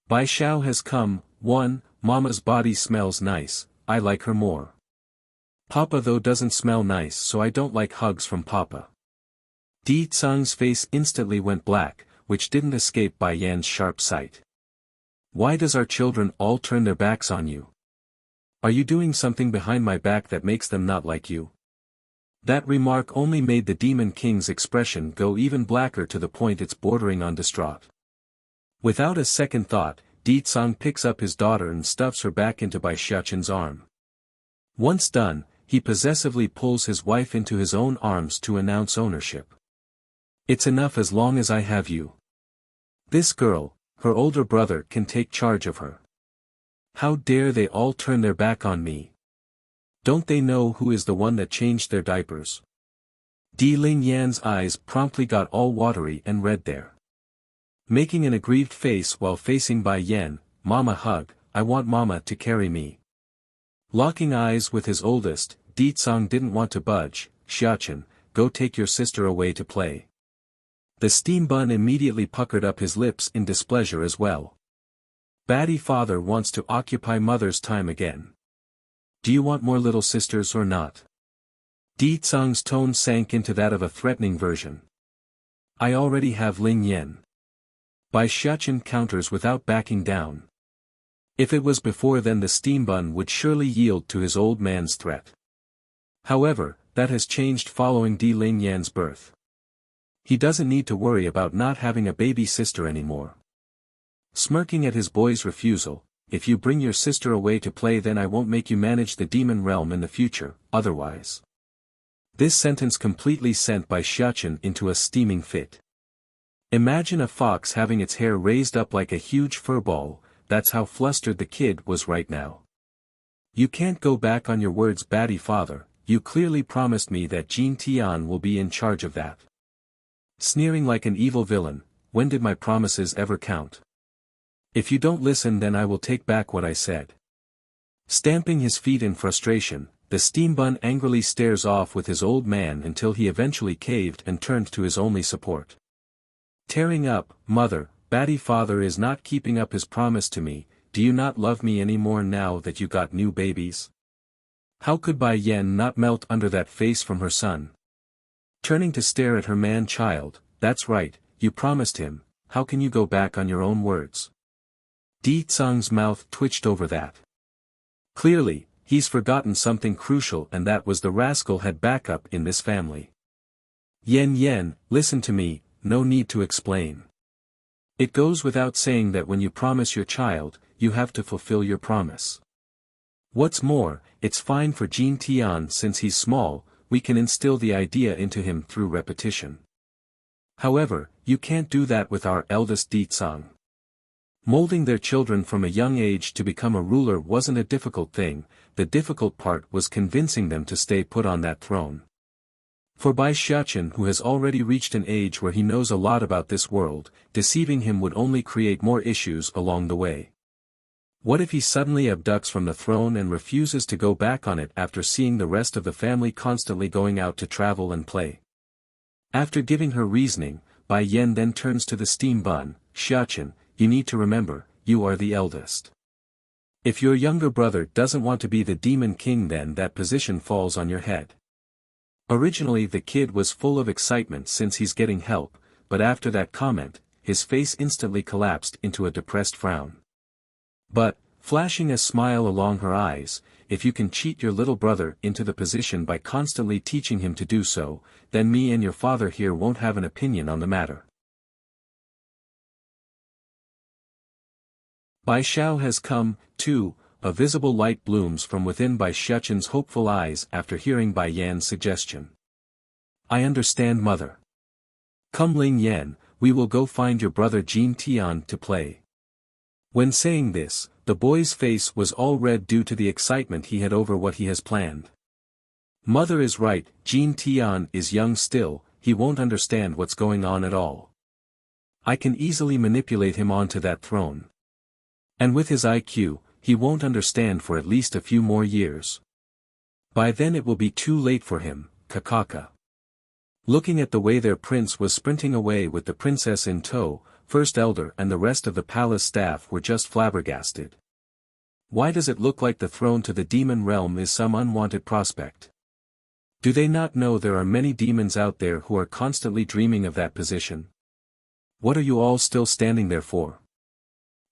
Bai Xiao has come. 1. Mama's body smells nice, I like her more. Papa though doesn't smell nice, so I don't like hugs from Papa. Di Tsang's face instantly went black, which didn't escape Bai Yan's sharp sight. Why does our children all turn their backs on you? Are you doing something behind my back that makes them not like you? That remark only made the Demon King's expression go even blacker to the point it's bordering on distraught. Without a second thought, Di Tsang picks up his daughter and stuffs her back into Bai Xiaoqin's arm. Once done, he possessively pulls his wife into his own arms to announce ownership. It's enough as long as I have you. This girl, her older brother, can take charge of her. How dare they all turn their back on me? Don't they know who is the one that changed their diapers? Di Ling Yan's eyes promptly got all watery and red there. Making an aggrieved face while facing Bai Yan, Mama hug, I want Mama to carry me. Locking eyes with his oldest, Di Tsang didn't want to budge. Xiaoqin, go take your sister away to play. The steam bun immediately puckered up his lips in displeasure as well. Batty father wants to occupy mother's time again. Do you want more little sisters or not? Di Tsang's tone sank into that of a threatening version. I already have Ling Yan. Bai Xiaoqin counters without backing down. If it was before, then the steam bun would surely yield to his old man's threat. However, that has changed following Di Ling Yan's birth. He doesn't need to worry about not having a baby sister anymore. Smirking at his boy's refusal, if you bring your sister away to play, then I won't make you manage the demon realm in the future, otherwise. This sentence completely sent Bai Xiaoqin into a steaming fit. Imagine a fox having its hair raised up like a huge fur ball. That's how flustered the kid was right now. You can't go back on your words, Batty father, you clearly promised me that Jin Tian will be in charge of that. Sneering like an evil villain, when did my promises ever count? If you don't listen, then I will take back what I said. Stamping his feet in frustration, the steam bun angrily stares off with his old man until he eventually caved and turned to his only support. Tearing up, mother, Batty father is not keeping up his promise to me. Do you not love me anymore now that you got new babies? How could Bai Yan not melt under that face from her son? Turning to stare at her man-child, that's right, you promised him, how can you go back on your own words? Di Tsang's mouth twitched over that. Clearly, he's forgotten something crucial, and that was the rascal had backup in this family. Yen, listen to me, no need to explain. It goes without saying that when you promise your child, you have to fulfill your promise. What's more, it's fine for Jin Tian since he's small, we can instill the idea into him through repetition. However, you can't do that with our eldest Di Tsang. Molding their children from a young age to become a ruler wasn't a difficult thing, the difficult part was convincing them to stay put on that throne. For Bai Xiachen, who has already reached an age where he knows a lot about this world, deceiving him would only create more issues along the way. What if he suddenly abducts from the throne and refuses to go back on it after seeing the rest of the family constantly going out to travel and play? After giving her reasoning, Bai Yan then turns to the steam bun. Xiachen, you need to remember, you are the eldest. If your younger brother doesn't want to be the demon king, then that position falls on your head. Originally the kid was full of excitement since he's getting help, but after that comment, his face instantly collapsed into a depressed frown. But, flashing a smile along her eyes, if you can cheat your little brother into the position by constantly teaching him to do so, then me and your father here won't have an opinion on the matter. Bai Xiao has come, too. A visible light blooms from within Bai Xiachen's hopeful eyes after hearing Bai Yan's suggestion. I understand, mother. Come Ling Yan, we will go find your brother Jin Tian to play. When saying this, the boy's face was all red due to the excitement he had over what he has planned. Mother is right, Jin Tian is young still, he won't understand what's going on at all. I can easily manipulate him onto that throne. And with his IQ, he won't understand for at least a few more years. By then it will be too late for him, Kakaka. Looking at the way their prince was sprinting away with the princess in tow, First Elder and the rest of the palace staff were just flabbergasted. Why does it look like the throne to the demon realm is some unwanted prospect? Do they not know there are many demons out there who are constantly dreaming of that position? What are you all still standing there for?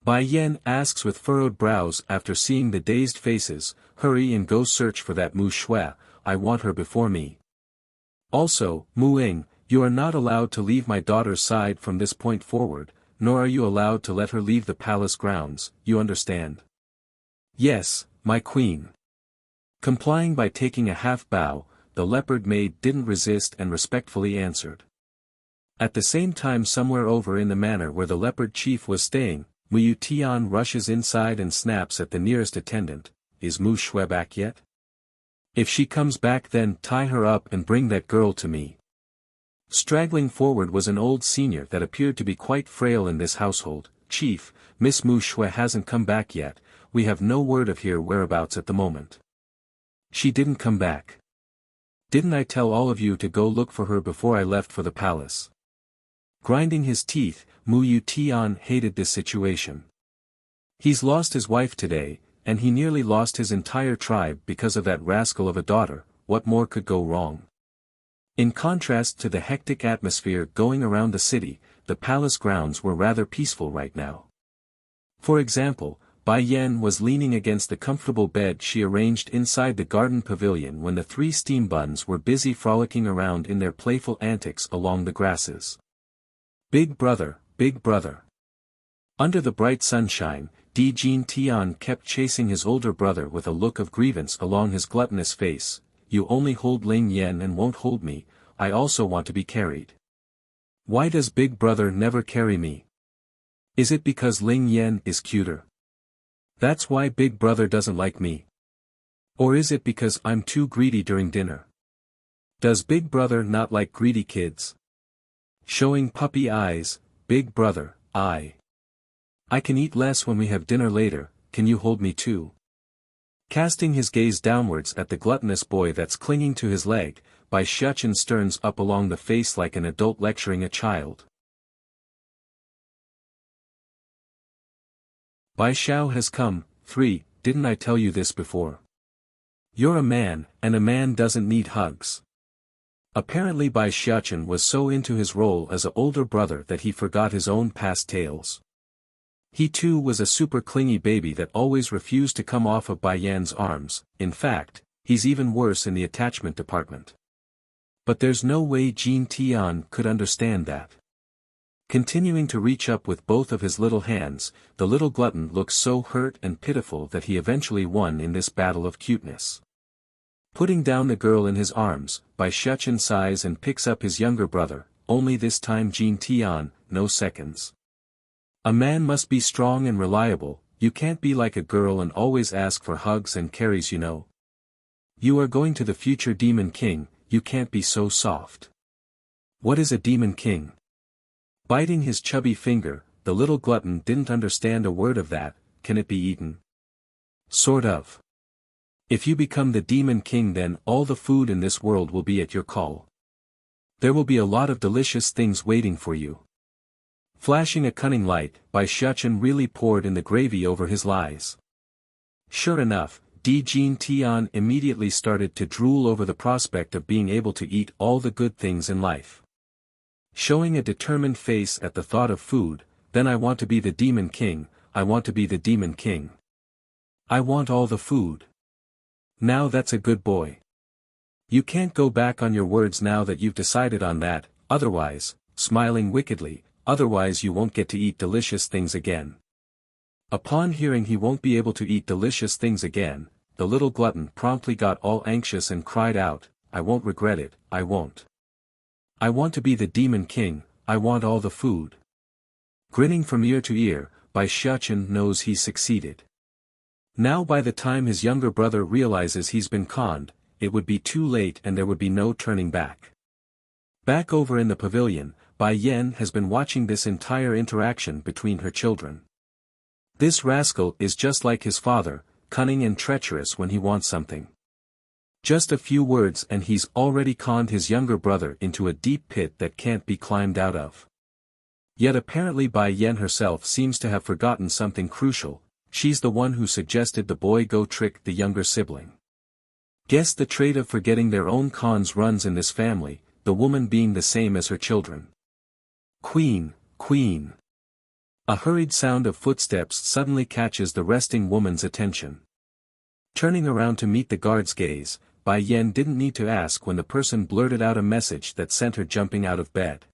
Bai Yan asks with furrowed brows after seeing the dazed faces. Hurry and go search for that Mu Shui, I want her before me. Also, Mu Ying, you are not allowed to leave my daughter's side from this point forward, nor are you allowed to let her leave the palace grounds, you understand? Yes, my queen. Complying by taking a half bow, the leopard maid didn't resist and respectfully answered. At the same time, somewhere over in the manor where the leopard chief was staying, Mu Tian rushes inside and snaps at the nearest attendant. Is Mu Shui back yet? If she comes back, then tie her up and bring that girl to me. Straggling forward was an old senior that appeared to be quite frail in this household. Chief, Miss Mu Shui hasn't come back yet, we have no word of her whereabouts at the moment. She didn't come back. Didn't I tell all of you to go look for her before I left for the palace? Grinding his teeth, Mu Tian hated this situation. He's lost his wife today, and he nearly lost his entire tribe because of that rascal of a daughter. What more could go wrong? In contrast to the hectic atmosphere going around the city, the palace grounds were rather peaceful right now. For example, Bai Yan was leaning against the comfortable bed she arranged inside the garden pavilion when the three steam buns were busy frolicking around in their playful antics along the grasses. Big brother, big brother. Under the bright sunshine, Jin Tian kept chasing his older brother with a look of grievance along his gluttonous face. You only hold Ling Yan and won't hold me, I also want to be carried. Why does big brother never carry me? Is it because Ling Yan is cuter? That's why big brother doesn't like me? Or is it because I'm too greedy during dinner? Does big brother not like greedy kids? Showing puppy eyes, big brother, I can eat less when we have dinner later, can you hold me too? Casting his gaze downwards at the gluttonous boy that's clinging to his leg, Bai Xiachen sterns up along the face like an adult lecturing a child. Bai Xiao has come. 3, didn't I tell you this before? You're a man, and a man doesn't need hugs. Apparently Bai Xiachen was so into his role as an older brother that he forgot his own past tales. He too was a super clingy baby that always refused to come off of Bai Yan's arms. In fact, he's even worse in the attachment department. But there's no way Jin Tian could understand that. Continuing to reach up with both of his little hands, the little glutton looks so hurt and pitiful that he eventually won in this battle of cuteness. Putting down the girl in his arms, Bai Xiachen sighs and picks up his younger brother, only this time Jin Tian, no seconds. A man must be strong and reliable, you can't be like a girl and always ask for hugs and carries, you know. You are going to the future demon king, you can't be so soft. What is a demon king? Biting his chubby finger, the little glutton didn't understand a word of that. Can it be eaten? Sort of. If you become the demon king, then all the food in this world will be at your call. There will be a lot of delicious things waiting for you. Flashing a cunning light, Bai Xiaochen really poured in the gravy over his lies. Sure enough, Di Jin Tian immediately started to drool over the prospect of being able to eat all the good things in life. Showing a determined face at the thought of food, then I want to be the demon king, I want to be the demon king. I want all the food. Now that's a good boy. You can't go back on your words now that you've decided on that, otherwise, smiling wickedly, otherwise you won't get to eat delicious things again. Upon hearing he won't be able to eat delicious things again, the little glutton promptly got all anxious and cried out, I won't regret it, I won't. I want to be the demon king, I want all the food. Grinning from ear to ear, Bai Xiaochen knows he's succeeded. Now by the time his younger brother realizes he's been conned, it would be too late and there would be no turning back. Back over in the pavilion, Bai Yan has been watching this entire interaction between her children. This rascal is just like his father, cunning and treacherous when he wants something. Just a few words and he's already conned his younger brother into a deep pit that can't be climbed out of. Yet apparently Bai Yan herself seems to have forgotten something crucial. She's the one who suggested the boy go trick the younger sibling. Guess the trait of forgetting their own cons runs in this family, the woman being the same as her children. Queen, queen. A hurried sound of footsteps suddenly catches the resting woman's attention. Turning around to meet the guard's gaze, Bai Yan didn't need to ask when the person blurted out a message that sent her jumping out of bed.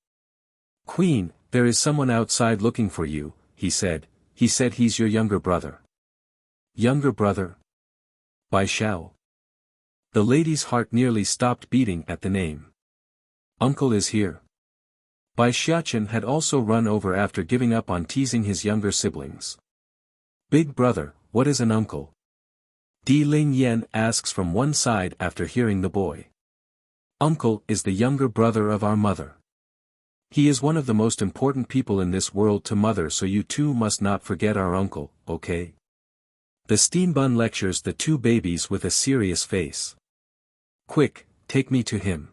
Queen, there is someone outside looking for you, he said. He said he's your younger brother. Younger brother? Bai Xiao. The lady's heart nearly stopped beating at the name. Uncle is here. Bai Xiaochen had also run over after giving up on teasing his younger siblings. Big brother, what is an uncle? Di Ling Yan asks from one side after hearing the boy. Uncle is the younger brother of our mother. He is one of the most important people in this world to mother, so you two must not forget our uncle, okay? The steam bun lectures the two babies with a serious face. Quick, take me to him.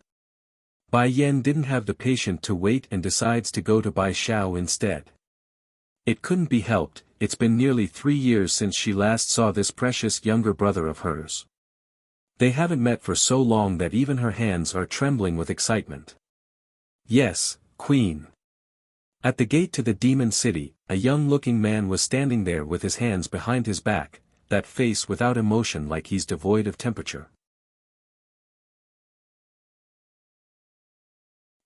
Bai Yan didn't have the patience to wait and decides to go to Bai Xiao instead. It couldn't be helped, it's been nearly 3 years since she last saw this precious younger brother of hers. They haven't met for so long that even her hands are trembling with excitement. Yes, Queen. At the gate to the demon city, a young-looking man was standing there with his hands behind his back, that face without emotion like he's devoid of temperature.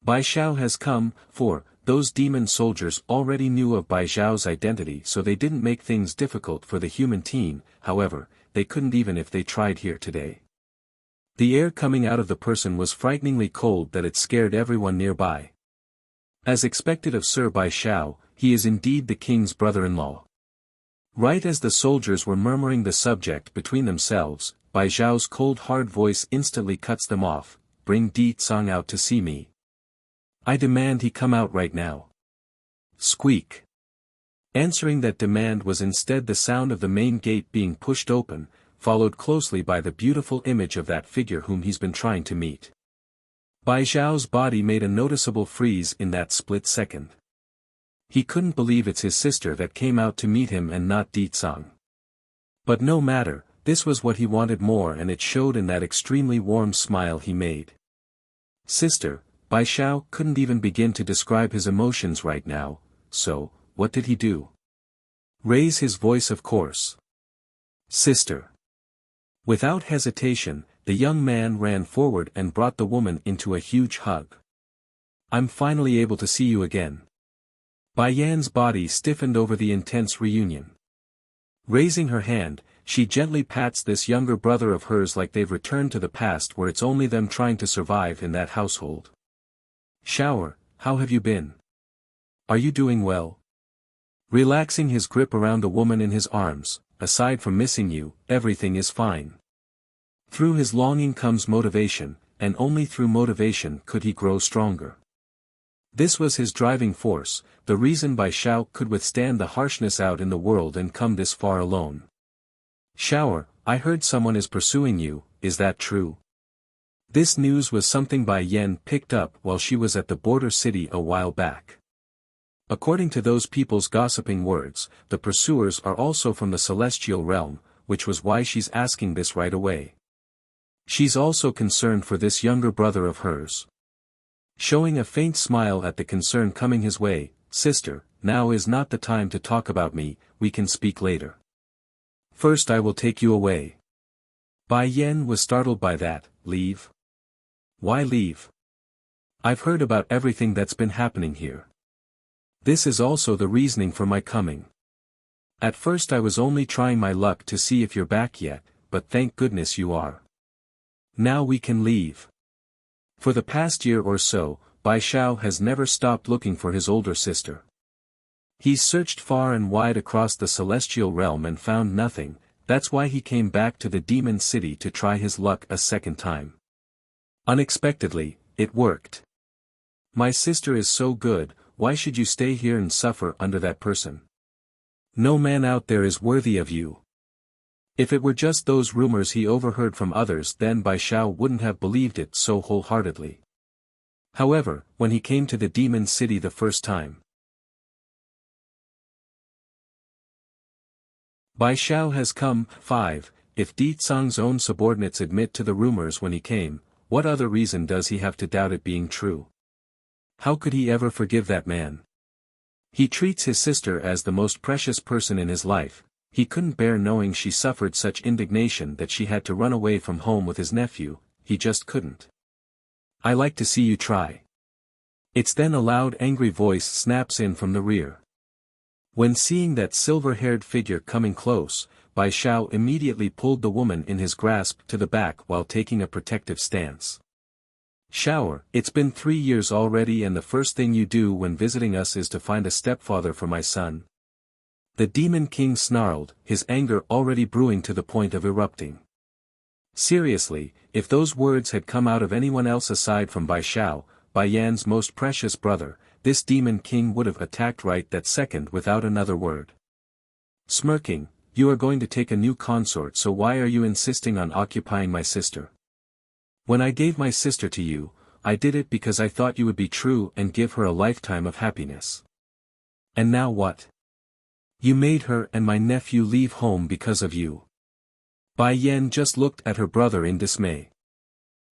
Bai Xiao has come, for, those demon soldiers already knew of Bai Xiao's identity, so they didn't make things difficult for the human team. However, they couldn't even if they tried here today. The air coming out of the person was frighteningly cold that it scared everyone nearby. As expected of Sir Bai Xiao, he is indeed the king's brother-in-law. Right as the soldiers were murmuring the subject between themselves, Bai Xiao's cold hard voice instantly cuts them off. Bring Di Tsang out to see me. I demand he come out right now. Squeak. Answering that demand was instead the sound of the main gate being pushed open, followed closely by the beautiful image of that figure whom he's been trying to meet. Bai Xiao's body made a noticeable freeze in that split second. He couldn't believe it's his sister that came out to meet him and not Di Tsang. But no matter, this was what he wanted more, and it showed in that extremely warm smile he made. Sister, Bai Xiao couldn't even begin to describe his emotions right now, so, what did he do? Raise his voice, of course. Sister. Without hesitation, the young man ran forward and brought the woman into a huge hug. I'm finally able to see you again. Bai Yan's body stiffened over the intense reunion. Raising her hand, she gently pats this younger brother of hers like they've returned to the past where it's only them trying to survive in that household. Shower, how have you been? Are you doing well? Relaxing his grip around the woman in his arms, aside from missing you, everything is fine. Through his longing comes motivation, and only through motivation could he grow stronger. This was his driving force, the reason Bai Xiao could withstand the harshness out in the world and come this far alone. "Shower, I heard someone is pursuing you, is that true?" This news was something Bai Yan picked up while she was at the border city a while back. According to those people's gossiping words, the pursuers are also from the celestial realm, which was why she's asking this right away. She's also concerned for this younger brother of hers. Showing a faint smile at the concern coming his way, "Sister, now is not the time to talk about me, we can speak later. First I will take you away." Bai Yan was startled by that. "Leave? Why leave? I've heard about everything that's been happening here. This is also the reasoning for my coming. At first I was only trying my luck to see if you're back yet, but thank goodness you are. Now we can leave." For the past year or so, Bai Xiao has never stopped looking for his older sister. He's searched far and wide across the celestial realm and found nothing. That's why he came back to the demon city to try his luck a second time. Unexpectedly, it worked. "My sister is so good, why should you stay here and suffer under that person? No man out there is worthy of you." If it were just those rumors he overheard from others, then Bai Xiao wouldn't have believed it so wholeheartedly. However, when he came to the demon city the first time, Bai Xiao has come. 5. If Di Tsang's own subordinates admit to the rumors when he came, what other reason does he have to doubt it being true? How could he ever forgive that man? He treats his sister as the most precious person in his life. He couldn't bear knowing she suffered such indignation that she had to run away from home with his nephew, he just couldn't. "I like to see you try." It's then a loud angry voice snaps in from the rear. When seeing that silver-haired figure coming close, Bai Xiao immediately pulled the woman in his grasp to the back while taking a protective stance. "Shower, it's been 3 years already and the first thing you do when visiting us is to find a stepfather for my son?" The demon king snarled, his anger already brewing to the point of erupting. Seriously, if those words had come out of anyone else aside from Bai Xiao, Bai Yan's most precious brother, this demon king would have attacked right that second without another word. Smirking, "You are going to take a new consort, so why are you insisting on occupying my sister? When I gave my sister to you, I did it because I thought you would be true and give her a lifetime of happiness. And now what? You made her and my nephew leave home because of you." Bai Yan just looked at her brother in dismay.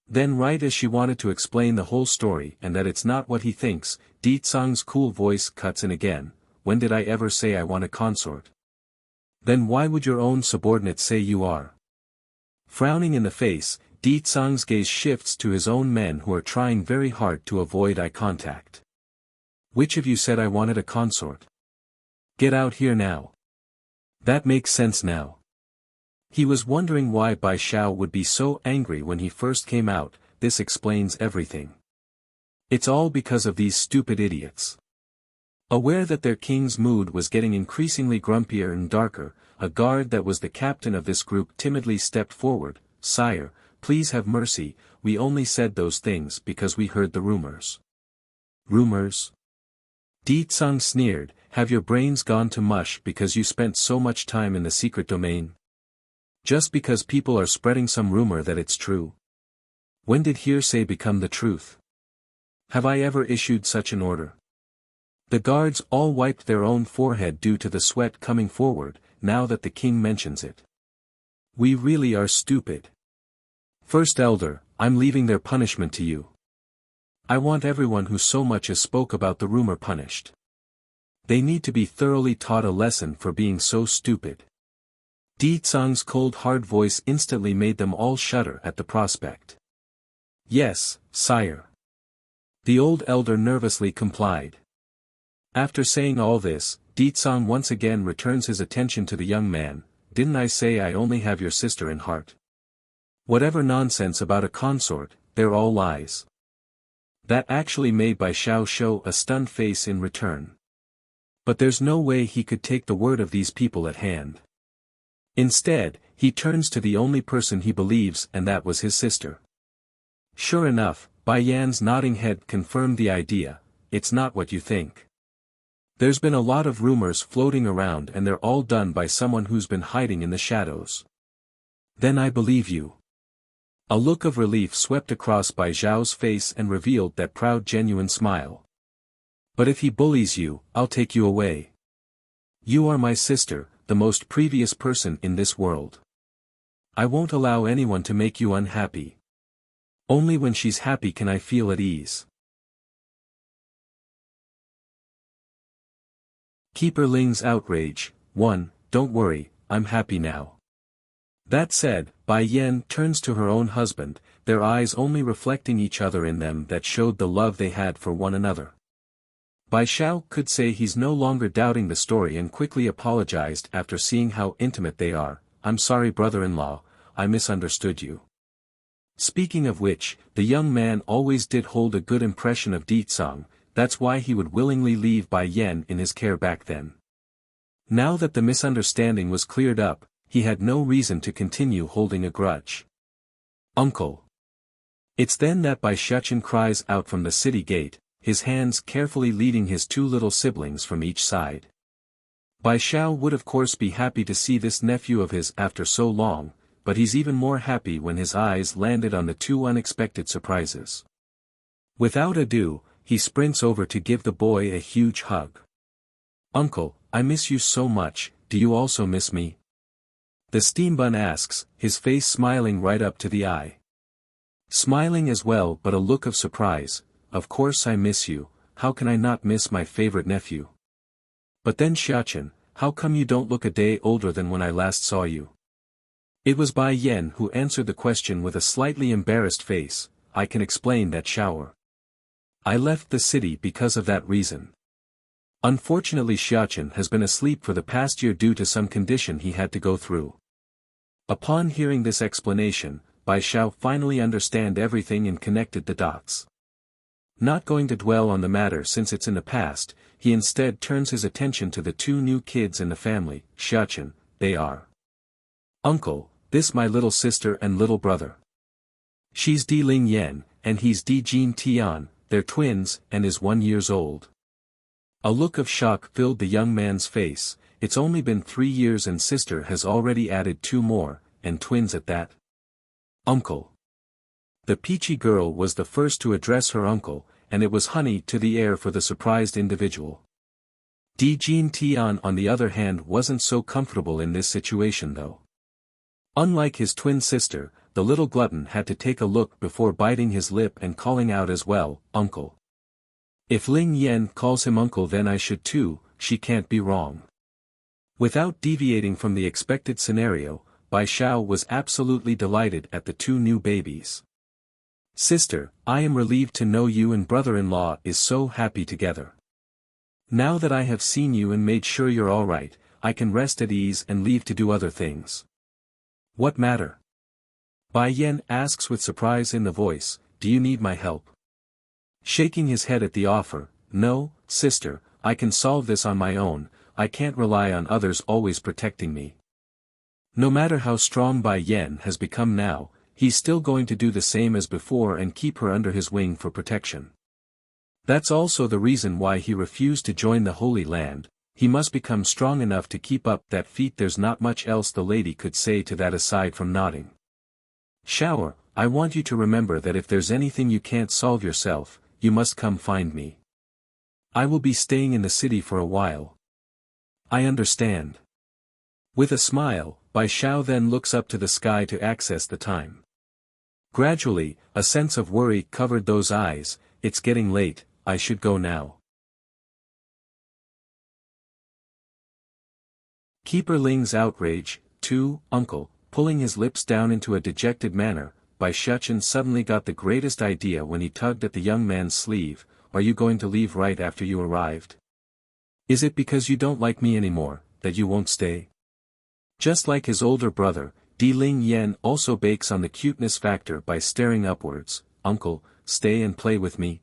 Then right as she wanted to explain the whole story and that it's not what he thinks, Di Tsang's cool voice cuts in again, "When did I ever say I want a consort? Then why would your own subordinates say you are?" Frowning in the face, Di Tsang's gaze shifts to his own men who are trying very hard to avoid eye contact. "Which of you said I wanted a consort? Get out here now. That makes sense now." He was wondering why Bai Xiao would be so angry when he first came out. This explains everything. It's all because of these stupid idiots. Aware that their king's mood was getting increasingly grumpier and darker, a guard that was the captain of this group timidly stepped forward. "Sire, please have mercy, we only said those things because we heard the rumors." "Rumors?" Di Tsang sneered, "Have your brains gone to mush because you spent so much time in the secret domain? Just because people are spreading some rumor that it's true? When did hearsay become the truth? Have I ever issued such an order?" The guards all wiped their own forehead due to the sweat coming forward, now that the king mentions it. "We really are stupid. First Elder, I'm leaving their punishment to you. I want everyone who so much as spoke about the rumor punished. They need to be thoroughly taught a lesson for being so stupid." Di Tsang's cold hard voice instantly made them all shudder at the prospect. "Yes, sire." The old elder nervously complied. After saying all this, Di Tsang once again returns his attention to the young man. "Didn't I say I only have your sister in heart? Whatever nonsense about a consort, they're all lies." That actually made Bai Xiao show a stunned face in return. But there's no way he could take the word of these people at hand. Instead, he turns to the only person he believes, and that was his sister. Sure enough, Bai Yan's nodding head confirmed the idea. It's not what you think. There's been a lot of rumors floating around and they're all done by someone who's been hiding in the shadows. Then I believe you. A look of relief swept across Bai Zhao's face and revealed that proud genuine smile. But if he bullies you, I'll take you away. You are my sister, the most previous person in this world. I won't allow anyone to make you unhappy. Only when she's happy can I feel at ease. Keeper Ling's outrage. 1. Don't worry, I'm happy now. That said, Bai Yan turns to her own husband, their eyes only reflecting each other in them that showed the love they had for one another. Bai Xiao could say he's no longer doubting the story and quickly apologized after seeing how intimate they are. I'm sorry brother-in-law, I misunderstood you. Speaking of which, the young man always did hold a good impression of Ditsang, that's why he would willingly leave Bai Yan in his care back then. Now that the misunderstanding was cleared up, he had no reason to continue holding a grudge. Uncle. It's then that Bai Shuchen cries out from the city gate, his hands carefully leading his two little siblings from each side. Bai Xiao would of course be happy to see this nephew of his after so long, but he's even more happy when his eyes landed on the two unexpected surprises. Without ado, he sprints over to give the boy a huge hug. Uncle, I miss you so much, do you also miss me? The steambun asks, his face smiling right up to the eye. Smiling as well but a look of surprise, of course I miss you, how can I not miss my favorite nephew? But then Xiachen, how come you don't look a day older than when I last saw you? It was Bai Yan who answered the question with a slightly embarrassed face. I can explain that shower. I left the city because of that reason. Unfortunately Xiachen has been asleep for the past year due to some condition he had to go through. Upon hearing this explanation, Bai Xiao finally understood everything and connected the dots. Not going to dwell on the matter since it's in the past, he instead turns his attention to the two new kids in the family. Xiachen, they are. Uncle, this my little sister and little brother. She's Di Ling Yan, and he's Di Jin Tian, they're twins, and is 1 year old. A look of shock filled the young man's face. It's only been 3 years and sister has already added 2 more, and twins at that. Uncle. The peachy girl was the first to address her uncle, and it was honey to the air for the surprised individual. Di Jin Tian on the other hand wasn't so comfortable in this situation though. Unlike his twin sister, the little glutton had to take a look before biting his lip and calling out as well, Uncle. If Ling Yan calls him uncle then I should too, she can't be wrong. Without deviating from the expected scenario, Bai Xiao was absolutely delighted at the two new babies. Sister, I am relieved to know you and brother-in-law is so happy together. Now that I have seen you and made sure you're alright, I can rest at ease and leave to do other things. What matter? Bai Yan asks with surprise in the voice, do you need my help? Shaking his head at the offer, no, sister, I can solve this on my own, I can't rely on others always protecting me. No matter how strong Bai Yan has become now, he's still going to do the same as before and keep her under his wing for protection. That's also the reason why he refused to join the Holy Land. He must become strong enough to keep up that feat. There's not much else the lady could say to that aside from nodding. Shower, I want you to remember that if there's anything you can't solve yourself, you must come find me. I will be staying in the city for a while. I understand. With a smile, Bai Xiao then looks up to the sky to access the time. Gradually, a sense of worry covered those eyes. It's getting late, I should go now. Keeper Ling's outrage. 2. Uncle, pulling his lips down into a dejected manner, Bai Shuchen suddenly got the greatest idea when he tugged at the young man's sleeve. Are you going to leave right after you arrived? Is it because you don't like me anymore, that you won't stay? Just like his older brother, Di Ling Yan also bakes on the cuteness factor by staring upwards. Uncle, stay and play with me.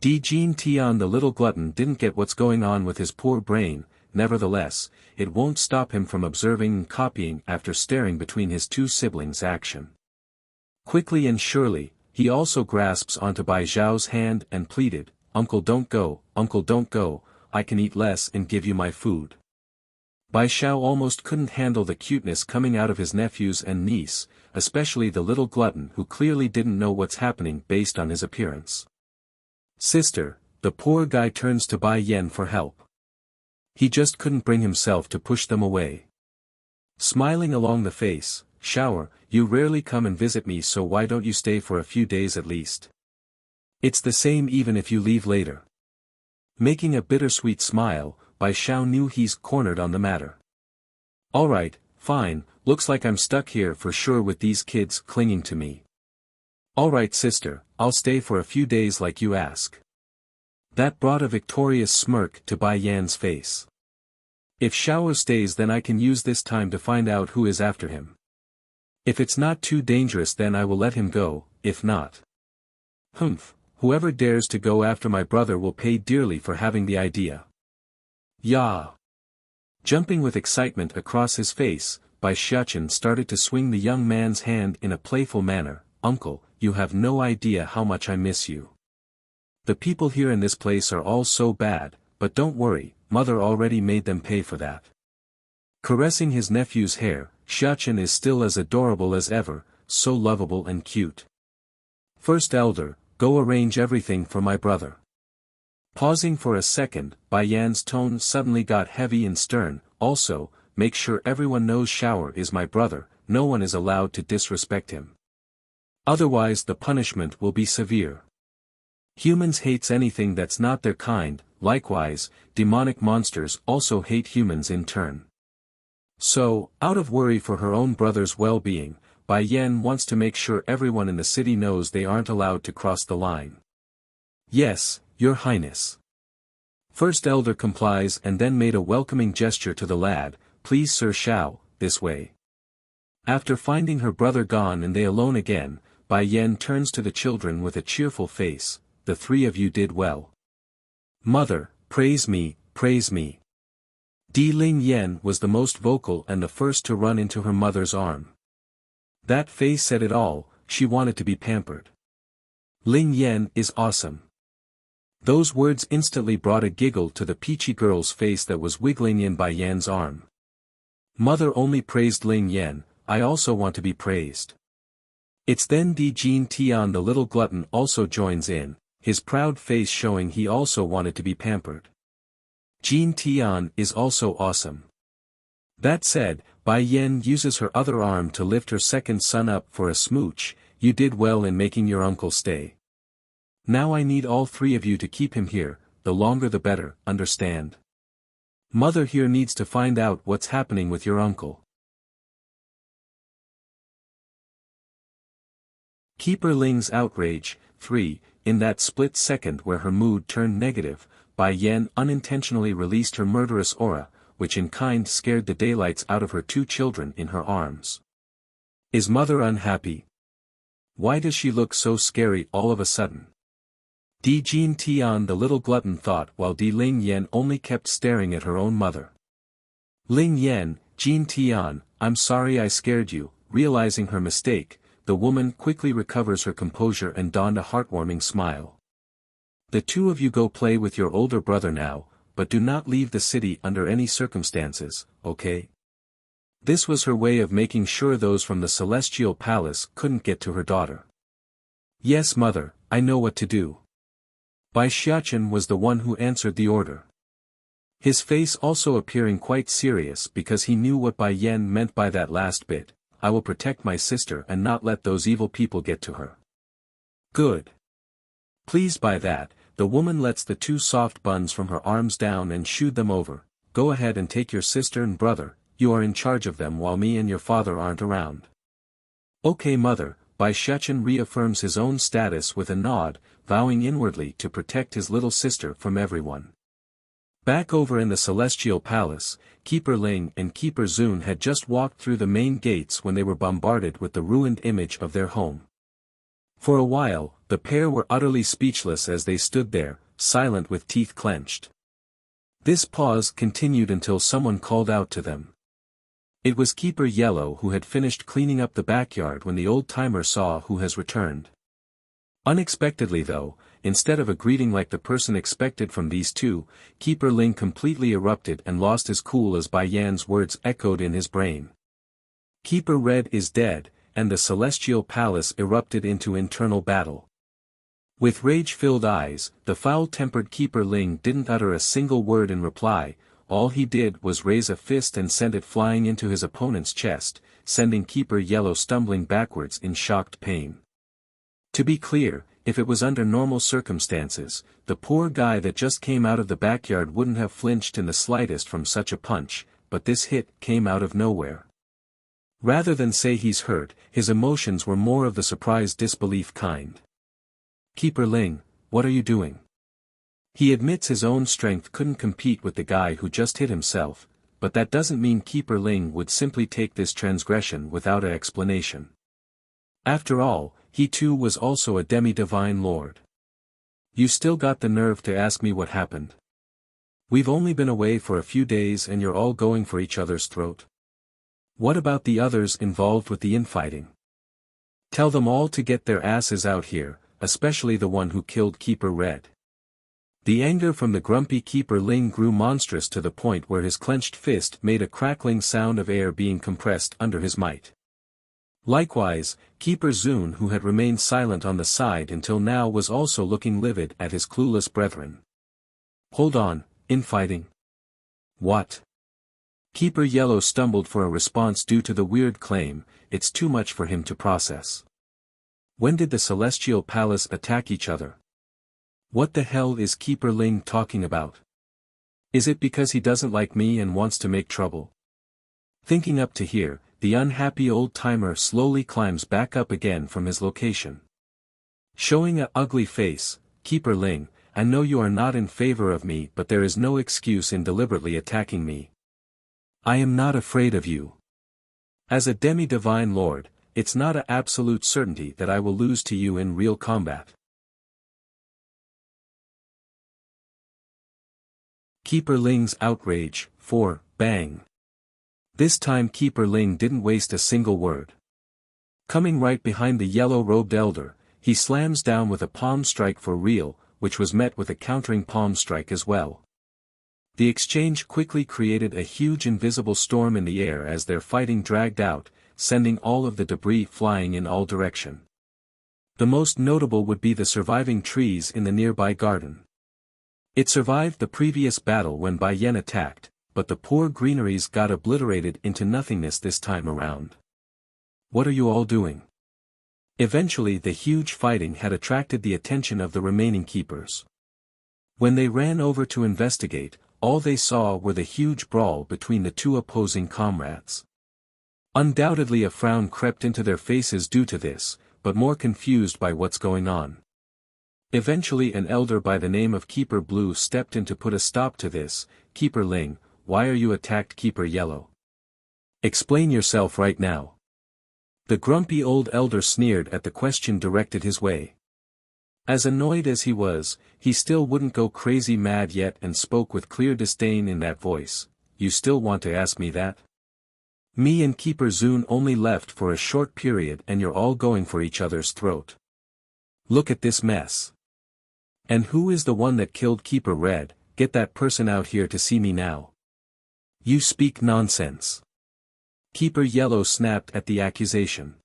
Di Jin Tian the little glutton didn't get what's going on with his poor brain. Nevertheless, it won't stop him from observing and copying after staring between his two siblings' action. Quickly and surely, he also grasps onto Bai Xiao's hand and pleaded, Uncle don't go, I can eat less and give you my food. Bai Xiao almost couldn't handle the cuteness coming out of his nephews and niece, especially the little glutton who clearly didn't know what's happening based on his appearance. Sister, the poor guy turns to Bai Yan for help. He just couldn't bring himself to push them away. Smiling along the face, Shower, you rarely come and visit me, so why don't you stay for a few days at least? It's the same even if you leave later. Making a bittersweet smile, Bai Xiao knew he's cornered on the matter. Alright, fine, looks like I'm stuck here for sure with these kids clinging to me. Alright sister, I'll stay for a few days like you ask. That brought a victorious smirk to Bai Yan's face. If Xiao stays, then I can use this time to find out who is after him. If it's not too dangerous, then I will let him go, if not. Humph, whoever dares to go after my brother will pay dearly for having the idea. Yah! Jumping with excitement across his face, Bai Xiachen started to swing the young man's hand in a playful manner. Uncle, you have no idea how much I miss you. The people here in this place are all so bad, but don't worry, mother already made them pay for that. Caressing his nephew's hair, Xiachen is still as adorable as ever, so lovable and cute. First elder, go arrange everything for my brother. Pausing for a second, Bai Yan's tone suddenly got heavy and stern. Also, make sure everyone knows Shower is my brother, no one is allowed to disrespect him. Otherwise the punishment will be severe. Humans hates anything that's not their kind, likewise, demonic monsters also hate humans in turn. So, out of worry for her own brother's well-being, Bai Yan wants to make sure everyone in the city knows they aren't allowed to cross the line. Yes, Your Highness. First elder complies and then made a welcoming gesture to the lad, please Sir Xiao, this way. After finding her brother gone and they alone again, Bai Yan turns to the children with a cheerful face, the three of you did well. Mother, praise me, praise me. Di Ling Yan was the most vocal and the first to run into her mother's arm. That face said it all, she wanted to be pampered. Ling Yan is awesome. Those words instantly brought a giggle to the peachy girl's face that was wiggling in Bai Yan's arm. Mother only praised Ling Yan, I also want to be praised. It's then Di Jin Tian, the little glutton, also joins in, his proud face showing he also wanted to be pampered. Jin Tian is also awesome. That said, Bai Yan uses her other arm to lift her second son up for a smooch. You did well in making your uncle stay. Now I need all three of you to keep him here, the longer the better, understand? Mother here needs to find out what's happening with your uncle. Keeper Ling's outrage. 3. In that split second where her mood turned negative, Bai Yan unintentionally released her murderous aura, which in kind scared the daylights out of her two children in her arms. Is mother unhappy? Why does she look so scary all of a sudden? Di Jin Tian, the little glutton, thought while Di Ling Yan only kept staring at her own mother. Ling Yan, Jin Tian, I'm sorry I scared you. Realizing her mistake, the woman quickly recovers her composure and donned a heartwarming smile. The two of you go play with your older brother now, but do not leave the city under any circumstances, okay? This was her way of making sure those from the Celestial Palace couldn't get to her daughter. Yes mother, I know what to do. Bai Xiachen was the one who answered the order. His face also appearing quite serious because he knew what Bai Yan meant by that last bit. I will protect my sister and not let those evil people get to her. Good. Pleased by that, the woman lets the two soft buns from her arms down and shooed them over. Go ahead and take your sister and brother, you are in charge of them while me and your father aren't around. Okay mother, Bai Xiachen reaffirms his own status with a nod, vowing inwardly to protect his little sister from everyone. Back over in the Celestial Palace, Keeper Ling and Keeper Zun had just walked through the main gates when they were bombarded with the ruined image of their home. For a while, the pair were utterly speechless as they stood there, silent with teeth clenched. This pause continued until someone called out to them. It was Keeper Yellow who had finished cleaning up the backyard when the old-timer saw who has returned. Unexpectedly though, instead of a greeting like the person expected from these two, Keeper Ling completely erupted and lost his cool as Bai Yan's words echoed in his brain. Keeper Red is dead, and the celestial palace erupted into internal battle. With rage-filled eyes, the foul-tempered Keeper Ling didn't utter a single word in reply. All he did was raise a fist and send it flying into his opponent's chest, sending Keeper Yellow stumbling backwards in shocked pain. To be clear, if it was under normal circumstances, the poor guy that just came out of the backyard wouldn't have flinched in the slightest from such a punch, but this hit came out of nowhere. Rather than say he's hurt, his emotions were more of the surprised disbelief kind. Keeper Ling, what are you doing? He admits his own strength couldn't compete with the guy who just hit himself, but that doesn't mean Keeper Ling would simply take this transgression without an explanation. After all, he too was also a demi-divine lord. You still got the nerve to ask me what happened? We've only been away for a few days and you're all going for each other's throat. What about the others involved with the infighting? Tell them all to get their asses out here, especially the one who killed Keeper Red. The anger from the grumpy Keeper Ling grew monstrous to the point where his clenched fist made a crackling sound of air being compressed under his might. Likewise, Keeper Zun, who had remained silent on the side until now, was also looking livid at his clueless brethren. Hold on, infighting? What? Keeper Yellow stumbled for a response due to the weird claim. It's too much for him to process. When did the Celestial Palace attack each other? What the hell is Keeper Ling talking about? Is it because he doesn't like me and wants to make trouble? Thinking up to here, the unhappy old-timer slowly climbs back up again from his location. Showing an ugly face, Keeper Ling, I know you are not in favor of me, but there is no excuse in deliberately attacking me. I am not afraid of you. As a demi-divine lord, it's not an absolute certainty that I will lose to you in real combat. Keeper Ling's outrage. 4. Bang. This time Keeper Ling didn't waste a single word. Coming right behind the yellow-robed elder, he slams down with a palm strike for real, which was met with a countering palm strike as well. The exchange quickly created a huge invisible storm in the air as their fighting dragged out, sending all of the debris flying in all directions. The most notable would be the surviving trees in the nearby garden. It survived the previous battle when Bai Yan attacked, but the poor greeneries got obliterated into nothingness this time around. What are you all doing? Eventually the huge fighting had attracted the attention of the remaining keepers. When they ran over to investigate, all they saw were the huge brawl between the two opposing comrades. Undoubtedly a frown crept into their faces due to this, but more confused by what's going on. Eventually an elder by the name of Keeper Blue stepped in to put a stop to this. Keeper Ling, why are you attacked Keeper Yellow? Explain yourself right now. The grumpy old elder sneered at the question directed his way. As annoyed as he was, he still wouldn't go crazy mad yet and spoke with clear disdain in that voice. You still want to ask me that? Me and Keeper Zun only left for a short period and you're all going for each other's throat. Look at this mess. And who is the one that killed Keeper Red? Get that person out here to see me now. You speak nonsense. Keeper Yellow snapped at the accusation.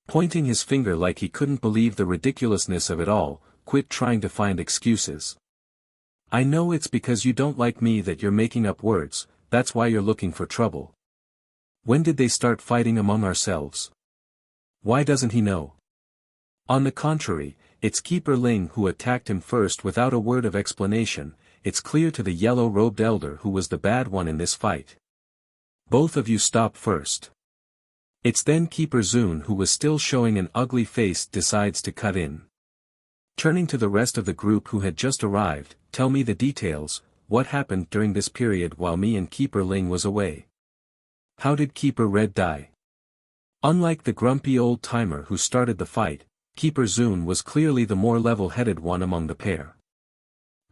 Pointing his finger like he couldn't believe the ridiculousness of it all. Quit trying to find excuses. I know it's because you don't like me that you're making up words, that's why you're looking for trouble. When did they start fighting among ourselves? Why doesn't he know? On the contrary, it's Keeper Ling who attacked him first without a word of explanation. It's clear to the yellow-robed elder who was the bad one in this fight. Both of you stop first. It's then Keeper Zun, who was still showing an ugly face, decides to cut in. Turning to the rest of the group who had just arrived, tell me the details. What happened during this period while me and Keeper Ling was away? How did Keeper Red die? Unlike the grumpy old-timer who started the fight, Keeper Zun was clearly the more level-headed one among the pair.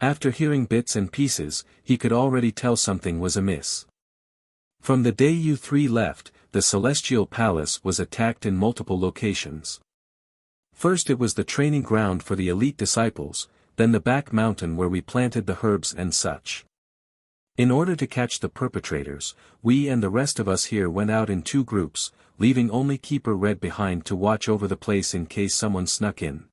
After hearing bits and pieces, he could already tell something was amiss. From the day you three left, the Celestial Palace was attacked in multiple locations. First it was the training ground for the elite disciples, then the back mountain where we planted the herbs and such. In order to catch the perpetrators, we and the rest of us here went out in 2 groups, leaving only Keeper Red behind to watch over the place in case someone snuck in.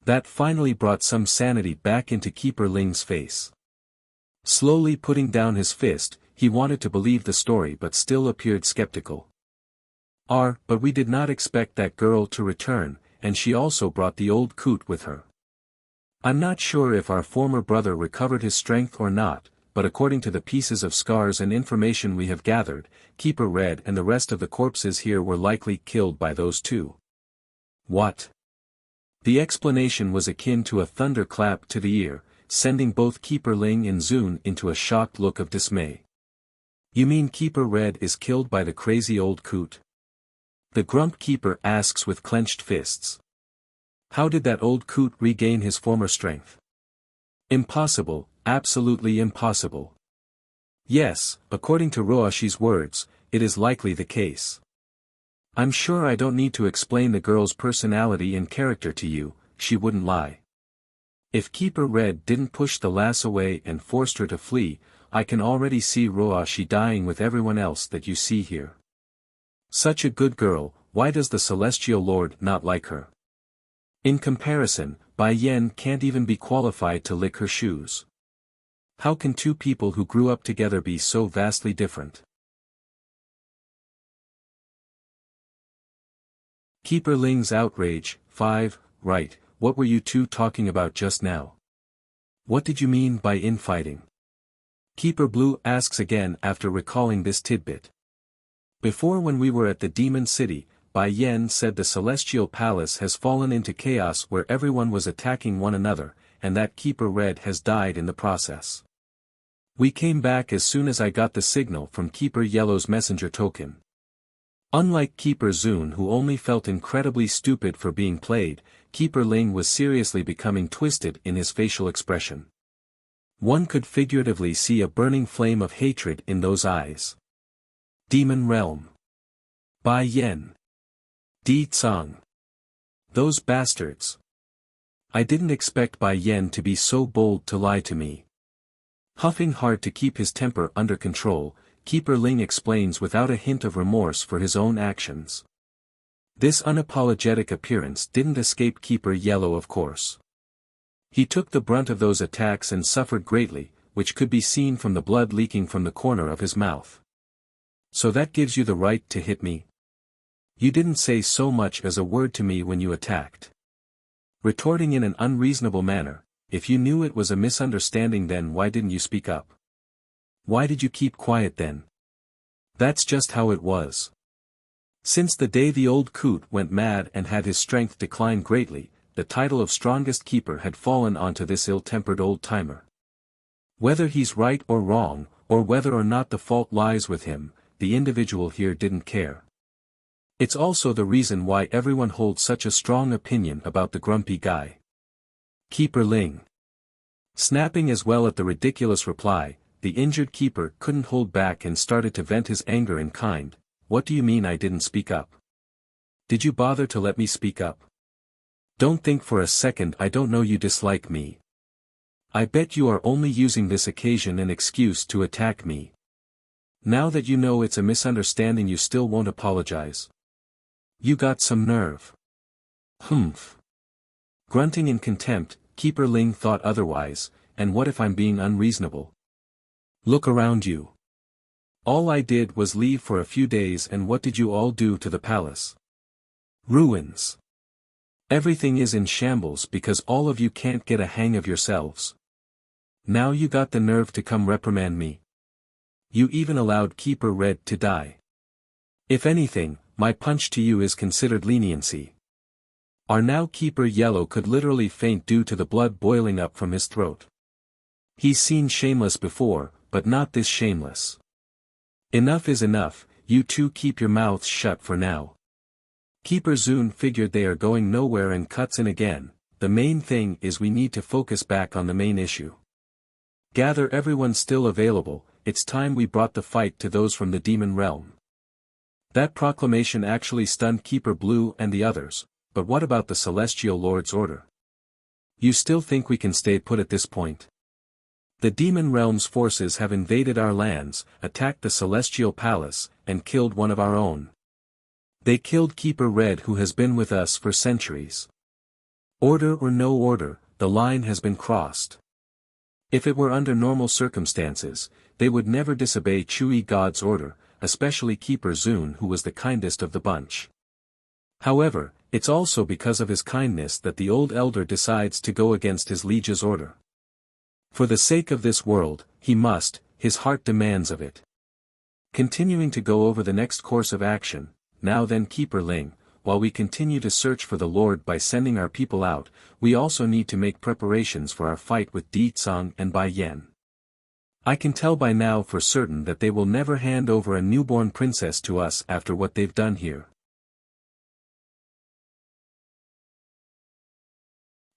That finally brought some sanity back into Keeper Ling's face. Slowly putting down his fist, he wanted to believe the story but still appeared skeptical. But we did not expect that girl to return, and she also brought the old coot with her. I'm not sure if our former brother recovered his strength or not, but according to the pieces of scars and information we have gathered, Keeper Red and the rest of the corpses here were likely killed by those 2. What? The explanation was akin to a thunderclap to the ear, sending both Keeper Ling and Zun into a shocked look of dismay. You mean Keeper Red is killed by the crazy old coot? The Grump Keeper asks with clenched fists. How did that old coot regain his former strength? Impossible, absolutely impossible. Yes, according to Roashi's words, it is likely the case. I'm sure I don't need to explain the girl's personality and character to you, she wouldn't lie. If Keeper Red didn't push the lass away and forced her to flee, I can already see Roashi dying with everyone else that you see here. Such a good girl, why does the Celestial Lord not like her? In comparison, Bai Yen can't even be qualified to lick her shoes. How can 2 people who grew up together be so vastly different? Keeper Ling's outrage. 5, right, what were you 2 talking about just now? What did you mean by infighting? Keeper Blue asks again after recalling this tidbit. Before, when we were at the Demon City, Bai Yen said the Celestial Palace has fallen into chaos where everyone was attacking one another, and that Keeper Red has died in the process. We came back as soon as I got the signal from Keeper Yellow's messenger token. Unlike Keeper Zun, who only felt incredibly stupid for being played, Keeper Ling was seriously becoming twisted in his facial expression. One could figuratively see a burning flame of hatred in those eyes. Demon Realm. Bai Yen. Di Tsang. Those bastards. I didn't expect Bai Yen to be so bold to lie to me. Huffing hard to keep his temper under control, Keeper Ling explains without a hint of remorse for his own actions. This unapologetic appearance didn't escape Keeper Yellow, of course. He took the brunt of those attacks and suffered greatly, which could be seen from the blood leaking from the corner of his mouth. So that gives you the right to hit me? You didn't say so much as a word to me when you attacked. Retorting in an unreasonable manner, if you knew it was a misunderstanding, then why didn't you speak up? Why did you keep quiet then? That's just how it was. Since the day the old coot went mad and had his strength decline greatly, the title of strongest keeper had fallen onto this ill-tempered old-timer. Whether he's right or wrong, or whether or not the fault lies with him, the individual here didn't care. It's also the reason why everyone holds such a strong opinion about the grumpy guy. Keeper Ling. Snapping as well at the ridiculous reply, the injured keeper couldn't hold back and started to vent his anger in kind. What do you mean I didn't speak up? Did you bother to let me speak up? Don't think for a second I don't know you dislike me. I bet you are only using this occasion and excuse to attack me. Now that you know it's a misunderstanding, you still won't apologize. You got some nerve. Humph. Grunting in contempt, Keeper Ling thought otherwise, and what if I'm being unreasonable? Look around you. All I did was leave for a few days, and what did you all do to the palace? Ruins. Everything is in shambles because all of you can't get a hang of yourselves. Now you got the nerve to come reprimand me. You even allowed Keeper Red to die. If anything, my punch to you is considered leniency. Our now Keeper Yellow could literally faint due to the blood boiling up from his throat. He's seen shameless before, but not this shameless. Enough is enough, you two keep your mouths shut for now. Keeper Zun figured they are going nowhere and cuts in again. The main thing is we need to focus back on the main issue. Gather everyone still available, it's time we brought the fight to those from the demon realm. That proclamation actually stunned Keeper Blue and the others, but what about the Celestial Lord's order? You still think we can stay put at this point? The demon realm's forces have invaded our lands, attacked the Celestial Palace, and killed one of our own. They killed Keeper Red, who has been with us for centuries. Order or no order, the line has been crossed. If it were under normal circumstances, they would never disobey Chui God's order, especially Keeper Zun, who was the kindest of the bunch. However, it's also because of his kindness that the old elder decides to go against his liege's order. For the sake of this world, he must, his heart demands of it. Continuing to go over the next course of action, now then Keeper Ling, while we continue to search for the Lord by sending our people out, we also need to make preparations for our fight with Di Tsang and Bai Yan. I can tell by now for certain that they will never hand over a newborn princess to us after what they've done here.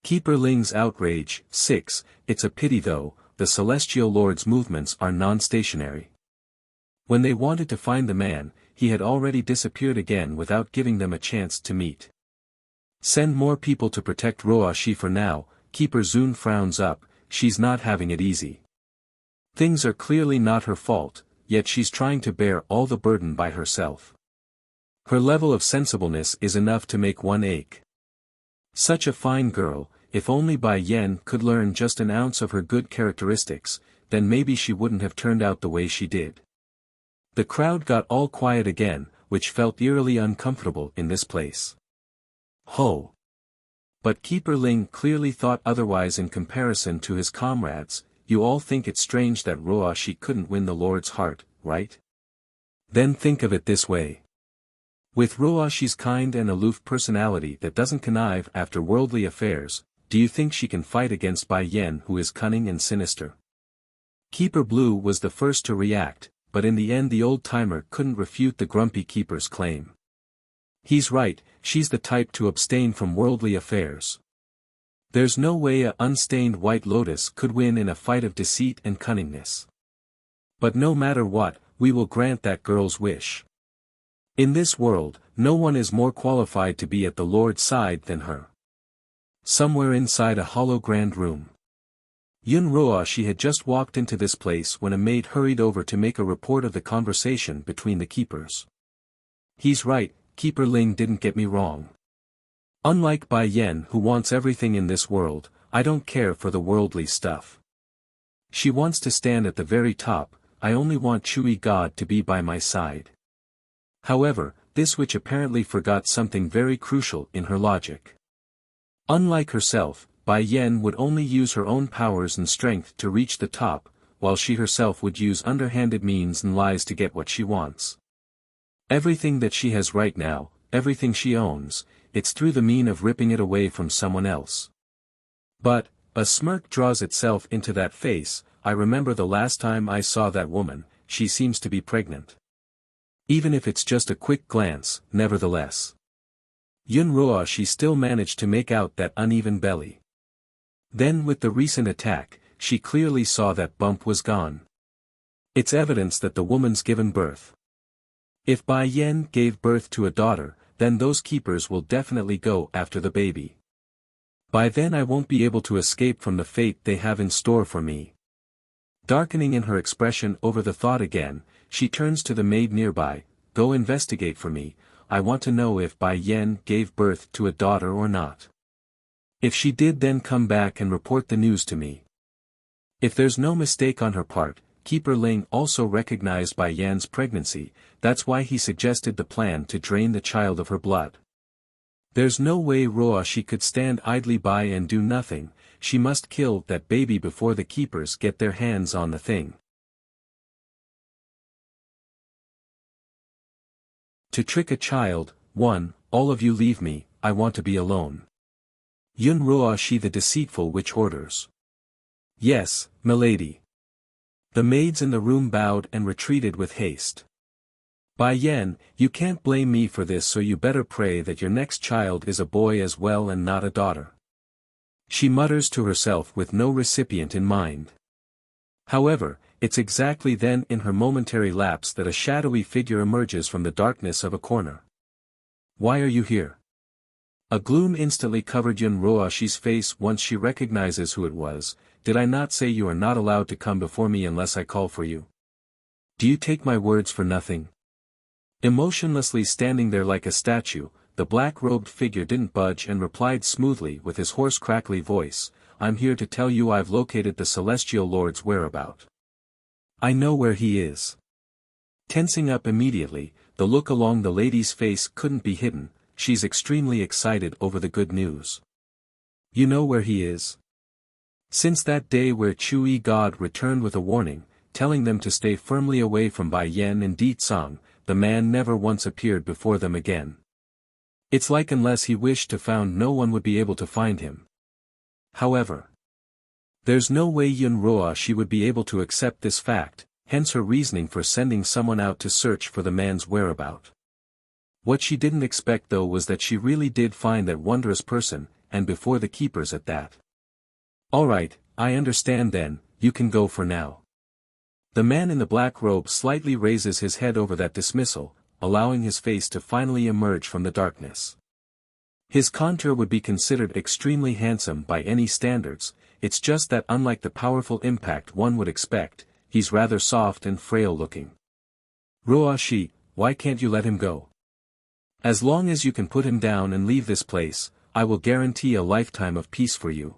Keeper Ling's outrage. 6. It's a pity though, the Celestial Lord's movements are non-stationary. When they wanted to find the man, he had already disappeared again without giving them a chance to meet. Send more people to protect Roashi for now. Keeper Zun frowns up, she's not having it easy. Things are clearly not her fault, yet she's trying to bear all the burden by herself. Her level of sensibleness is enough to make one ache. Such a fine girl, if only Bai Yan could learn just an ounce of her good characteristics, then maybe she wouldn't have turned out the way she did. The crowd got all quiet again, which felt eerily uncomfortable in this place. Ho! But Keeper Ling clearly thought otherwise in comparison to his comrades. You all think it's strange that Roashi couldn't win the Lord's heart, right? Then think of it this way. With Roashi's kind and aloof personality that doesn't connive after worldly affairs, do you think she can fight against Bai Yan, who is cunning and sinister? Keeper Blue was the first to react, but in the end the old-timer couldn't refute the grumpy keeper's claim. He's right, she's the type to abstain from worldly affairs. There's no way a unstained white lotus could win in a fight of deceit and cunningness. But no matter what, we will grant that girl's wish. In this world, no one is more qualified to be at the Lord's side than her. Somewhere inside a hollow grand room. Yun Roashi had just walked into this place when a maid hurried over to make a report of the conversation between the keepers. He's right, Keeper Ling didn't get me wrong. Unlike Bai Yan, who wants everything in this world, I don't care for the worldly stuff. She wants to stand at the very top, I only want Chui God to be by my side. However, this witch apparently forgot something very crucial in her logic. Unlike herself, Bai Yan would only use her own powers and strength to reach the top, while she herself would use underhanded means and lies to get what she wants. Everything that she has right now, everything she owns, it's through the mean of ripping it away from someone else. But, a smirk draws itself into that face. I remember the last time I saw that woman, she seems to be pregnant. Even if it's just a quick glance, nevertheless. Yun Roashi still managed to make out that uneven belly. Then with the recent attack, she clearly saw that bump was gone. It's evidence that the woman's given birth. If Bai Yan gave birth to a daughter, then those keepers will definitely go after the baby. By then I won't be able to escape from the fate they have in store for me. Darkening in her expression over the thought again, she turns to the maid nearby, go investigate for me, I want to know if Bai Yan gave birth to a daughter or not. If she did, then come back and report the news to me. If there's no mistake on her part, Keeper Ling also recognized Bai Yan's pregnancy, that's why he suggested the plan to drain the child of her blood. There's no way Roashi could stand idly by and do nothing, she must kill that baby before the keepers get their hands on the thing. To trick a child. 1, all of you leave me, I want to be alone. Yun Roashi the deceitful witch orders. Yes, milady. The maids in the room bowed and retreated with haste. Bai Yan, you can't blame me for this, so you better pray that your next child is a boy as well and not a daughter. She mutters to herself with no recipient in mind. However, it's exactly then in her momentary lapse that a shadowy figure emerges from the darkness of a corner. Why are you here? A gloom instantly covered Yun Roashi's face once she recognizes who it was. Did I not say you are not allowed to come before me unless I call for you? Do you take my words for nothing? Emotionlessly standing there like a statue, the black-robed figure didn't budge and replied smoothly with his hoarse crackly voice, I'm here to tell you I've located the Celestial Lord's whereabout. I know where he is. Tensing up immediately, the look along the lady's face couldn't be hidden, she's extremely excited over the good news. You know where he is? Since that day where Chui God returned with a warning, telling them to stay firmly away from Bai Yan and Di Tsang, the man never once appeared before them again. It's like unless he wished to found no one would be able to find him. However, there's no way Yun Roashi would be able to accept this fact, hence her reasoning for sending someone out to search for the man's whereabout. What she didn't expect though was that she really did find that wondrous person, and before the keepers at that. Alright, I understand then, you can go for now. The man in the black robe slightly raises his head over that dismissal, allowing his face to finally emerge from the darkness. His contour would be considered extremely handsome by any standards, it's just that unlike the powerful impact one would expect, he's rather soft and frail looking. Roashi, why can't you let him go? As long as you can put him down and leave this place, I will guarantee a lifetime of peace for you.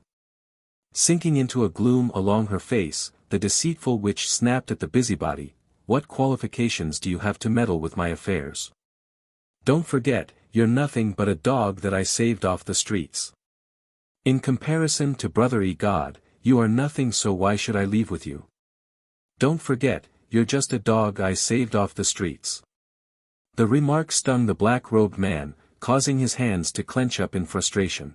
Sinking into a gloom along her face, the deceitful witch snapped at the busybody, what qualifications do you have to meddle with my affairs? Don't forget, you're nothing but a dog that I saved off the streets. In comparison to Brother E God, you are nothing, so why should I leave with you? Don't forget, you're just a dog I saved off the streets. The remark stung the black-robed man, causing his hands to clench up in frustration.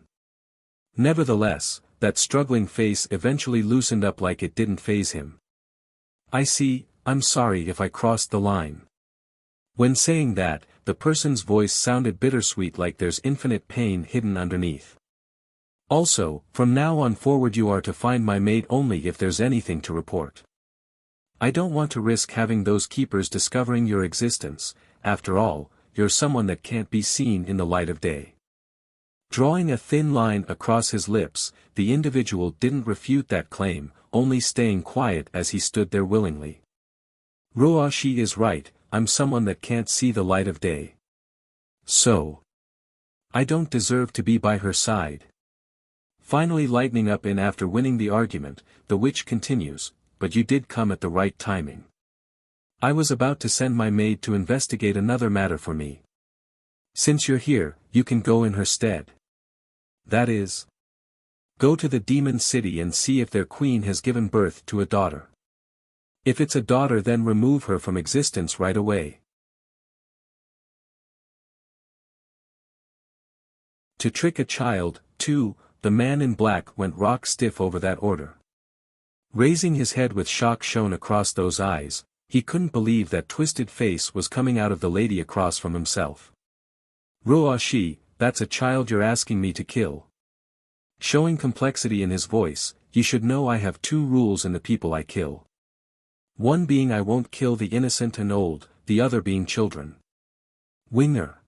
Nevertheless, that struggling face eventually loosened up like it didn't faze him. I see, I'm sorry if I crossed the line. When saying that, the person's voice sounded bittersweet, like there's infinite pain hidden underneath. Also, from now on forward you are to find my maid only if there's anything to report. I don't want to risk having those keepers discovering your existence, after all, you're someone that can't be seen in the light of day. Drawing a thin line across his lips, the individual didn't refute that claim, only staying quiet as he stood there willingly. Roashi is right, I'm someone that can't see the light of day. So, I don't deserve to be by her side. Finally lightening up in after winning the argument, the witch continues, but you did come at the right timing. I was about to send my maid to investigate another matter for me. Since you're here, you can go in her stead. That is, go to the demon city and see if their queen has given birth to a daughter. If it's a daughter, then remove her from existence right away. To trick a child, too, the man in black went rock stiff over that order. Raising his head with shock shone across those eyes, he couldn't believe that twisted face was coming out of the lady across from himself. Roashi, that's a child you're asking me to kill. Showing complexity in his voice, you should know I have two rules in the people I kill. One being I won't kill the innocent and old, the other being children. Winger.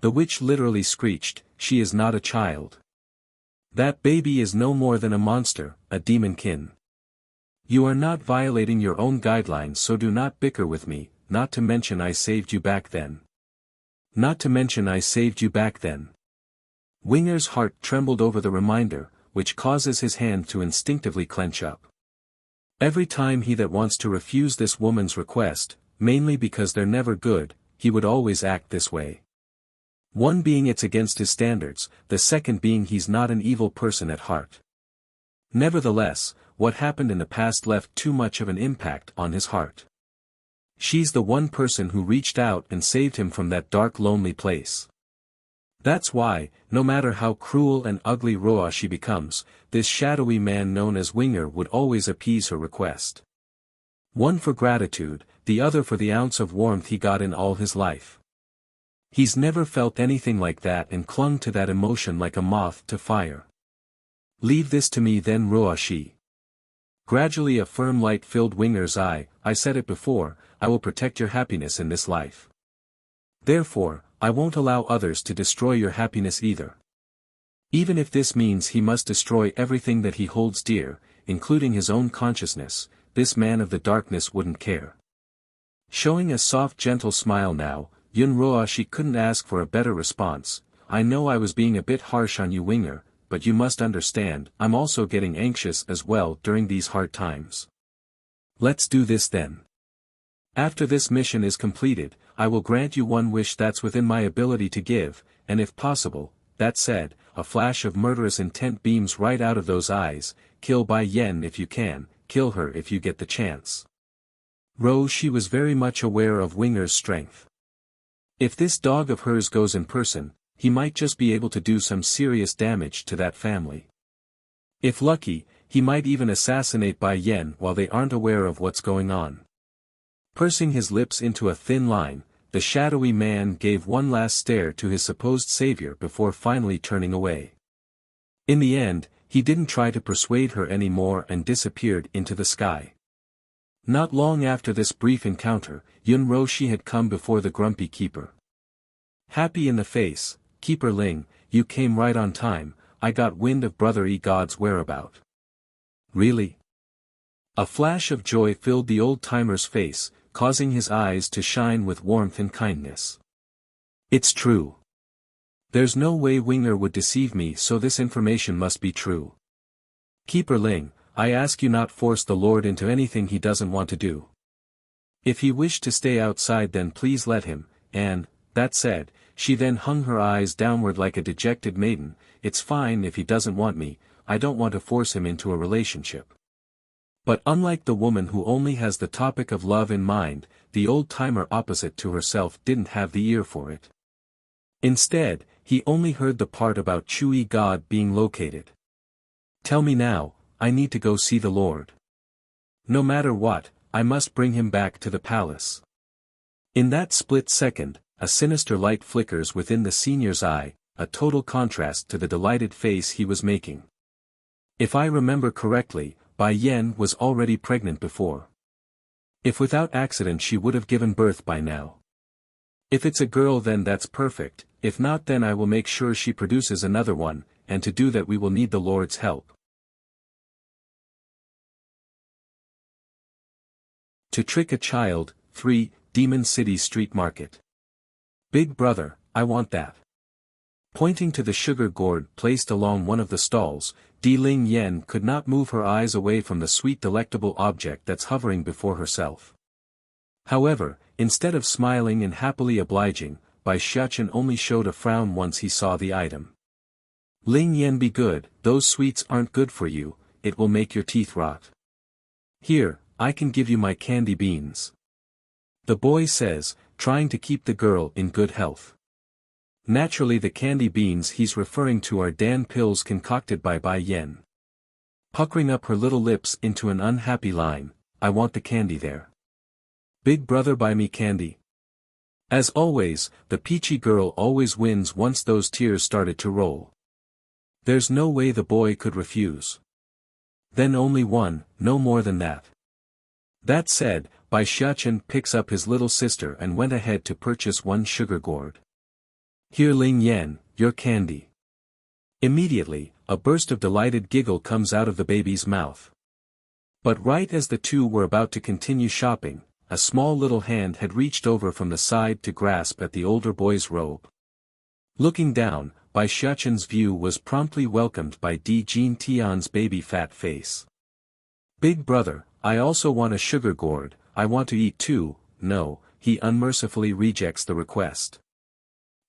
The witch literally screeched, she is not a child. That baby is no more than a monster, a demonkin. You are not violating your own guidelines, so do not bicker with me, not to mention I saved you back then. Winger's heart trembled over the reminder, which causes his hand to instinctively clench up. Every time he that wants to refuse this woman's request, mainly because they're never good, he would always act this way. One being it's against his standards, the second being he's not an evil person at heart. Nevertheless, what happened in the past left too much of an impact on his heart. She's the one person who reached out and saved him from that dark, lonely place. That's why, no matter how cruel and ugly Roashi becomes, this shadowy man known as Winger would always appease her request. One for gratitude, the other for the ounce of warmth he got in all his life. He's never felt anything like that and clung to that emotion like a moth to fire. Leave this to me then, Roashi. Gradually a firm light filled Winger's eye. I said it before, I will protect your happiness in this life. Therefore, I won't allow others to destroy your happiness either. Even if this means he must destroy everything that he holds dear, including his own consciousness, this man of the darkness wouldn't care. Showing a soft gentle smile now, Yunroa she couldn't ask for a better response. I know I was being a bit harsh on you Winger, but you must understand, I'm also getting anxious as well during these hard times. Let's do this then. After this mission is completed, I will grant you one wish that's within my ability to give, and if possible, that said, a flash of murderous intent beams right out of those eyes, kill Bai Yen if you can, kill her if you get the chance. She was very much aware of Winger's strength. If this dog of hers goes in person, he might just be able to do some serious damage to that family. If lucky, he might even assassinate Bai Yen while they aren't aware of what's going on. Pursing his lips into a thin line, the shadowy man gave one last stare to his supposed savior before finally turning away. In the end, he didn't try to persuade her anymore and disappeared into the sky. Not long after this brief encounter, Yun Roshi had come before the grumpy keeper. Happy in the face, Keeper Ling, you came right on time, I got wind of Brother E God's whereabout. Really? A flash of joy filled the old-timer's face, causing his eyes to shine with warmth and kindness. It's true. There's no way Winger would deceive me, so this information must be true. Keeper Ling, I ask you not force the Lord into anything he doesn't want to do. If he wished to stay outside then please let him, and, that said, she then hung her eyes downward like a dejected maiden, it's fine if he doesn't want me, I don't want to force him into a relationship. But unlike the woman who only has the topic of love in mind, the old-timer opposite to herself didn't have the ear for it. Instead, he only heard the part about Chui God being located. Tell me now, I need to go see the Lord. No matter what, I must bring him back to the palace. In that split second, a sinister light flickers within the senior's eye, a total contrast to the delighted face he was making. If I remember correctly, Bai Yen was already pregnant before. If without accident she would have given birth by now. If it's a girl then that's perfect, if not then I will make sure she produces another one, and to do that we will need the Lord's help. To trick a child, 3, Demon City Street Market. Big brother, I want that. Pointing to the sugar gourd placed along one of the stalls, Di Ling Yen could not move her eyes away from the sweet delectable object that's hovering before herself. However, instead of smiling and happily obliging, Bai Xiachen only showed a frown once he saw the item. Ling Yen be good, those sweets aren't good for you, it will make your teeth rot. Here, I can give you my candy beans. The boy says, trying to keep the girl in good health. Naturally the candy beans he's referring to are Dan pills concocted by Bai Yen. Puckering up her little lips into an unhappy line, I want the candy there. Big brother buy me candy. As always, the peachy girl always wins once those tears started to roll. There's no way the boy could refuse. Then only one, no more than that. That said, Bai Xiachen picks up his little sister and went ahead to purchase one sugar gourd. Here Ling Yen, your candy. Immediately, a burst of delighted giggle comes out of the baby's mouth. But right as the two were about to continue shopping, a small little hand had reached over from the side to grasp at the older boy's robe. Looking down, Bai Xiachen's view was promptly welcomed by Di Jin Tian's baby fat face. Big brother, I also want a sugar gourd, I want to eat too. No, he unmercifully rejects the request.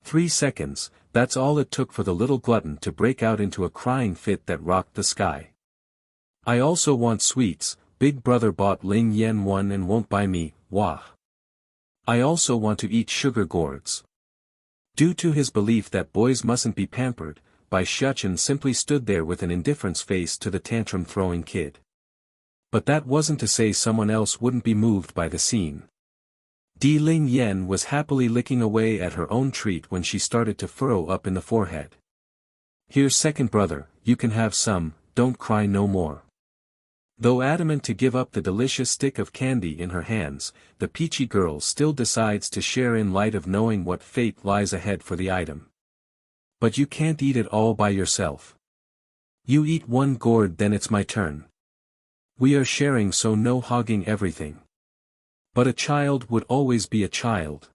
3 seconds, that's all it took for the little glutton to break out into a crying fit that rocked the sky. I also want sweets, big brother bought Ling Yen one and won't buy me, wah. I also want to eat sugar gourds. Due to his belief that boys mustn't be pampered, Bai Xiachen simply stood there with an indifference face to the tantrum-throwing kid. But that wasn't to say someone else wouldn't be moved by the scene. Di Ling Yen was happily licking away at her own treat when she started to furrow up in the forehead. Here's second brother, you can have some, don't cry no more. Though adamant to give up the delicious stick of candy in her hands, the peachy girl still decides to share in light of knowing what fate lies ahead for the item. But you can't eat it all by yourself. You eat one gourd, then it's my turn. We are sharing, so no hogging everything. But a child would always be a child.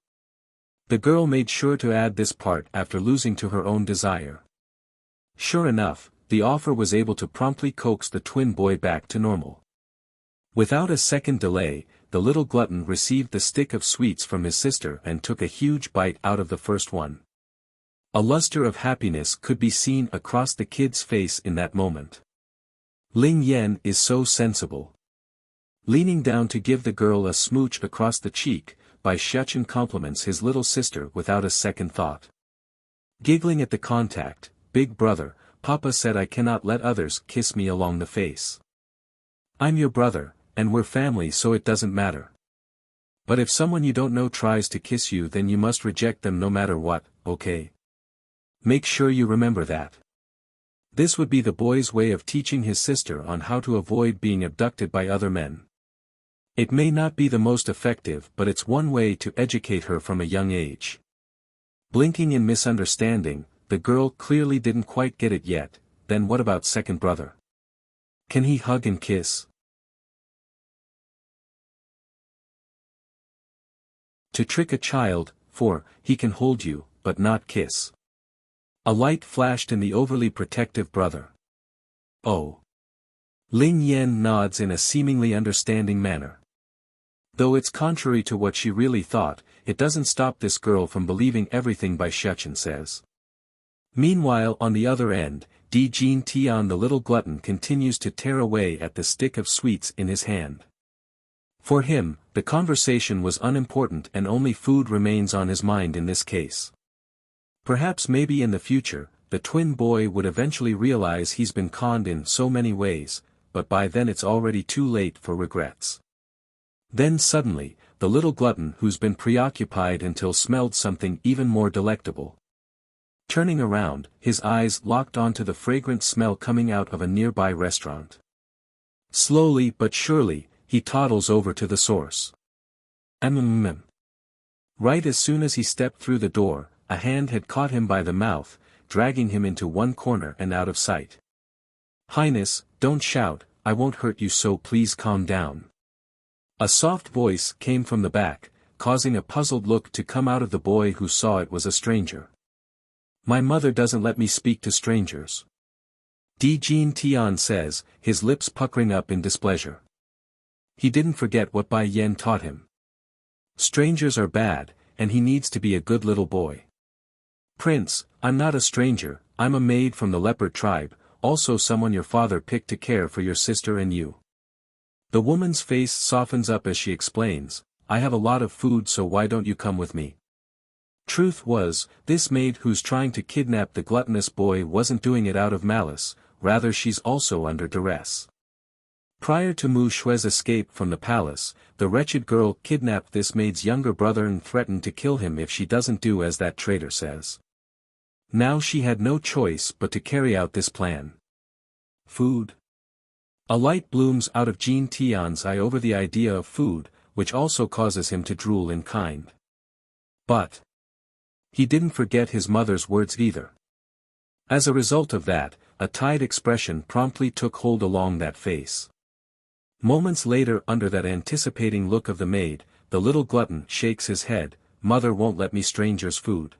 The girl made sure to add this part after losing to her own desire. Sure enough, the offer was able to promptly coax the twin boy back to normal. Without a second delay, the little glutton received the stick of sweets from his sister and took a huge bite out of the first one. A luster of happiness could be seen across the kid's face in that moment. Ling Yan is so sensible. Leaning down to give the girl a smooch across the cheek, Bai Shechen compliments his little sister without a second thought. Giggling at the contact, "Big brother, Papa said I cannot let others kiss me along the face. I'm your brother, and we're family, so it doesn't matter. But if someone you don't know tries to kiss you, then you must reject them no matter what, okay? Make sure you remember that." This would be the boy's way of teaching his sister on how to avoid being abducted by other men. It may not be the most effective, but it's one way to educate her from a young age. Blinking in misunderstanding, the girl clearly didn't quite get it yet. Then what about second brother? Can he hug and kiss? To trick a child, 4, he can hold you, but not kiss. A light flashed in the overly protective brother. Oh. Ling Yan nods in a seemingly understanding manner. Though it's contrary to what she really thought, it doesn't stop this girl from believing everything Bai Shechen says. Meanwhile, on the other end, Di Jin Tian, the little glutton, continues to tear away at the stick of sweets in his hand. For him, the conversation was unimportant and only food remains on his mind in this case. Perhaps maybe in the future, the twin boy would eventually realize he's been conned in so many ways, but by then it's already too late for regrets. Then suddenly, the little glutton who's been preoccupied until smelled something even more delectable. Turning around, his eyes locked onto the fragrant smell coming out of a nearby restaurant. Slowly but surely, he toddles over to the source. Right as soon as he stepped through the door, a hand had caught him by the mouth, dragging him into one corner and out of sight. "Highness, don't shout, I won't hurt you, so please calm down." A soft voice came from the back, causing a puzzled look to come out of the boy who saw it was a stranger. "My mother doesn't let me speak to strangers," Di Jin Tian says, his lips puckering up in displeasure. He didn't forget what Bai Yan taught him. Strangers are bad, and he needs to be a good little boy. "Prince, I'm not a stranger, I'm a maid from the leopard tribe, also someone your father picked to care for your sister and you." The woman's face softens up as she explains, "I have a lot of food, so why don't you come with me?" Truth was, this maid who's trying to kidnap the gluttonous boy wasn't doing it out of malice, rather she's also under duress. Prior to Mu Shue's escape from the palace, the wretched girl kidnapped this maid's younger brother and threatened to kill him if she doesn't do as that traitor says. Now she had no choice but to carry out this plan. Food. A light blooms out of Jin Tian's eye over the idea of food, which also causes him to drool in kind. But he didn't forget his mother's words either. As a result of that, a tired expression promptly took hold along that face. Moments later, under that anticipating look of the maid, the little glutton shakes his head, "Mother won't let me strangers' food."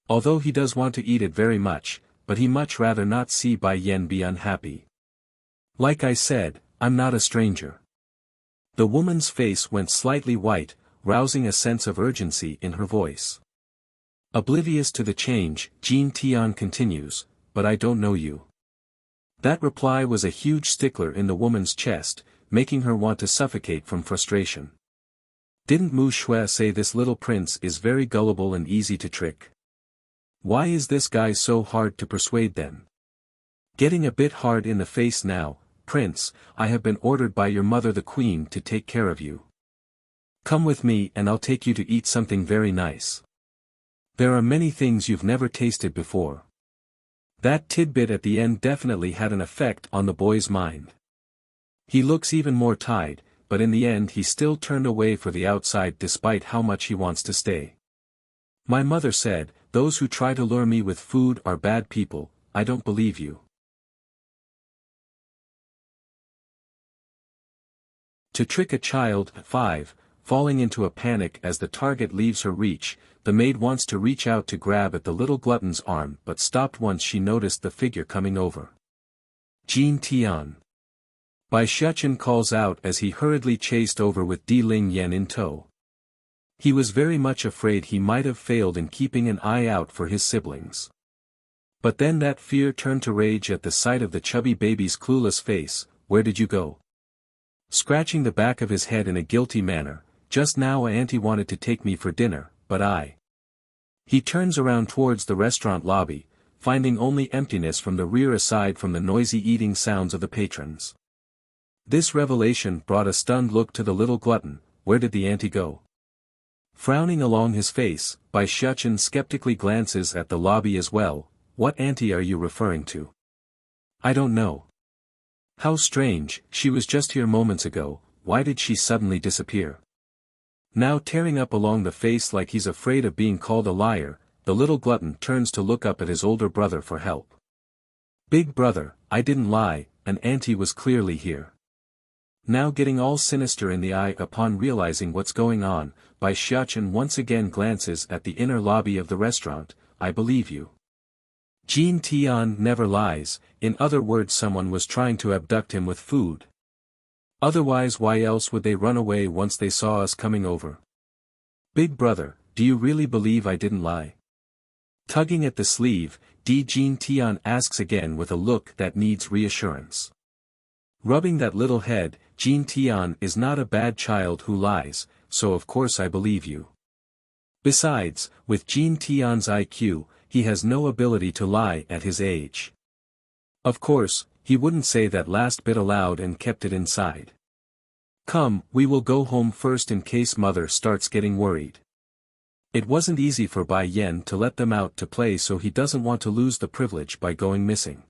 Although he does want to eat it very much, but he much rather not see Bai Yan be unhappy. "Like I said, I'm not a stranger." The woman's face went slightly white, rousing a sense of urgency in her voice. Oblivious to the change, Jin Tian continues, "But I don't know you." That reply was a huge stickler in the woman's chest, making her want to suffocate from frustration. Didn't Mu Shue say this little prince is very gullible and easy to trick? Why is this guy so hard to persuade then? Getting a bit hard in the face now, "Prince, I have been ordered by your mother the queen to take care of you. Come with me and I'll take you to eat something very nice. There are many things you've never tasted before." That tidbit at the end definitely had an effect on the boy's mind. He looks even more tired, but in the end he still turned away for the outside despite how much he wants to stay. My mother said, "Those who try to lure me with food are bad people." I don't believe you. To trick a child. 5. Falling into a panic as the target leaves her reach, the maid wants to reach out to grab at the little glutton's arm but stopped once she noticed the figure coming over. Jin Tian. Bai Shuchen calls out as he hurriedly chased over with Di Ling Yan in tow. He was very much afraid he might have failed in keeping an eye out for his siblings. But then that fear turned to rage at the sight of the chubby baby's clueless face. "Where did you go?" Scratching the back of his head in a guilty manner, "Just now Auntie wanted to take me for dinner, but I..." He turns around towards the restaurant lobby, finding only emptiness from the rear aside from the noisy eating sounds of the patrons. This revelation brought a stunned look to the little glutton. Where did the auntie go? Frowning along his face, Bai Shuchen skeptically glances at the lobby as well. "What auntie are you referring to?" "I don't know." "How strange, she was just here moments ago, why did she suddenly disappear?" Now tearing up along the face like he's afraid of being called a liar, the little glutton turns to look up at his older brother for help. "Big brother, I didn't lie, an auntie was clearly here." Now getting all sinister in the eye upon realizing what's going on, Bai Shuchen once again glances at the inner lobby of the restaurant. "I believe you. Jin Tian never lies," in other words someone was trying to abduct him with food. Otherwise why else would they run away once they saw us coming over? "Big brother, do you really believe I didn't lie?" Tugging at the sleeve, Jin Tian asks again with a look that needs reassurance. Rubbing that little head, Jin Tian is not a bad child who lies, so of course I believe you. Besides, with Jin Tian's IQ, he has no ability to lie at his age. Of course, he wouldn't say that last bit aloud and kept it inside. "Come, we will go home first in case mother starts getting worried." It wasn't easy for Bai Yen to let them out to play, so he doesn't want to lose the privilege by going missing.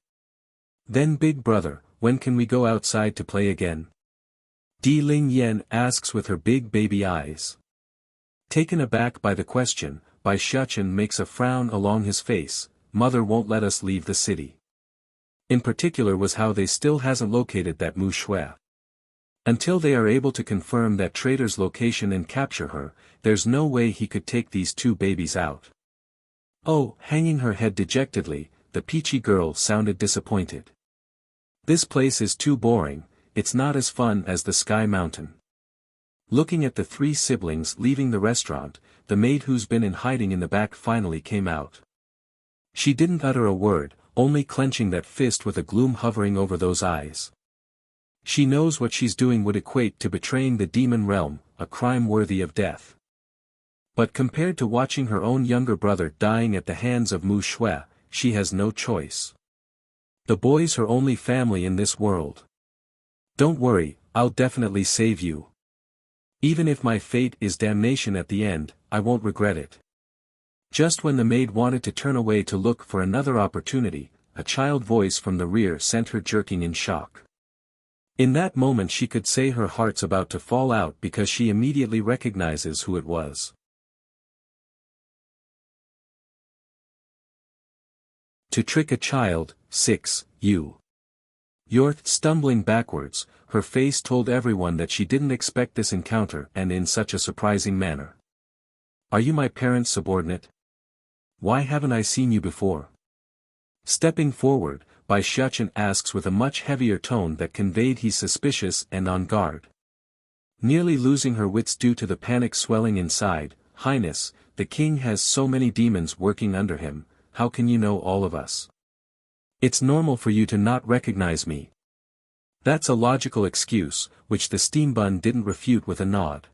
"Then big brother, when can we go outside to play again?" Di Ling Yan asks with her big baby eyes. Taken aback by the question, Bai Shuchen makes a frown along his face. "Mother won't let us leave the city." In particular was how they still hasn't located that Mu Shui. Until they are able to confirm that traitor's location and capture her, there's no way he could take these two babies out. Oh, hanging her head dejectedly, the peachy girl sounded disappointed. "This place is too boring, it's not as fun as the Sky Mountain." Looking at the three siblings leaving the restaurant, the maid who's been in hiding in the back finally came out. She didn't utter a word, only clenching that fist with a gloom hovering over those eyes. She knows what she's doing would equate to betraying the demon realm, a crime worthy of death. But compared to watching her own younger brother dying at the hands of Mu Shui, she has no choice. The boy's her only family in this world. "Don't worry, I'll definitely save you. Even if my fate is damnation at the end, I won't regret it." Just when the maid wanted to turn away to look for another opportunity, a child voice from the rear sent her jerking in shock. In that moment she could say her heart's about to fall out because she immediately recognizes who it was. To trick a child. 6. You're stumbling backwards, her face told everyone that she didn't expect this encounter and in such a surprising manner. "Are you my parents' subordinate? Why haven't I seen you before?" Stepping forward, Bai Shuchen asks with a much heavier tone that conveyed he's suspicious and on guard. Nearly losing her wits due to the panic swelling inside, "Highness, the king has so many demons working under him, how can you know all of us? It's normal for you to not recognize me." That's a logical excuse, which the steam bun didn't refute with a nod.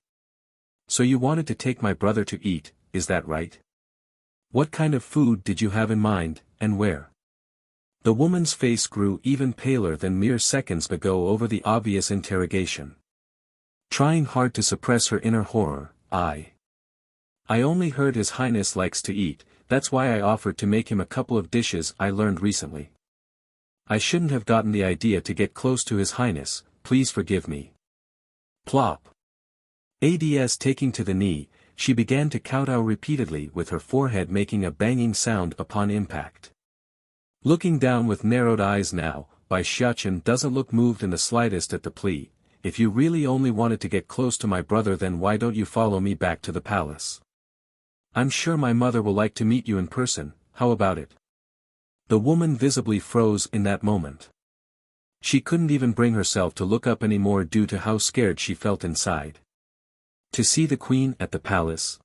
"So you wanted to take my brother to eat, is that right? What kind of food did you have in mind, and where?" The woman's face grew even paler than mere seconds ago over the obvious interrogation. Trying hard to suppress her inner horror, I only heard His Highness likes to eat, that's why I offered to make him a couple of dishes I learned recently. I shouldn't have gotten the idea to get close to His Highness, please forgive me. Plop. Ads taking to the knee, she began to kowtow repeatedly with her forehead making a banging sound upon impact. Looking down with narrowed eyes now, Bai Xiachen doesn't look moved in the slightest at the plea. If you really only wanted to get close to my brother, then why don't you follow me back to the palace? I'm sure my mother will like to meet you in person, how about it? The woman visibly froze in that moment. She couldn't even bring herself to look up anymore due to how scared she felt inside. To see the queen at the palace?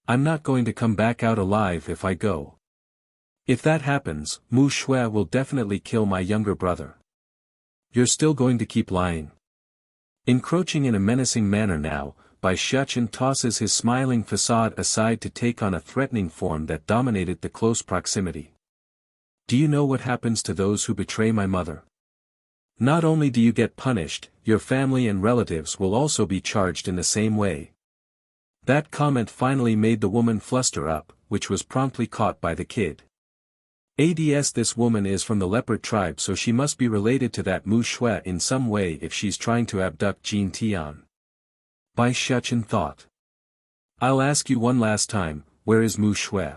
I'm not going to come back out alive if I go. If that happens, Mu Shui will definitely kill my younger brother. You're still going to keep lying? Encroaching in a menacing manner now, Bai Xiachen tosses his smiling facade aside to take on a threatening form that dominated the close proximity. Do you know what happens to those who betray my mother? Not only do you get punished, your family and relatives will also be charged in the same way. That comment finally made the woman fluster up, which was promptly caught by the kid. This woman is from the leopard tribe, so she must be related to that Mu Shui in some way if she's trying to abduct Jin Tian. Bai Xiachen thought. I'll ask you one last time, where is Mu Shui?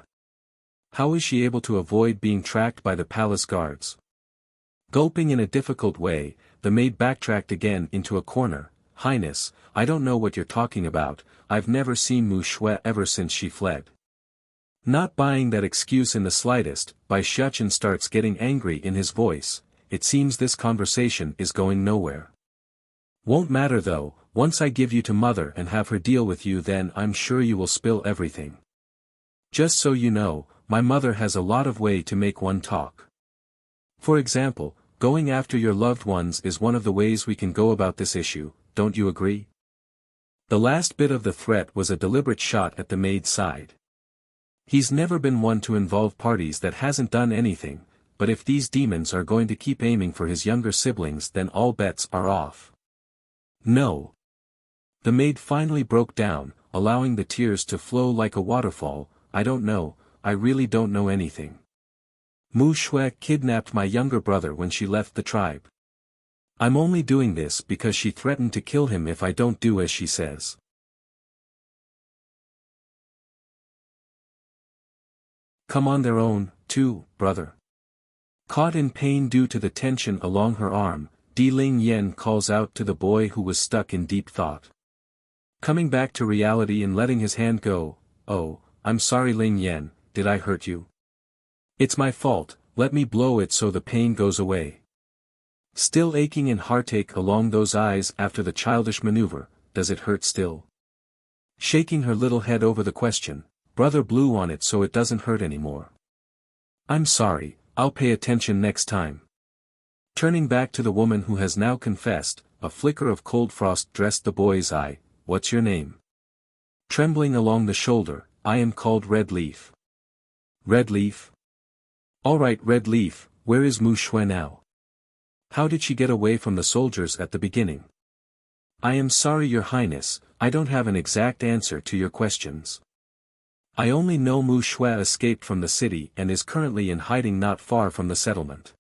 How is she able to avoid being tracked by the palace guards? Gulping in a difficult way, the maid backtracked again into a corner. Highness, I don't know what you're talking about, I've never seen Mu Shui ever since she fled. Not buying that excuse in the slightest, Bai Xiachen starts getting angry in his voice. It seems this conversation is going nowhere. Won't matter though, once I give you to mother and have her deal with you, then I'm sure you will spill everything. Just so you know, my mother has a lot of way to make one talk. For example, going after your loved ones is one of the ways we can go about this issue, don't you agree? The last bit of the threat was a deliberate shot at the maid's side. He's never been one to involve parties that hasn't done anything, but if these demons are going to keep aiming for his younger siblings, then all bets are off. No. The maid finally broke down, allowing the tears to flow like a waterfall. I don't know, I really don't know anything. Mu Shui kidnapped my younger brother when she left the tribe. I'm only doing this because she threatened to kill him if I don't do as she says. Come on their own, too, brother. Caught in pain due to the tension along her arm, Di Ling Yen calls out to the boy who was stuck in deep thought. Coming back to reality and letting his hand go. Oh, I'm sorry Ling Yen, did I hurt you? It's my fault, let me blow it so the pain goes away. Still aching in heartache along those eyes after the childish maneuver, does it hurt still? Shaking her little head over the question, brother blew on it so it doesn't hurt anymore. I'm sorry, I'll pay attention next time. Turning back to the woman who has now confessed, a flicker of cold frost dressed the boy's eye. What's your name? Trembling along the shoulder, I am called Red Leaf. Red Leaf? Alright Red Leaf, where is Mu Shui now? How did she get away from the soldiers at the beginning? I am sorry Your Highness, I don't have an exact answer to your questions. I only know Mu Shui escaped from the city and is currently in hiding not far from the settlement.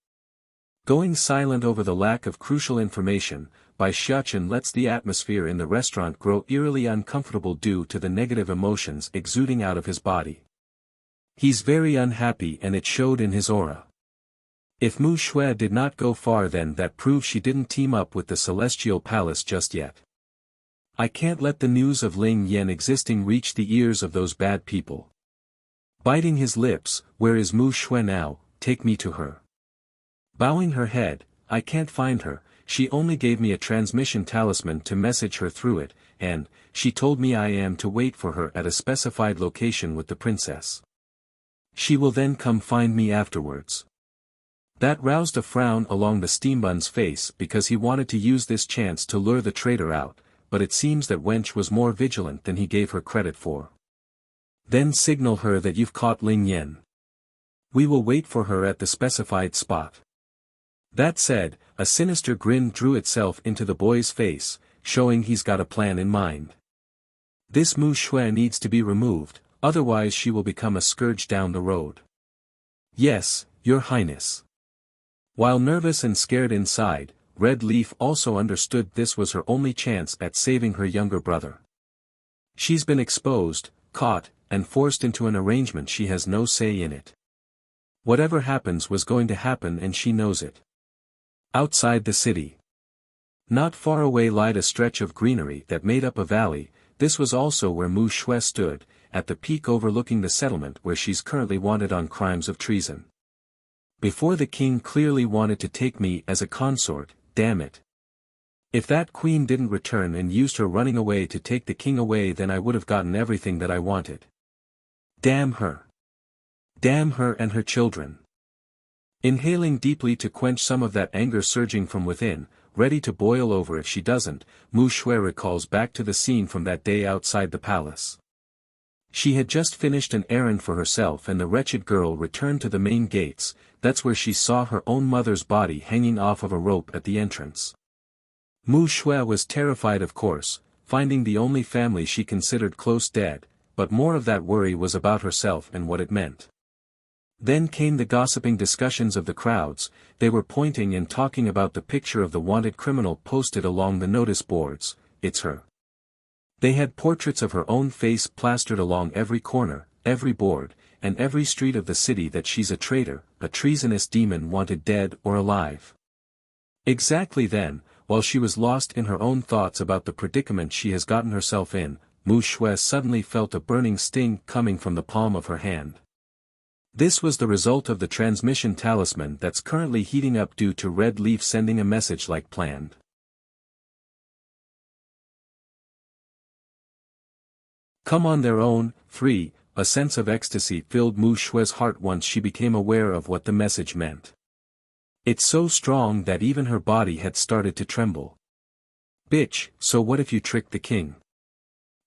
Going silent over the lack of crucial information, Bai Xiachen lets the atmosphere in the restaurant grow eerily uncomfortable due to the negative emotions exuding out of his body. He's very unhappy and it showed in his aura. If Mu Shui did not go far, then that proves she didn't team up with the Celestial Palace just yet. I can't let the news of Ling Yen existing reach the ears of those bad people. Biting his lips, where is Mu Shui now, take me to her. Bowing her head, I can't find her, she only gave me a transmission talisman to message her through it, and, she told me I am to wait for her at a specified location with the princess. She will then come find me afterwards. That roused a frown along the steambun's face because he wanted to use this chance to lure the traitor out, but it seems that wench was more vigilant than he gave her credit for. Then signal her that you've caught Ling Yen. We will wait for her at the specified spot. That said, a sinister grin drew itself into the boy's face, showing he's got a plan in mind. This Mu Shui needs to be removed, otherwise she will become a scourge down the road. Yes, Your Highness. While nervous and scared inside, Red Leaf also understood this was her only chance at saving her younger brother. She's been exposed, caught, and forced into an arrangement she has no say in it. Whatever happens was going to happen and she knows it. Outside the city. Not far away lied a stretch of greenery that made up a valley. This was also where Mu Shui stood, at the peak overlooking the settlement where she's currently wanted on crimes of treason. Before the king clearly wanted to take me as a consort, damn it. If that queen didn't return and used her running away to take the king away, then I would have gotten everything that I wanted. Damn her. Damn her and her children. Inhaling deeply to quench some of that anger surging from within, ready to boil over if she doesn't, Mu Shui recalls back to the scene from that day outside the palace. She had just finished an errand for herself and the wretched girl returned to the main gates. That's where she saw her own mother's body hanging off of a rope at the entrance. Mu Shui was terrified, of course, finding the only family she considered close dead, but more of that worry was about herself and what it meant. Then came the gossiping discussions of the crowds. They were pointing and talking about the picture of the wanted criminal posted along the notice boards. It's her. They had portraits of her own face plastered along every corner, every board, and every street of the city that she's a traitor, a treasonous demon wanted dead or alive. Exactly then, while she was lost in her own thoughts about the predicament she has gotten herself in, Mu Shui suddenly felt a burning sting coming from the palm of her hand. This was the result of the transmission talisman that's currently heating up due to Red Leaf sending a message like planned. Come on their own, free. A sense of ecstasy filled Mu Shui's heart once she became aware of what the message meant. It's so strong that even her body had started to tremble. Bitch, so what if you trick the king?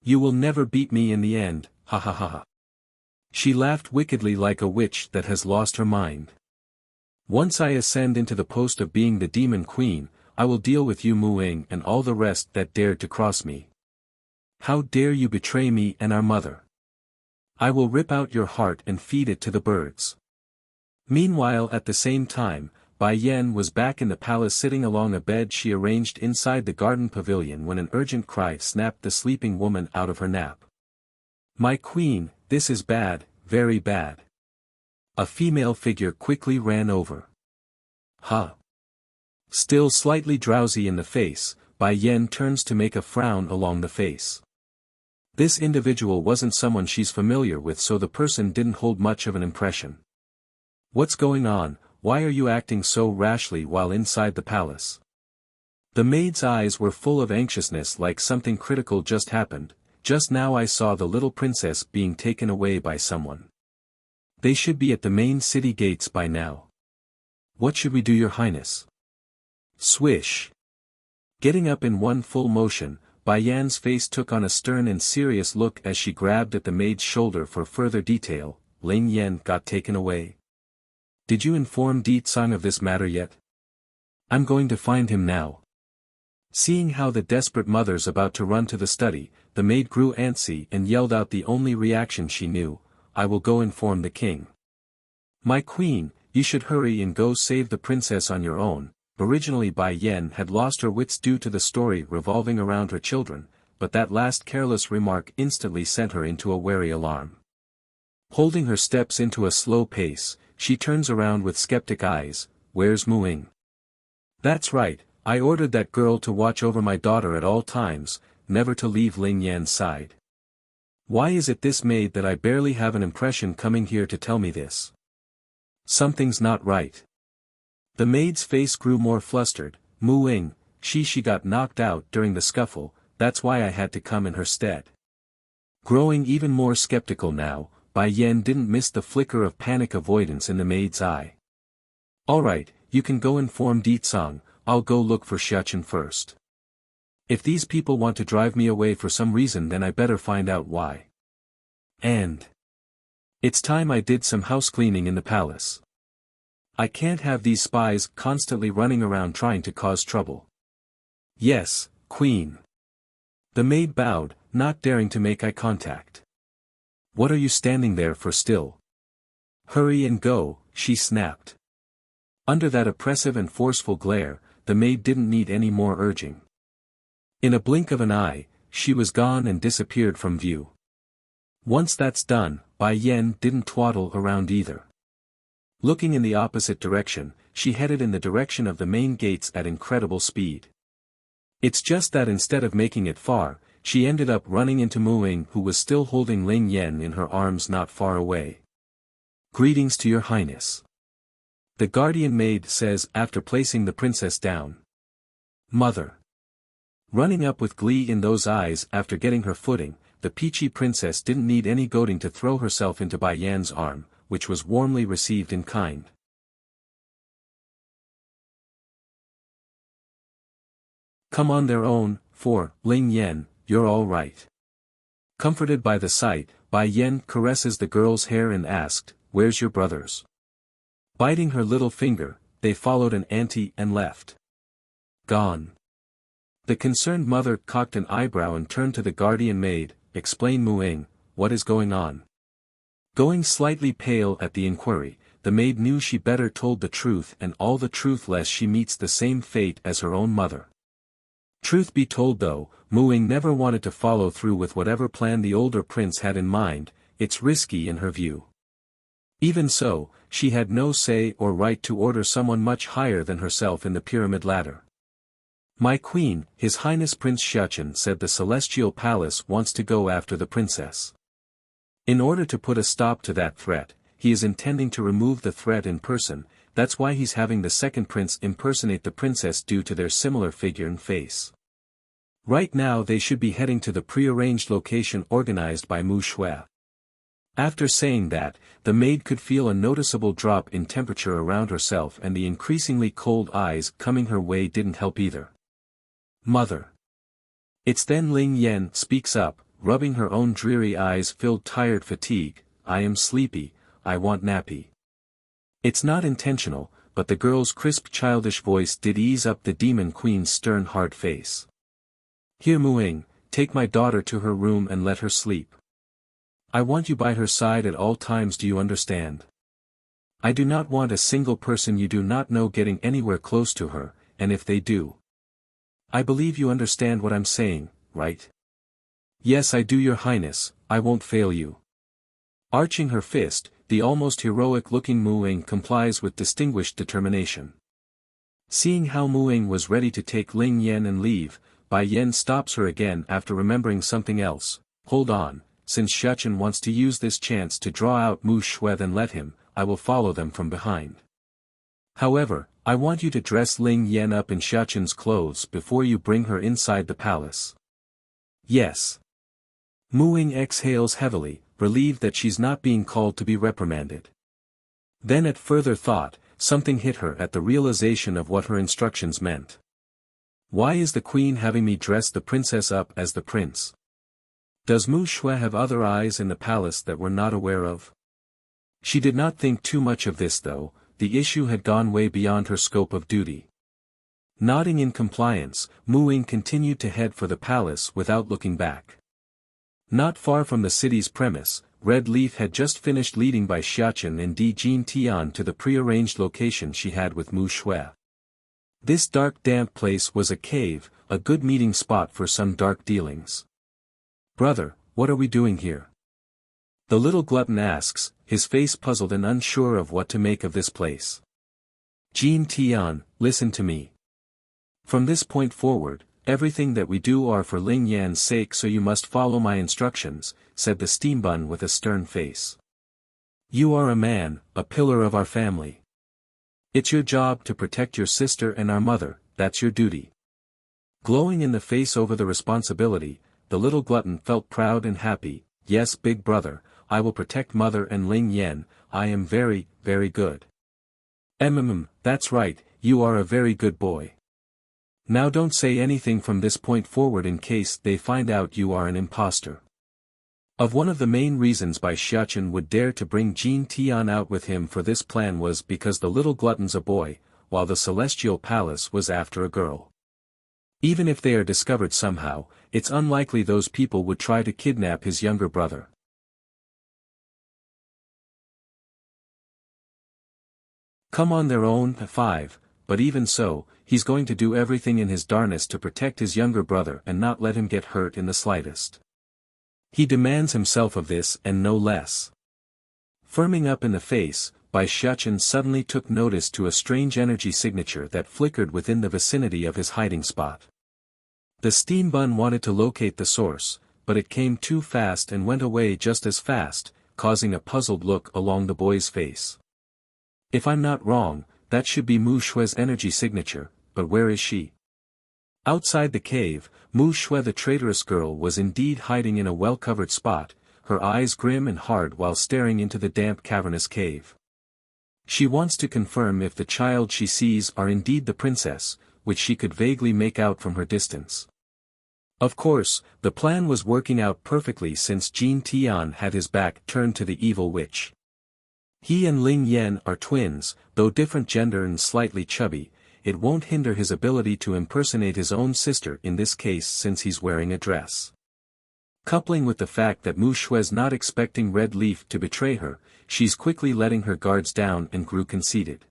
You will never beat me in the end, ha ha ha ha. She laughed wickedly like a witch that has lost her mind. Once I ascend into the post of being the demon queen, I will deal with you Mu Ying and all the rest that dared to cross me. How dare you betray me and our mother? I will rip out your heart and feed it to the birds. Meanwhile at the same time, Bai Yan was back in the palace sitting along a bed she arranged inside the garden pavilion when an urgent cry snapped the sleeping woman out of her nap. My queen, this is bad, very bad. A female figure quickly ran over. Huh. Still slightly drowsy in the face, Bai Yan turns to make a frown along the face. This individual wasn't someone she's familiar with, so the person didn't hold much of an impression. What's going on? Why are you acting so rashly while inside the palace? The maid's eyes were full of anxiousness, like something critical just happened. Just now I saw the little princess being taken away by someone. They should be at the main city gates by now. What should we do, your highness? Swish. Getting up in one full motion, Bai Yan's face took on a stern and serious look as she grabbed at the maid's shoulder for further detail. Ling Yan got taken away. Did you inform Di Tsang of this matter yet? I'm going to find him now. Seeing how the desperate mother's about to run to the study, the maid grew antsy and yelled out the only reaction she knew, I will go inform the king. My queen, you should hurry and go save the princess on your own. Originally Bai Yan had lost her wits due to the story revolving around her children, but that last careless remark instantly sent her into a wary alarm. Holding her steps into a slow pace, she turns around with skeptic eyes. Where's Mu Ying? That's right, I ordered that girl to watch over my daughter at all times, never to leave Ling Yan's side. Why is it this maid that I barely have an impression coming here to tell me this? Something's not right. The maid's face grew more flustered. Mu Ying, she got knocked out during the scuffle, that's why I had to come in her stead. Growing even more skeptical now, Bai Yan didn't miss the flicker of panic avoidance in the maid's eye. Alright, you can go inform Di Tsang, I'll go look for Xiachen first. If these people want to drive me away for some reason, then I better find out why. And it's time I did some house cleaning in the palace. I can't have these spies constantly running around trying to cause trouble. Yes, Queen. The maid bowed, not daring to make eye contact. What are you standing there for still? Hurry and go, she snapped. Under that oppressive and forceful glare, the maid didn't need any more urging. In a blink of an eye, she was gone and disappeared from view. Once that's done, Bai Yen didn't twaddle around either. Looking in the opposite direction, she headed in the direction of the main gates at incredible speed. It's just that instead of making it far, she ended up running into Muing, who was still holding Ling Yen in her arms not far away. "Greetings to your highness," the guardian maid says after placing the princess down. "Mother." Running up with glee in those eyes after getting her footing, the peachy princess didn't need any goading to throw herself into Bai Yan's arm, which was warmly received in kind. "Come on their own, for, Ling Yen, you're all right." Comforted by the sight, Bai Yen caresses the girl's hair and asked, "Where's your brothers?" Biting her little finger, they followed an auntie and left. "Gone." The concerned mother cocked an eyebrow and turned to the guardian maid. "Explain, Muing, what is going on?" Going slightly pale at the inquiry, the maid knew she better told the truth and all the truth lest she meets the same fate as her own mother. Truth be told though, Muing never wanted to follow through with whatever plan the older prince had in mind. It's risky in her view. Even so, she had no say or right to order someone much higher than herself in the pyramid ladder. "My queen, His Highness Prince Xiachen said the Celestial Palace wants to go after the princess. In order to put a stop to that threat, he is intending to remove the threat in person. That's why he's having the second prince impersonate the princess due to their similar figure and face. Right now they should be heading to the prearranged location organized by Mu Shui." After saying that, the maid could feel a noticeable drop in temperature around herself, and the increasingly cold eyes coming her way didn't help either. "Mother." It's then Ling Yen speaks up, rubbing her own dreary eyes filled tired fatigue. "I am sleepy, I want nappy." It's not intentional, but the girl's crisp childish voice did ease up the demon queen's stern hard face. "Here Muing, take my daughter to her room and let her sleep. I want you by her side at all times, do you understand? I do not want a single person you do not know getting anywhere close to her, and if they do. I believe you understand what I'm saying, right?" "Yes, I do, your highness, I won't fail you." Arching her fist, the almost heroic-looking Muing complies with distinguished determination. Seeing how Muing was ready to take Ling Yen and leave, Bai Yen stops her again after remembering something else. "Hold on, since Xiachen wants to use this chance to draw out Mu Shui, then let him, I will follow them from behind. However, I want you to dress Ling Yen up in Xiachen's clothes before you bring her inside the palace." "Yes." Muing exhales heavily, relieved that she's not being called to be reprimanded. Then at further thought, something hit her at the realization of what her instructions meant. Why is the queen having me dress the princess up as the prince? Does Mu Shui have other eyes in the palace that we're not aware of? She did not think too much of this though. The issue had gone way beyond her scope of duty. Nodding in compliance, Muing continued to head for the palace without looking back. Not far from the city's premise, Red Leaf had just finished leading by Xiachen and Di Jin Tian to the prearranged location she had with Mu Shui. This dark damp place was a cave, a good meeting spot for some dark dealings. "Brother, what are we doing here?" the little glutton asks, his face puzzled and unsure of what to make of this place. "Jin Tian, listen to me. From this point forward, everything that we do are for Ling Yan's sake, so you must follow my instructions," said the steambun with a stern face. "You are a man, a pillar of our family. It's your job to protect your sister and our mother, that's your duty." Glowing in the face over the responsibility, the little glutton felt proud and happy. "Yes, big brother, I will protect mother and Ling Yan. I am very, very good." That's right, you are a very good boy. Now don't say anything from this point forward in case they find out you are an imposter." Of one of the main reasons why Xiachen would dare to bring Jin Tian out with him for this plan was because the little glutton's a boy, while the Celestial Palace was after a girl. Even if they are discovered somehow, it's unlikely those people would try to kidnap his younger brother. "Come on their own, 5, but even so, he's going to do everything in his darnest to protect his younger brother and not let him get hurt in the slightest. He demands himself of this and no less. Firming up in the face, Bai Xiachen suddenly took notice to a strange energy signature that flickered within the vicinity of his hiding spot. The steam bun wanted to locate the source, but it came too fast and went away just as fast, causing a puzzled look along the boy's face. If I'm not wrong, that should be Mu Shue's energy signature, but where is she? Outside the cave, Mu Shue the traitorous girl was indeed hiding in a well-covered spot, her eyes grim and hard while staring into the damp cavernous cave. She wants to confirm if the child she sees are indeed the princess, which she could vaguely make out from her distance. Of course, the plan was working out perfectly since Jin Tian had his back turned to the evil witch. He and Ling Yan are twins, though different gender and slightly chubby. It won't hinder his ability to impersonate his own sister in this case since he's wearing a dress. Coupling with the fact that Mu Shue's not expecting Red Leaf to betray her, she's quickly letting her guards down and grew conceited.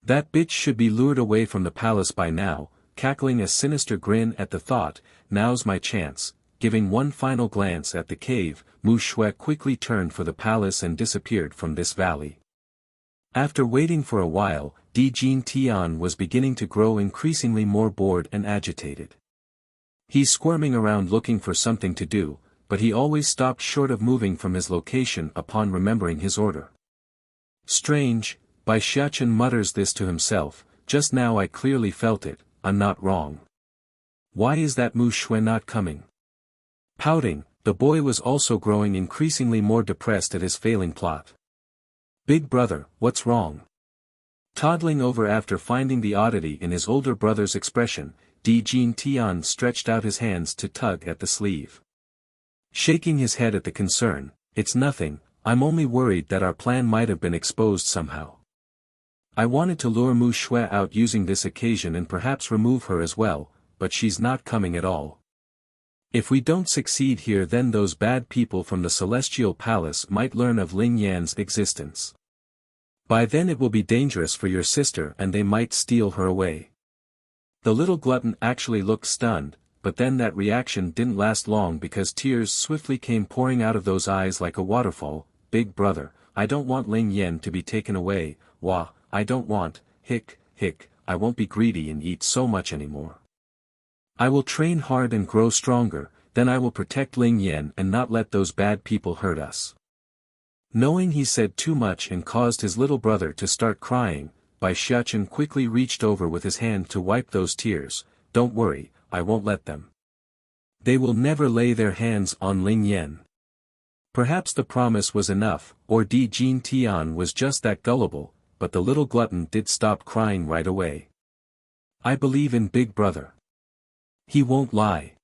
That bitch should be lured away from the palace by now, cackling a sinister grin at the thought, now's my chance. Giving one final glance at the cave, Mu Shue quickly turned for the palace and disappeared from this valley. After waiting for a while, Jin Tian was beginning to grow increasingly more bored and agitated. He's squirming around looking for something to do, but he always stopped short of moving from his location upon remembering his order. Strange, Bai Xiachen mutters this to himself, just now I clearly felt it, I'm not wrong. Why is that Mu Shue not coming? Pouting, the boy was also growing increasingly more depressed at his failing plot. Big brother, what's wrong? Toddling over after finding the oddity in his older brother's expression, Jin Tian stretched out his hands to tug at the sleeve. Shaking his head at the concern, it's nothing, I'm only worried that our plan might have been exposed somehow. I wanted to lure Mu Shue out using this occasion and perhaps remove her as well, but she's not coming at all. If we don't succeed here then those bad people from the Celestial Palace might learn of Ling Yan's existence. By then it will be dangerous for your sister and they might steal her away. The little glutton actually looked stunned, but then that reaction didn't last long because tears swiftly came pouring out of those eyes like a waterfall. Big brother, I don't want Ling Yan to be taken away, wah, I don't want, hic, I won't be greedy and eat so much anymore. I will train hard and grow stronger, then I will protect Ling Yan and not let those bad people hurt us. Knowing he said too much and caused his little brother to start crying, Bai Xiachen quickly reached over with his hand to wipe those tears. Don't worry, I won't let them. They will never lay their hands on Ling Yan. Perhaps the promise was enough, or Jin Tian was just that gullible, but the little glutton did stop crying right away. I believe in Big Brother. He won't lie.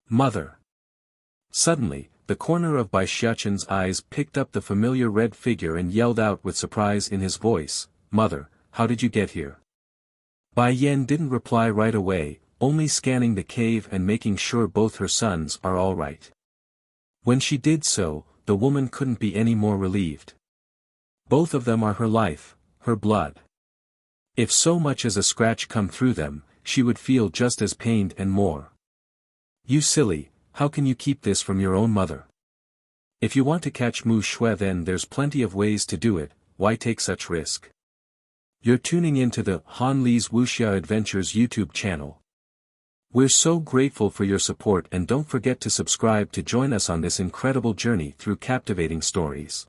Mother. Suddenly, the corner of Bai Xiachen's eyes picked up the familiar red figure and yelled out with surprise in his voice, Mother, how did you get here? Bai Yan didn't reply right away, only scanning the cave and making sure both her sons are all right. When she did so, the woman couldn't be any more relieved. Both of them are her life, her blood. If so much as a scratch come through them, she would feel just as pained and more. You silly, how can you keep this from your own mother? If you want to catch Mu Shue then there's plenty of ways to do it, why take such risk? You're tuning into the Han Li's Wuxia Adventures YouTube channel. We're so grateful for your support and don't forget to subscribe to join us on this incredible journey through captivating stories.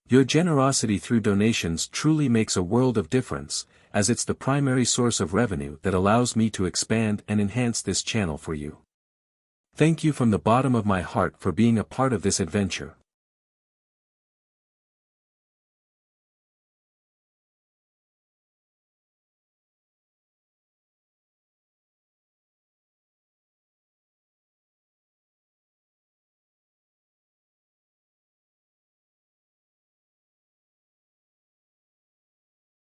Your generosity through donations truly makes a world of difference, as it's the primary source of revenue that allows me to expand and enhance this channel for you. Thank you from the bottom of my heart for being a part of this adventure.